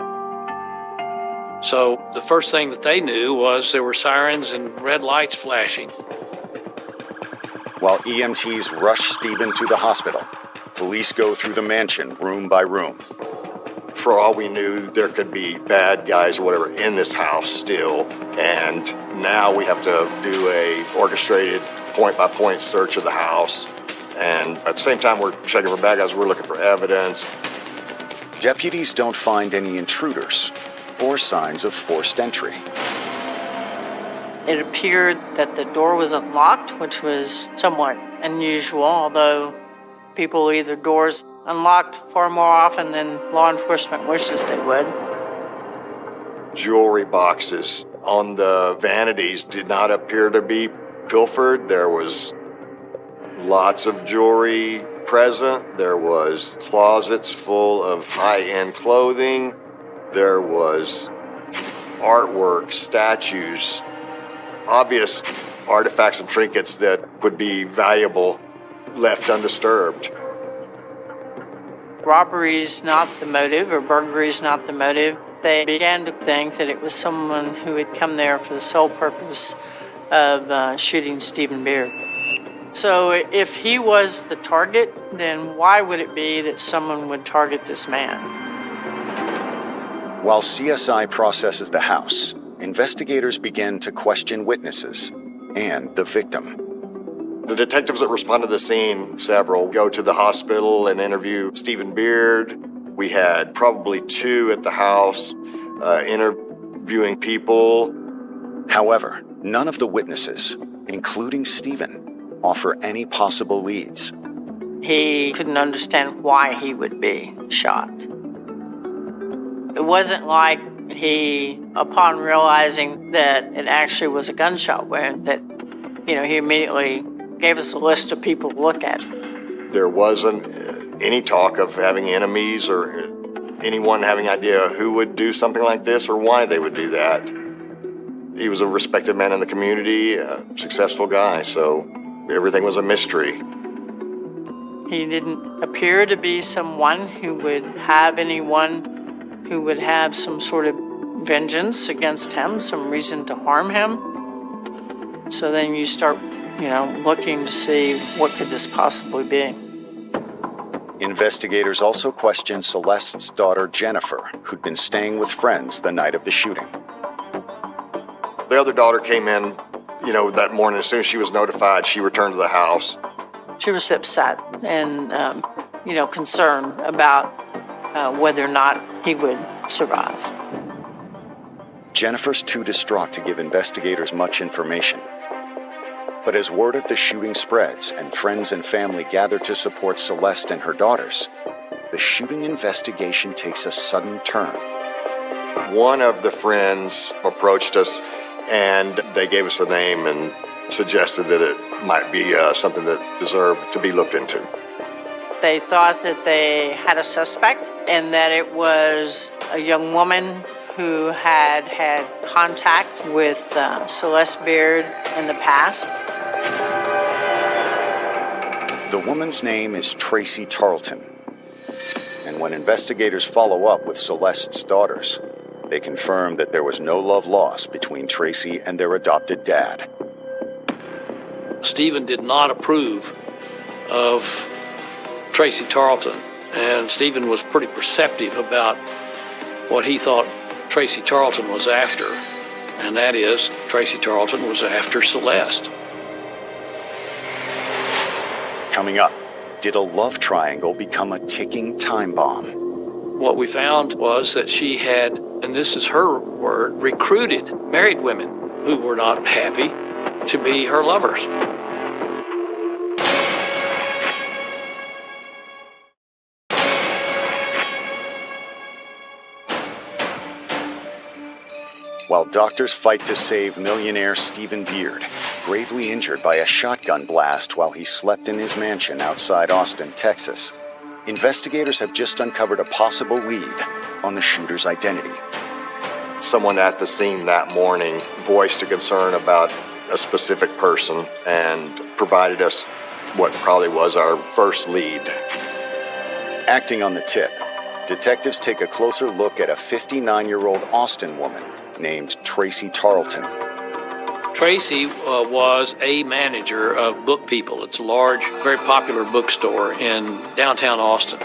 L: So the first thing that they knew was there were sirens and red lights flashing.
A: While EMTs rush Stephen to the hospital, police go through the mansion room by room.
I: For all we knew, there could be bad guys or whatever in this house still, and now we have to do a orchestrated point-by-point search of the house. And at the same time we're checking for bad guys, we're looking for evidence.
A: Deputies don't find any intruders or signs of forced entry.
H: It appeared that the door was unlocked, which was somewhat unusual, although people leave their doors unlocked far more often than law enforcement wishes they would.
I: Jewelry boxes on the vanities did not appear to be pilfered. There was lots of jewelry present. There was closets full of high-end clothing. There was artwork, statues, obvious artifacts and trinkets that would be valuable left undisturbed.
H: Robbery's not the motive, or burglary's not the motive. They began to think that it was someone who had come there for the sole purpose of shooting Stephen Beard. So if he was the target, then why would it be that someone would target this man?
A: While CSI processes the house, investigators begin to question witnesses and the victim.
I: The detectives that respond to the scene, several, go to the hospital and interview Stephen Beard. We had probably 2 at the house interviewing people.
A: However, none of the witnesses, including Stephen, offer any possible leads.
H: He couldn't understand why he would be shot. It wasn't like he, upon realizing that it actually was a gunshot wound, that, he immediately gave us a list of people to look at.
I: There wasn't any talk of having enemies or anyone having idea who would do something like this or why they would do that. He was a respected man in the community, a successful guy, so everything was a mystery.
H: He didn't appear to be someone who would have anyone who would have some sort of vengeance against him, some reason to harm him. So then you start, looking to see what could this possibly be.
A: Investigators also questioned Celeste's daughter, Jennifer, who'd been staying with friends the night of the shooting.
I: The other daughter came in, that morning. As soon as she was notified, she returned to the house.
H: She was upset and, concerned about whether or not he would survive.
A: Jennifer's too distraught to give investigators much information. But as word of the shooting spreads and friends and family gather to support Celeste and her daughters, the shooting investigation takes a sudden turn.
I: One of the friends approached us and they gave us a name and suggested that it might be something that deserved to be looked into.
H: They thought that they had a suspect and that it was a young woman who had had contact with Celeste Beard in the past.
A: The woman's name is Tracy Tarleton. And when investigators follow up with Celeste's daughters, they confirm that there was no love lost between Tracy and their adopted dad.
L: Stephen did not approve of Tracy Tarleton, and Stephen was pretty perceptive about what he thought Tracy Tarleton was after, and that is Tracy Tarleton was after Celeste.
A: Coming up, did a love triangle become a ticking time bomb?
L: What we found was that she had, and this is her word, recruited married women who were not happy to be her lovers.
A: While doctors fight to save millionaire Stephen Beard, gravely injured by a shotgun blast while he slept in his mansion outside Austin, Texas, investigators have just uncovered a possible lead on the shooter's identity.
I: Someone at the scene that morning voiced a concern about a specific person and provided us what probably was our first lead.
A: Acting on the tip, detectives take a closer look at a 59-year-old Austin woman named Tracy Tarleton.
L: Tracy was a manager of Book People. It's a large, very popular bookstore in downtown Austin.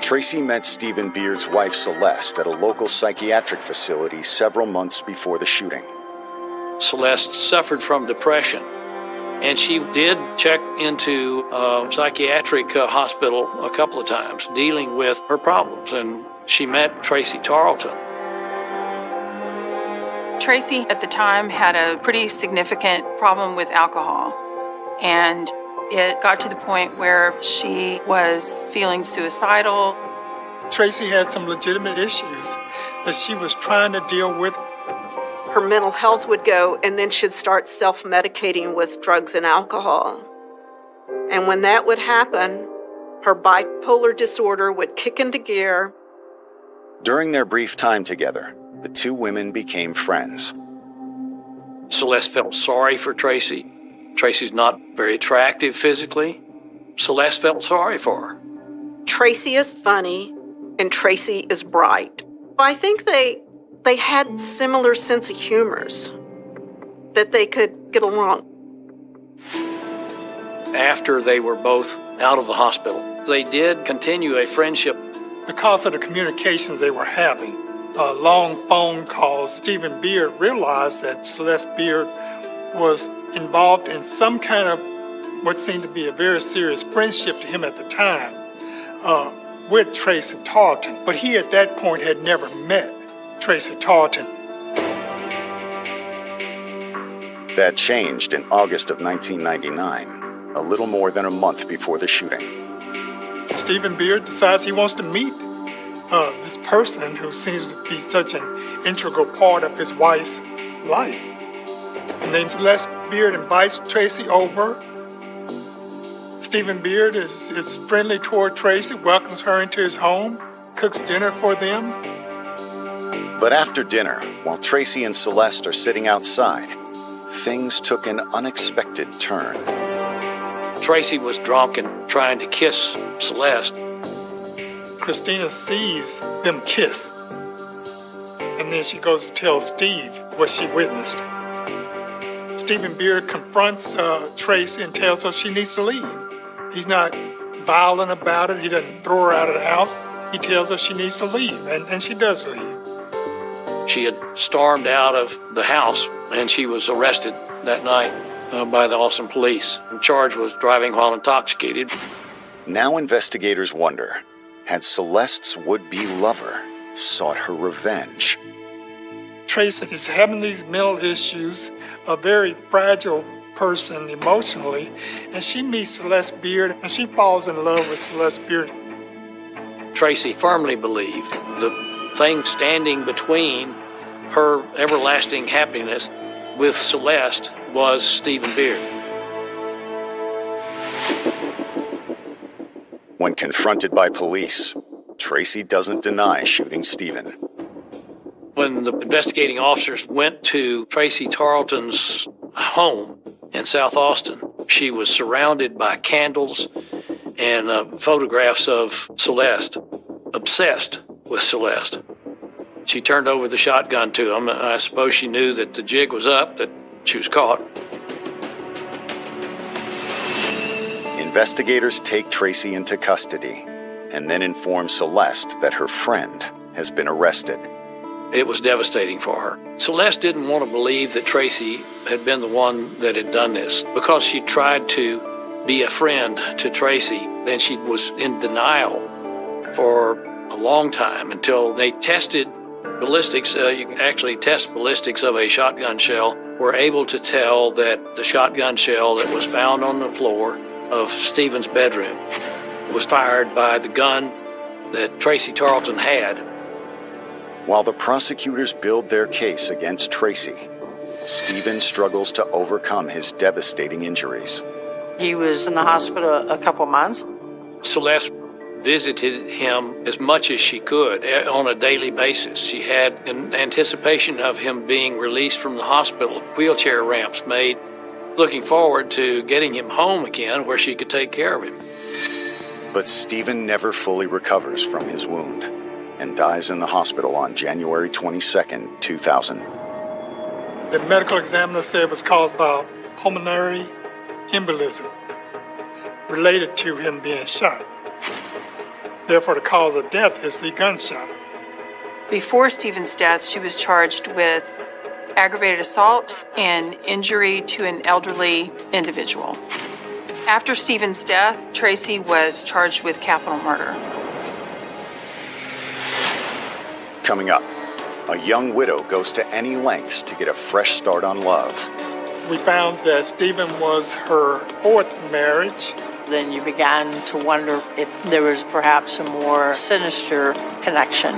A: Tracy met Stephen Beard's wife Celeste at a local psychiatric facility several months before the shooting.
L: Celeste suffered from depression, and she did check into a psychiatric hospital a couple of times dealing with her problems, and she met Tracy Tarleton.
Y: Tracy at the time had a pretty significant problem with alcohol, and it got to the point where she was feeling suicidal.
C: Tracy had some legitimate issues that she was trying to deal with.
X: Her mental health would go, and then she'd start self-medicating with drugs and alcohol. And when that would happen, her bipolar disorder would kick into gear.
A: During their brief time together, the two women became friends.
L: Celeste felt sorry for Tracy. Tracy's not very attractive physically. Celeste felt sorry for her.
X: Tracy is funny, and Tracy is bright. I think they had similar sense of humors, that they could get along.
L: After they were both out of the hospital, they did continue a friendship.
C: Because of the communications they were having, long phone calls, Stephen Beard realized that Celeste Beard was involved in some kind of what seemed to be a very serious friendship to him at the time with Tracy Tarleton. But he at that point had never met Tracy Tarleton.
A: That changed in August of 1999, a little more than a month before the shooting.
C: Stephen Beard decides he wants to meet this person who seems to be such an integral part of his wife's life. And then Celeste Beard invites Tracy over. Stephen Beard is friendly toward Tracy, welcomes her into his home, cooks dinner for them.
A: But after dinner, while Tracy and Celeste are sitting outside, things took an unexpected turn.
L: Tracy was drunk and trying to kiss Celeste.
C: Christina sees them kiss. And then she goes to tell Steve what she witnessed. Stephen Beard confronts Tracy and tells her she needs to leave. He's not violent about it. He doesn't throw her out of the house. He tells her she needs to leave, and she does leave.
L: She had stormed out of the house, and she was arrested that night by the Austin police. The charge was driving while intoxicated.
A: Now investigators wonder, had Celeste's would-be lover sought her revenge?
C: Tracy is having these mental issues, a very fragile person emotionally, and she meets Celeste Beard, and she falls in love with Celeste Beard.
L: Tracy firmly believed the thing standing between her everlasting happiness with Celeste was Stephen Beard.
A: When confronted by police, Tracy doesn't deny shooting Stephen.
L: When the investigating officers went to Tracy Tarleton's home in South Austin, she was surrounded by candles and photographs of Celeste, obsessed with Celeste. She turned over the shotgun to him. I suppose she knew that the jig was up, that she was caught.
A: Investigators take Tracy into custody and then inform Celeste that her friend has been arrested.
L: It was devastating for her. Celeste didn't want to believe that Tracy had been the one that had done this because she tried to be a friend to Tracy, and she was in denial for a long time until they tested ballistics. You can actually test ballistics of a shotgun shell. Were able to tell that the shotgun shell that was found on the floor of Stephen's bedroom was fired by the gun that Tracy Tarleton had.
A: While the prosecutors build their case against Tracy, Stephen struggles to overcome his devastating injuries.
H: He was in the hospital a couple months.
L: Celeste visited him as much as she could on a daily basis. She had an anticipation of him being released from the hospital, wheelchair ramps made, looking forward to getting him home again where she could take care of him.
A: But Stephen never fully recovers from his wound and dies in the hospital on January 22nd, 2000.
C: The medical examiner said it was caused by pulmonary embolism related to him being shot. Therefore, the cause of death is the gunshot.
Y: Before Stephen's death, she was charged with aggravated assault and injury to an elderly individual. After Stephen's death, Tracy was charged with capital murder.
A: Coming up, A young widow goes to any lengths to get a fresh start on love.
C: We found that Stephen was her fourth marriage.
H: Then you began to wonder if there was perhaps a more sinister connection.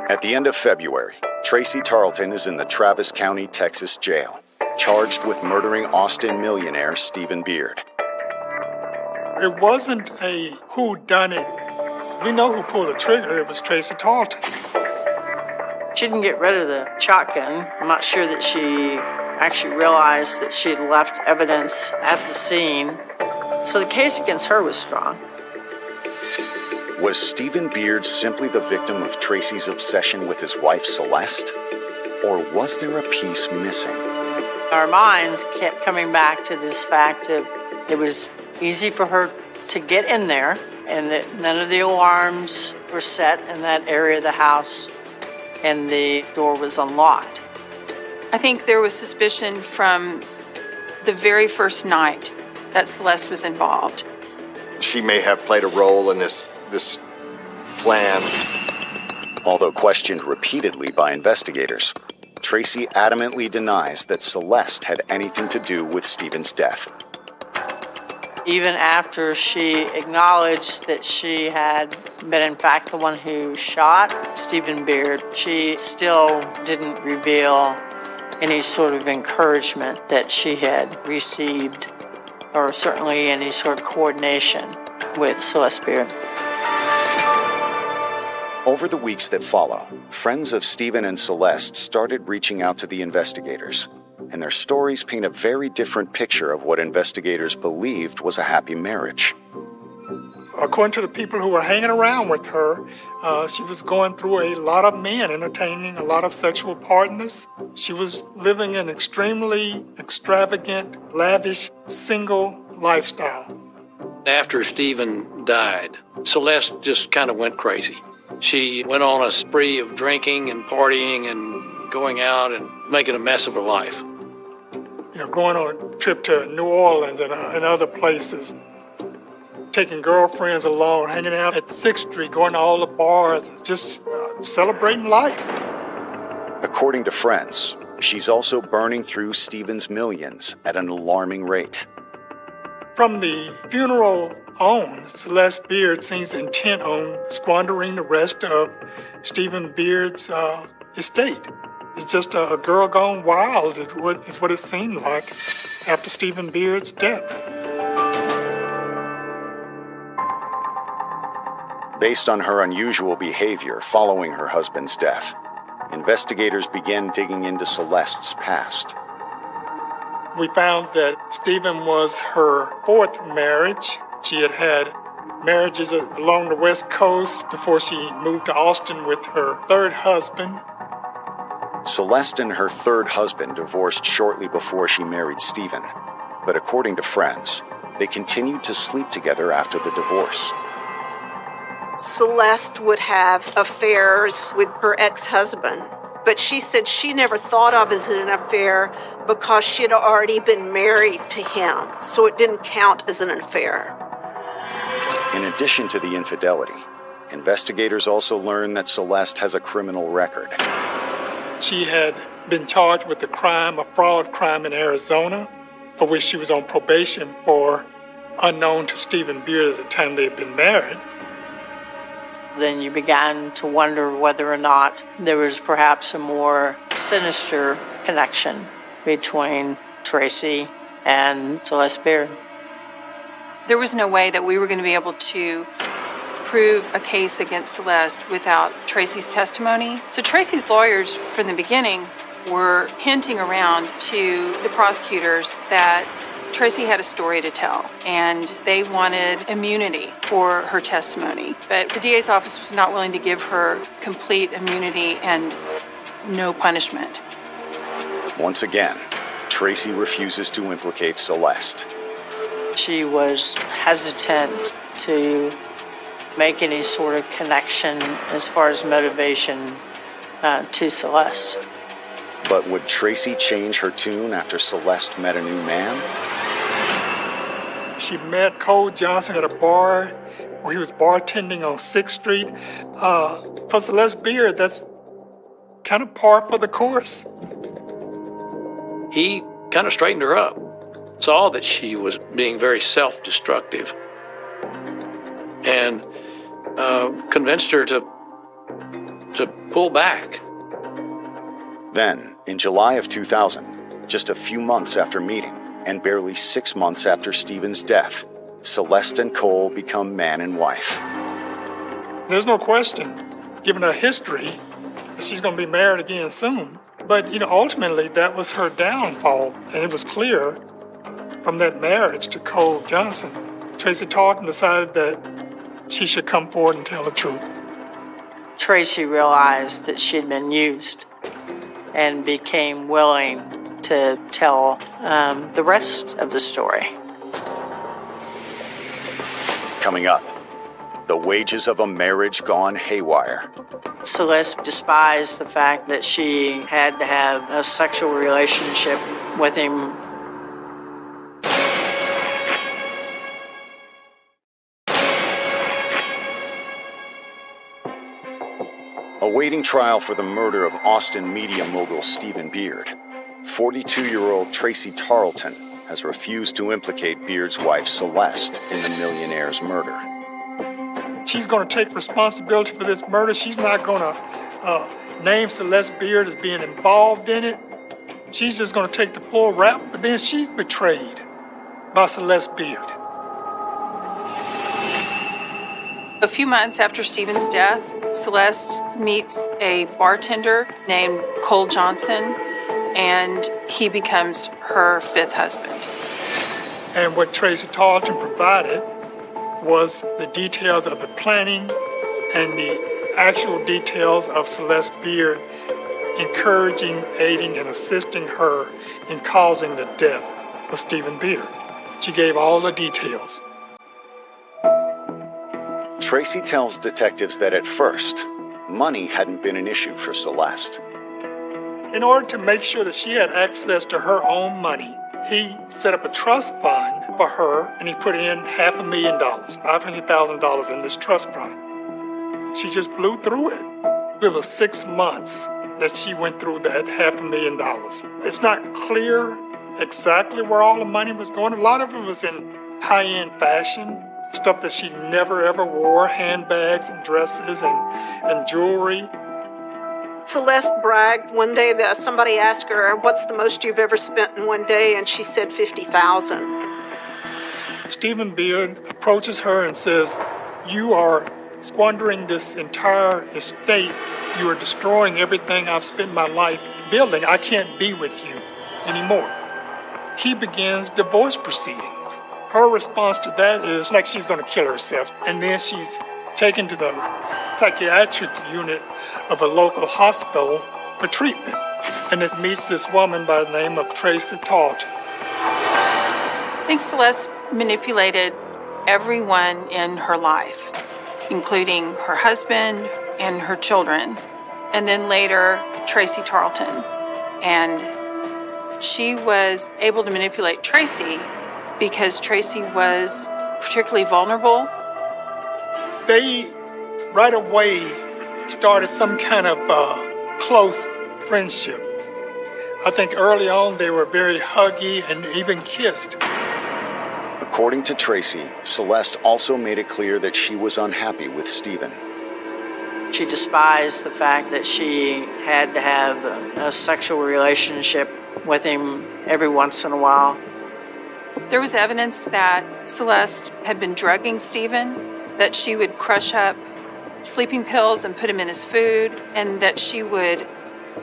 A: At the end of February, Tracy Tarleton is in the Travis County, Texas jail, charged with murdering Austin millionaire Stephen Beard.
C: It wasn't a whodunit. We know who pulled the trigger. It was Tracy Tarleton.
H: She didn't get rid of the shotgun. I'm not sure that she actually realized that she had left evidence at the scene. So the case against her was strong.
A: Was Stephen Beard simply the victim of Tracy's obsession with his wife Celeste? Or was there a piece missing?
H: Our minds kept coming back to this fact of it was easy for her to get in there and that none of the alarms were set in that area of the house and the door was unlocked.
Y: I think there was suspicion from the very first night that Celeste was involved.
I: She may have played a role in this plan.
A: Although questioned repeatedly by investigators, Tracy adamantly denies that Celeste had anything to do with Stephen's death.
H: Even after she acknowledged that she had been in fact the one who shot Stephen Beard, she still didn't reveal any sort of encouragement that she had received, or certainly any sort of coordination with Celeste Beard.
A: Over the weeks that follow, friends of Stephen and Celeste started reaching out to the investigators, and their stories paint a very different picture of what investigators believed was a happy marriage.
C: According to the people who were hanging around with her, she was going through a lot of men, entertaining a lot of sexual partners. She was living an extremely extravagant, lavish, single lifestyle.
L: After Stephen died, Celeste just kind of went crazy. She went on a spree of drinking and partying and going out and making a mess of her life.
C: You know, going on a trip to New Orleans and other places, taking girlfriends along, hanging out at 6th Street, going to all the bars, just celebrating life.
A: According to friends, she's also burning through Stephen's millions at an alarming rate.
C: From the funeral on, Celeste Beard seems intent on squandering the rest of Stephen Beard's estate. It's just a girl gone wild is what it seemed like after Stephen Beard's death.
A: Based on her unusual behavior following her husband's death, investigators began digging into Celeste's past.
C: We found that Stephen was her fourth marriage. She had had marriages along the West Coast before she moved to Austin with her third husband.
A: Celeste and her third husband divorced shortly before she married Stephen, but according to friends, they continued to sleep together after the divorce.
X: Celeste would have affairs with her ex-husband, but she said she never thought of it as an affair because she had already been married to him, so it didn't count as an affair.
A: In addition to the infidelity, investigators also learned that Celeste has a criminal record.
C: She had been charged with a fraud crime in Arizona, for which she was on probation for, unknown to Stephen Beard at the time they had been married.
H: Then you began to wonder whether or not there was perhaps a more sinister connection between Tracy and Celeste Beard.
Y: There was no way that we were going to be able to prove a case against Celeste without Tracy's testimony. So Tracy's lawyers from the beginning were hinting around to the prosecutors that Tracy had a story to tell, and they wanted immunity for her testimony. But the DA's office was not willing to give her complete immunity and no punishment.
A: Once again, Tracy refuses to implicate Celeste.
H: She was hesitant to make any sort of connection as far as motivation to Celeste.
A: But would Tracy change her tune after Celeste met a new man?
C: She met Cole Johnson at a bar where he was bartending on 6th Street. For Celeste Beard, that's kind of par for the course.
F: He kind of straightened her up, saw that she was being very self-destructive, and convinced her to pull back.
A: Then, in July of 2000, just a few months after meeting, and barely 6 months after Stephen's death, Celeste and Cole become man and wife.
C: There's no question, given her history, that she's going to be married again soon. But, ultimately, that was her downfall, and it was clear from that marriage to Cole Johnson. Tracy Tarleton decided that she should come forward and tell the truth.
H: Tracy realized that she'd been used and became willing to tell the rest of the story.
A: Coming up, the wages of a marriage gone haywire.
H: Celeste despised the fact that she had to have a sexual relationship with him.
A: Awaiting trial for the murder of Austin media mogul Stephen Beard, 42-year-old Tracy Tarleton has refused to implicate Beard's wife Celeste in the Millionaires' murder.
C: She's going to take responsibility for this murder. She's not going to name Celeste Beard as being involved in it. She's just going to take the full rap, but then she's betrayed by Celeste Beard.
Y: A few months after Stephen's death, Celeste meets a bartender named Cole Johnson, and he becomes her fifth husband.
C: And what Tracy Tarleton provided was the details of the planning and the actual details of Celeste Beard encouraging, aiding, and assisting her in causing the death of Stephen Beard. She gave all the details.
A: Tracy tells detectives that at first, money hadn't been an issue for Celeste.
C: In order to make sure that she had access to her own money, he set up a trust fund for her, and he put in $500,000, $500,000 in this trust fund. She just blew through it. It was 6 months that she went through that $500,000. It's not clear exactly where all the money was going. A lot of it was in high-end fashion, stuff that she never ever wore, handbags and dresses and jewelry.
X: Celeste bragged one day that somebody asked her, "What's the most you've ever spent in one day?" And she said $50,000.
C: Stephen Beard approaches her and says, "You are squandering this entire estate. You are destroying everything I've spent my life building. I can't be with you anymore." He begins divorce proceedings. Her response to that is like she's going to kill herself. And then she's taken to the psychiatric unit of a local hospital for treatment. And it meets this woman by the name of Tracy Tarleton.
Y: I think Celeste manipulated everyone in her life, including her husband and her children, and then later Tracy Tarleton. And she was able to manipulate Tracy because Tracy was particularly vulnerable.
C: They right away started some kind of close friendship. I think early on they were very huggy and even kissed.
A: According to Tracy, Celeste also made it clear that she was unhappy with Stephen.
H: She despised the fact that she had to have a sexual relationship with him every once in a while.
Y: There was evidence that Celeste had been drugging Stephen, that she would crush up sleeping pills and put them in his food, and that she would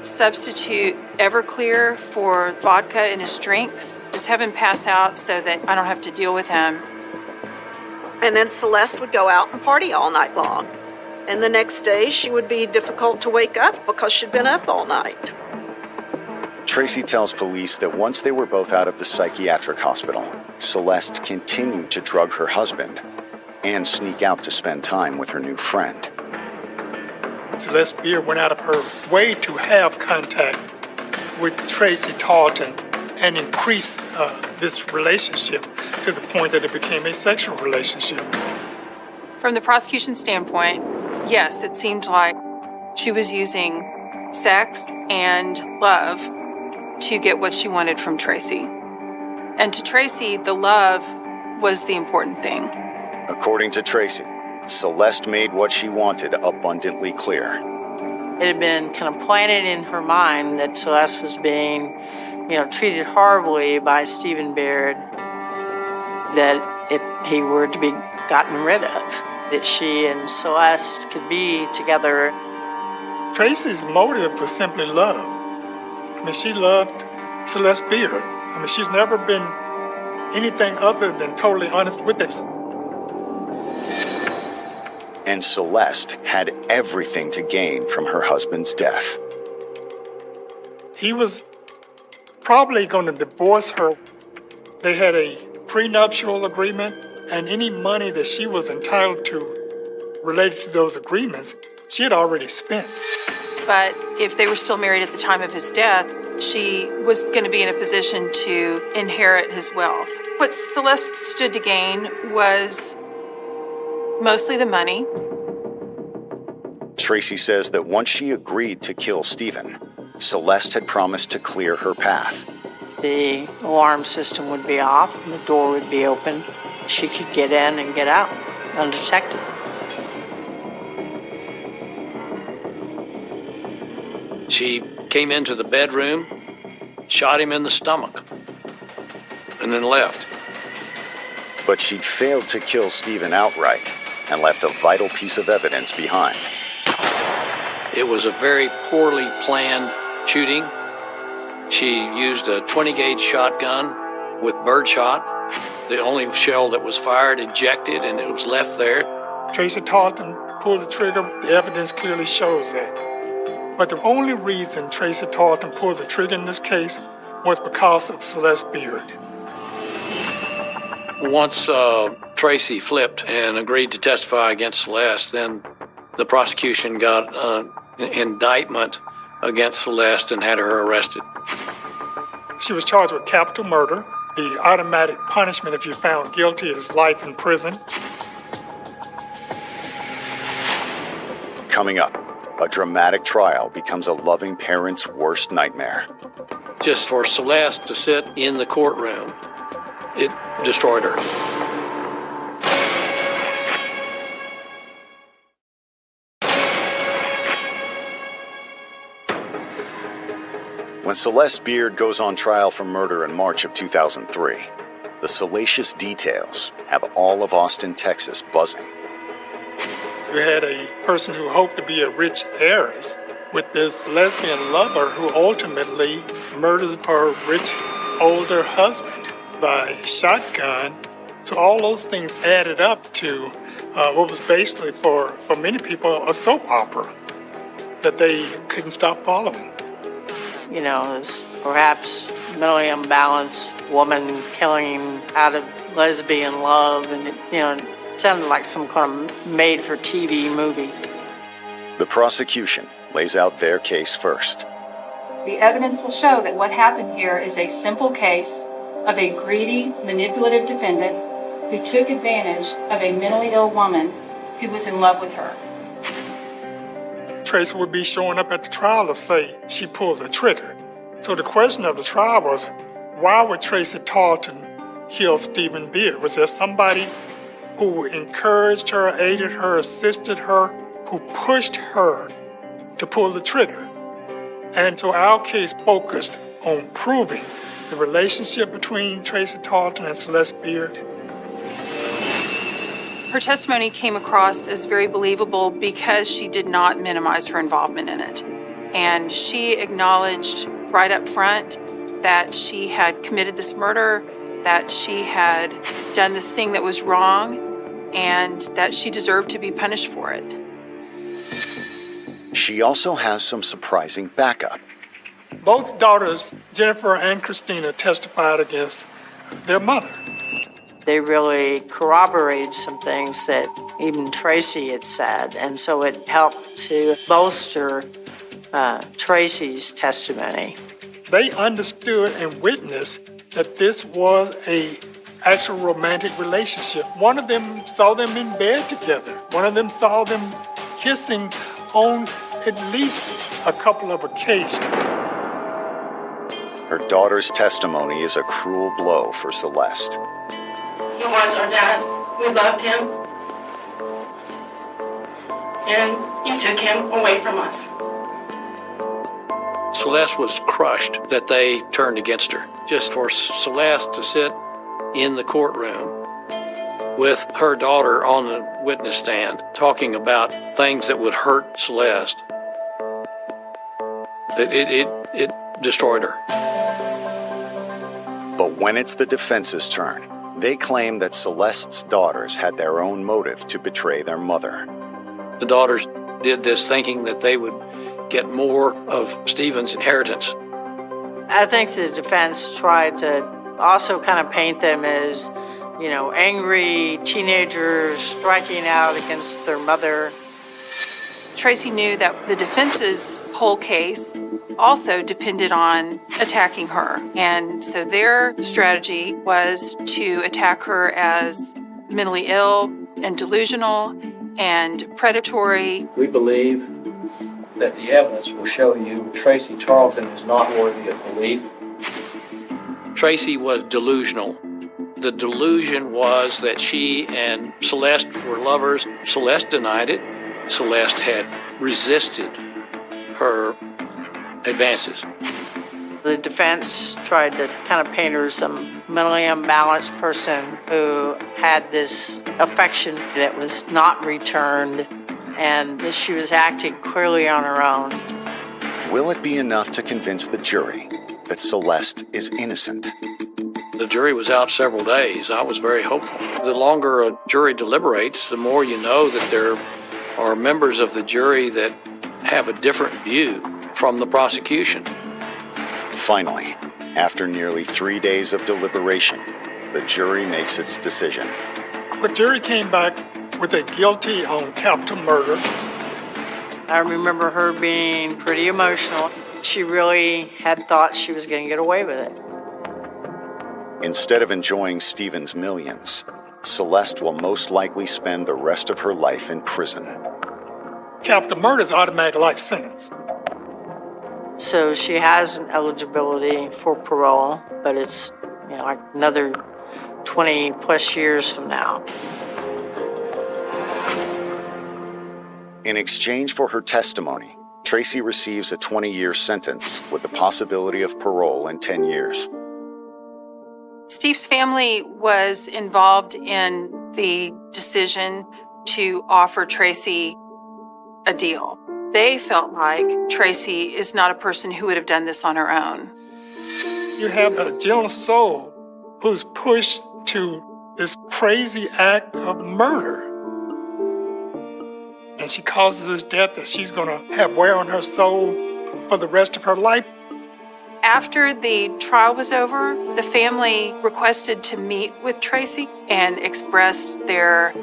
Y: substitute Everclear for vodka in his drinks, just have him pass out so that I don't have to deal with him.
X: And then Celeste would go out and party all night long. And the next day she would be difficult to wake up because she'd been up all night.
A: Tracy tells police that once they were both out of the psychiatric hospital, Celeste continued to drug her husband and sneak out to spend time with her new friend.
C: Celeste Beard went out of her way to have contact with Tracy Tarleton and increased this relationship to the point that it became a sexual relationship.
Y: From the prosecution standpoint, yes, it seemed like she was using sex and love to get what she wanted from Tracy. And to Tracy, the love was the important thing.
A: According to Tracy, Celeste made what she wanted abundantly clear.
H: It had been kind of planted in her mind that Celeste was being, treated horribly by Stephen Beard, that if he were to be gotten rid of, that she and Celeste could be together.
C: Tracy's motive was simply love. I mean, she loved Celeste Beard. I mean, she's never been anything other than totally honest with this.
A: And Celeste had everything to gain from her husband's death.
C: He was probably going to divorce her. They had a prenuptial agreement, and any money that she was entitled to related to those agreements, she had already spent.
Y: But if they were still married at the time of his death, she was going to be in a position to inherit his wealth. What Celeste stood to gain was mostly the money.
A: Tracy says that once she agreed to kill Stephen, Celeste had promised to clear her path.
H: The alarm system would be off and the door would be open. She could get in and get out undetected.
B: She came into the bedroom, shot him in the stomach, and then left.
A: But she'd failed to kill Stephen outright and left a vital piece of evidence behind.
B: It was a very poorly planned shooting. She used a 20-gauge shotgun with birdshot. The only shell that was fired ejected, and it was left there.
C: Tracy Tarleton pulled the trigger. The evidence clearly shows that. But the only reason Tracy Tarleton pulled the trigger in this case was because of Celeste Beard.
B: Once Tracy flipped and agreed to testify against Celeste, then the prosecution got an indictment against Celeste and had her arrested.
C: She was charged with capital murder. The automatic punishment if you're found guilty is life in prison.
A: Coming up, a dramatic trial becomes a loving parent's worst nightmare.
B: Just for Celeste to sit in the courtroom, it destroyed her.
A: When Celeste Beard goes on trial for murder in March of 2003, the salacious details have all of Austin, Texas buzzing.
C: You had a person who hoped to be a rich heiress with this lesbian lover who ultimately murders her rich older husband by shotgun. So all those things added up to what was basically for many people a soap opera that they couldn't stop following.
H: This perhaps mentally unbalanced woman killing out of lesbian love, and it sounded like some kind of made-for-TV movie.
A: The prosecution lays out their case first.
R: The evidence will show that what happened here is a simple case of a greedy, manipulative defendant who took advantage of a mentally ill woman who was in love with her.
C: Tracy would be showing up at the trial to say she pulled the trigger. So the question of the trial was, why would Tracy Tarleton kill Stephen Beard? Was there somebody who encouraged her, aided her, assisted her, who pushed her to pull the trigger? And so our case focused on proving the relationship between Tracy Tarleton and Celeste Beard.
Y: Her testimony came across as very believable because she did not minimize her involvement in it. And she acknowledged right up front that she had committed this murder, that she had done this thing that was wrong, and that she deserved to be punished for it.
A: She also has some surprising backup.
C: Both daughters, Jennifer and Christina, testified against their mother.
H: They really corroborated some things that even Tracy had said, and so it helped to bolster Tracy's testimony.
C: They understood and witnessed that this was a actual romantic relationship. One of them saw them in bed together. One of them saw them kissing on at least a couple of occasions.
A: Her daughter's testimony is a cruel blow for Celeste.
R: He was our dad. We loved him. And he took him away from us.
B: Celeste was crushed that they turned against her. Just for Celeste to sit in the courtroom with her daughter on the witness stand talking about things that would hurt Celeste, it destroyed her.
A: But when it's the defense's turn, they claim that Celeste's daughters had their own motive to betray their mother.
B: The daughters did this thinking that they would get more of Stephen's inheritance.
H: I think the defense tried to also kind of paint them as, angry teenagers striking out against their mother.
Y: Tracy knew that the defense's whole case also depended on attacking her. And so their strategy was to attack her as mentally ill and delusional and predatory.
B: We believe that the evidence will show you Tracy Tarleton is not worthy of belief. Tracy was delusional. The delusion was that she and Celeste were lovers. Celeste denied it. Celeste had resisted her advances.
H: The defense tried to kind of paint her as some mentally unbalanced person who had this affection that was not returned and that she was acting clearly on her own.
A: Will it be enough to convince the jury that Celeste is innocent?
B: The jury was out several days. I was very hopeful. The longer a jury deliberates, the more you know that there are members of the jury that have a different view from the prosecution.
A: Finally, after nearly 3 days of deliberation, the jury makes its decision.
C: The jury came back with a guilty on capital murder.
H: I remember her being pretty emotional. She really had thought she was going to get away with it.
A: Instead of enjoying Stephen's millions, Celeste will most likely spend the rest of her life in prison.
C: Capital murder is automatic life sentence.
H: So she has an eligibility for parole, but it's, like another 20 plus years from now.
A: In exchange for her testimony, Tracy receives a 20-year sentence with the possibility of parole in 10 years.
Y: Steve's family was involved in the decision to offer Tracy a deal. They felt like Tracy is not a person who would have done this on her own.
C: You have a gentle soul who's pushed to this crazy act of murder. And she causes this death that she's going to have wear on her soul for the rest of her life.
Y: After the trial was over, the family requested to meet with Tracy and expressed their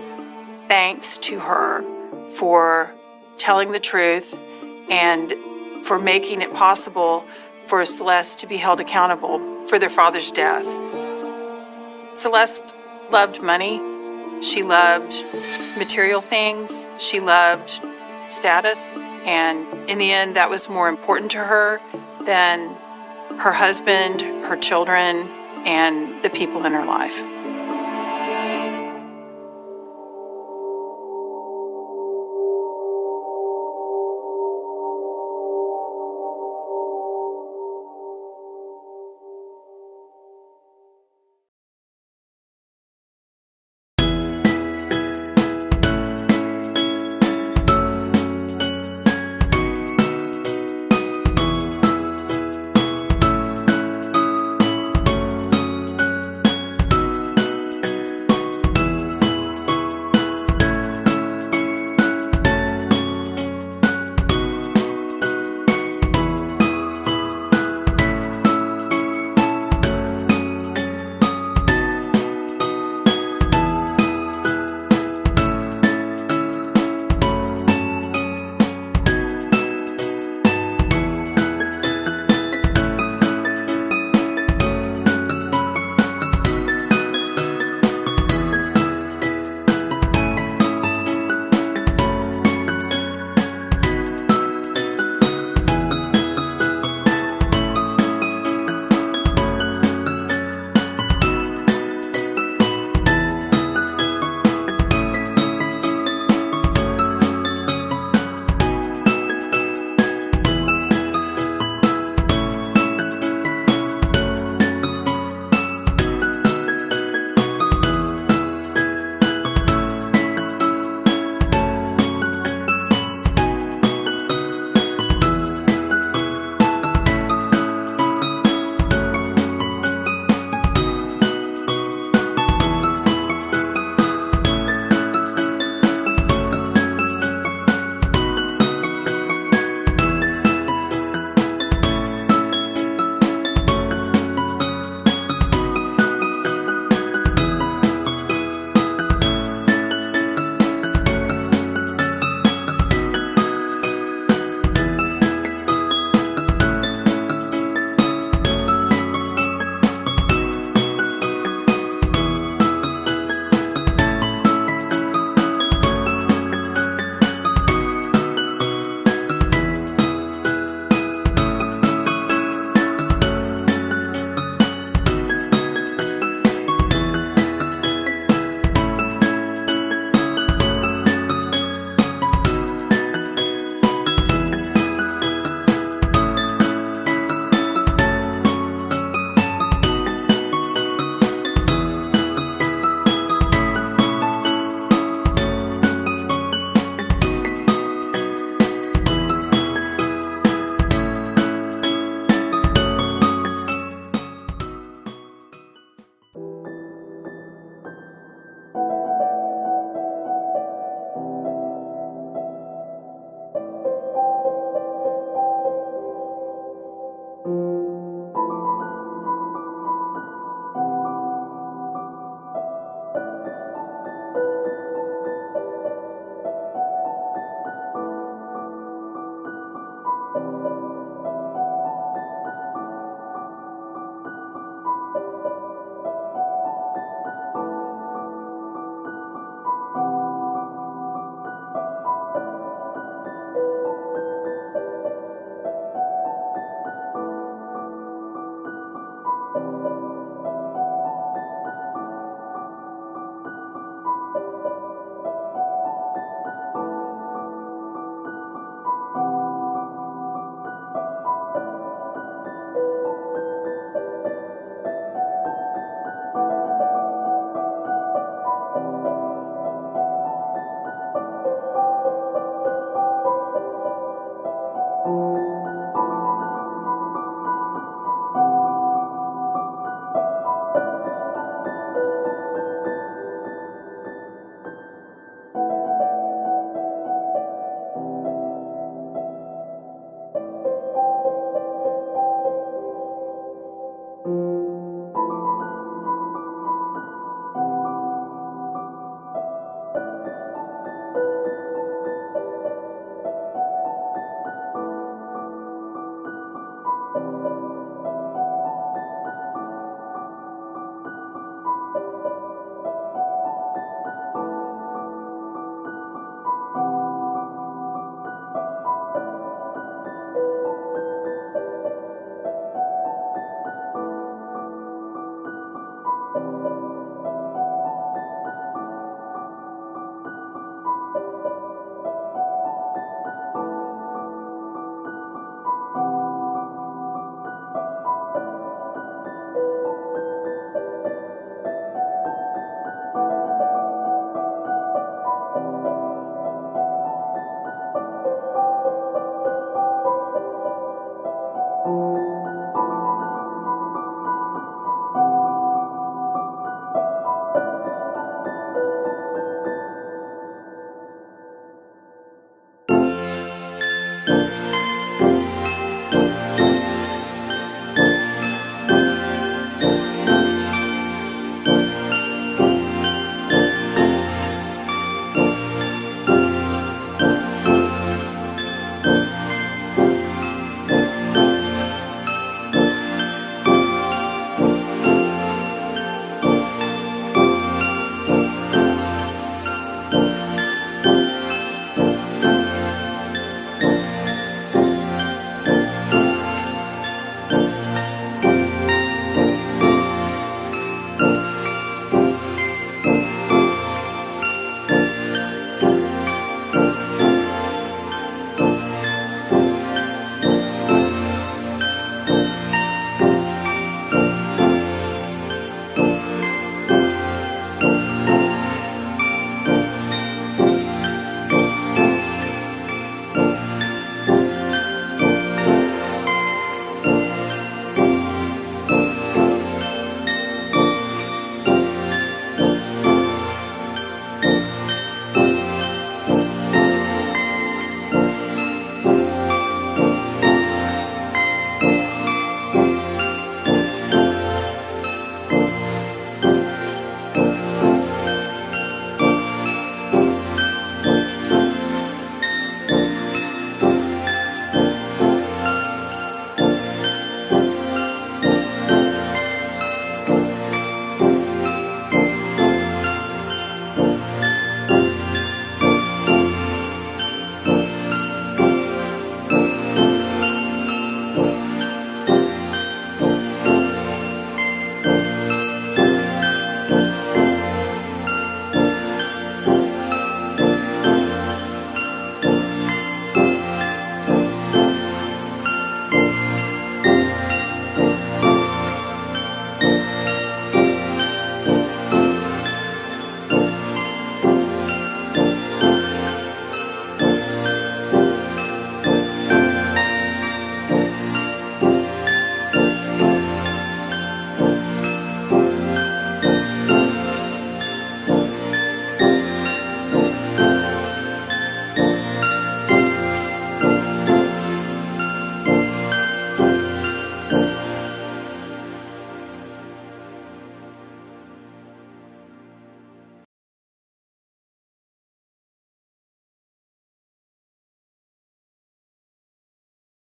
Y: thanks to her for telling the truth and for making it possible for Celeste to be held accountable for their father's death. Celeste loved money. She loved material things. She loved status. And in the end, that was more important to her than her husband, her children, and the people in her life.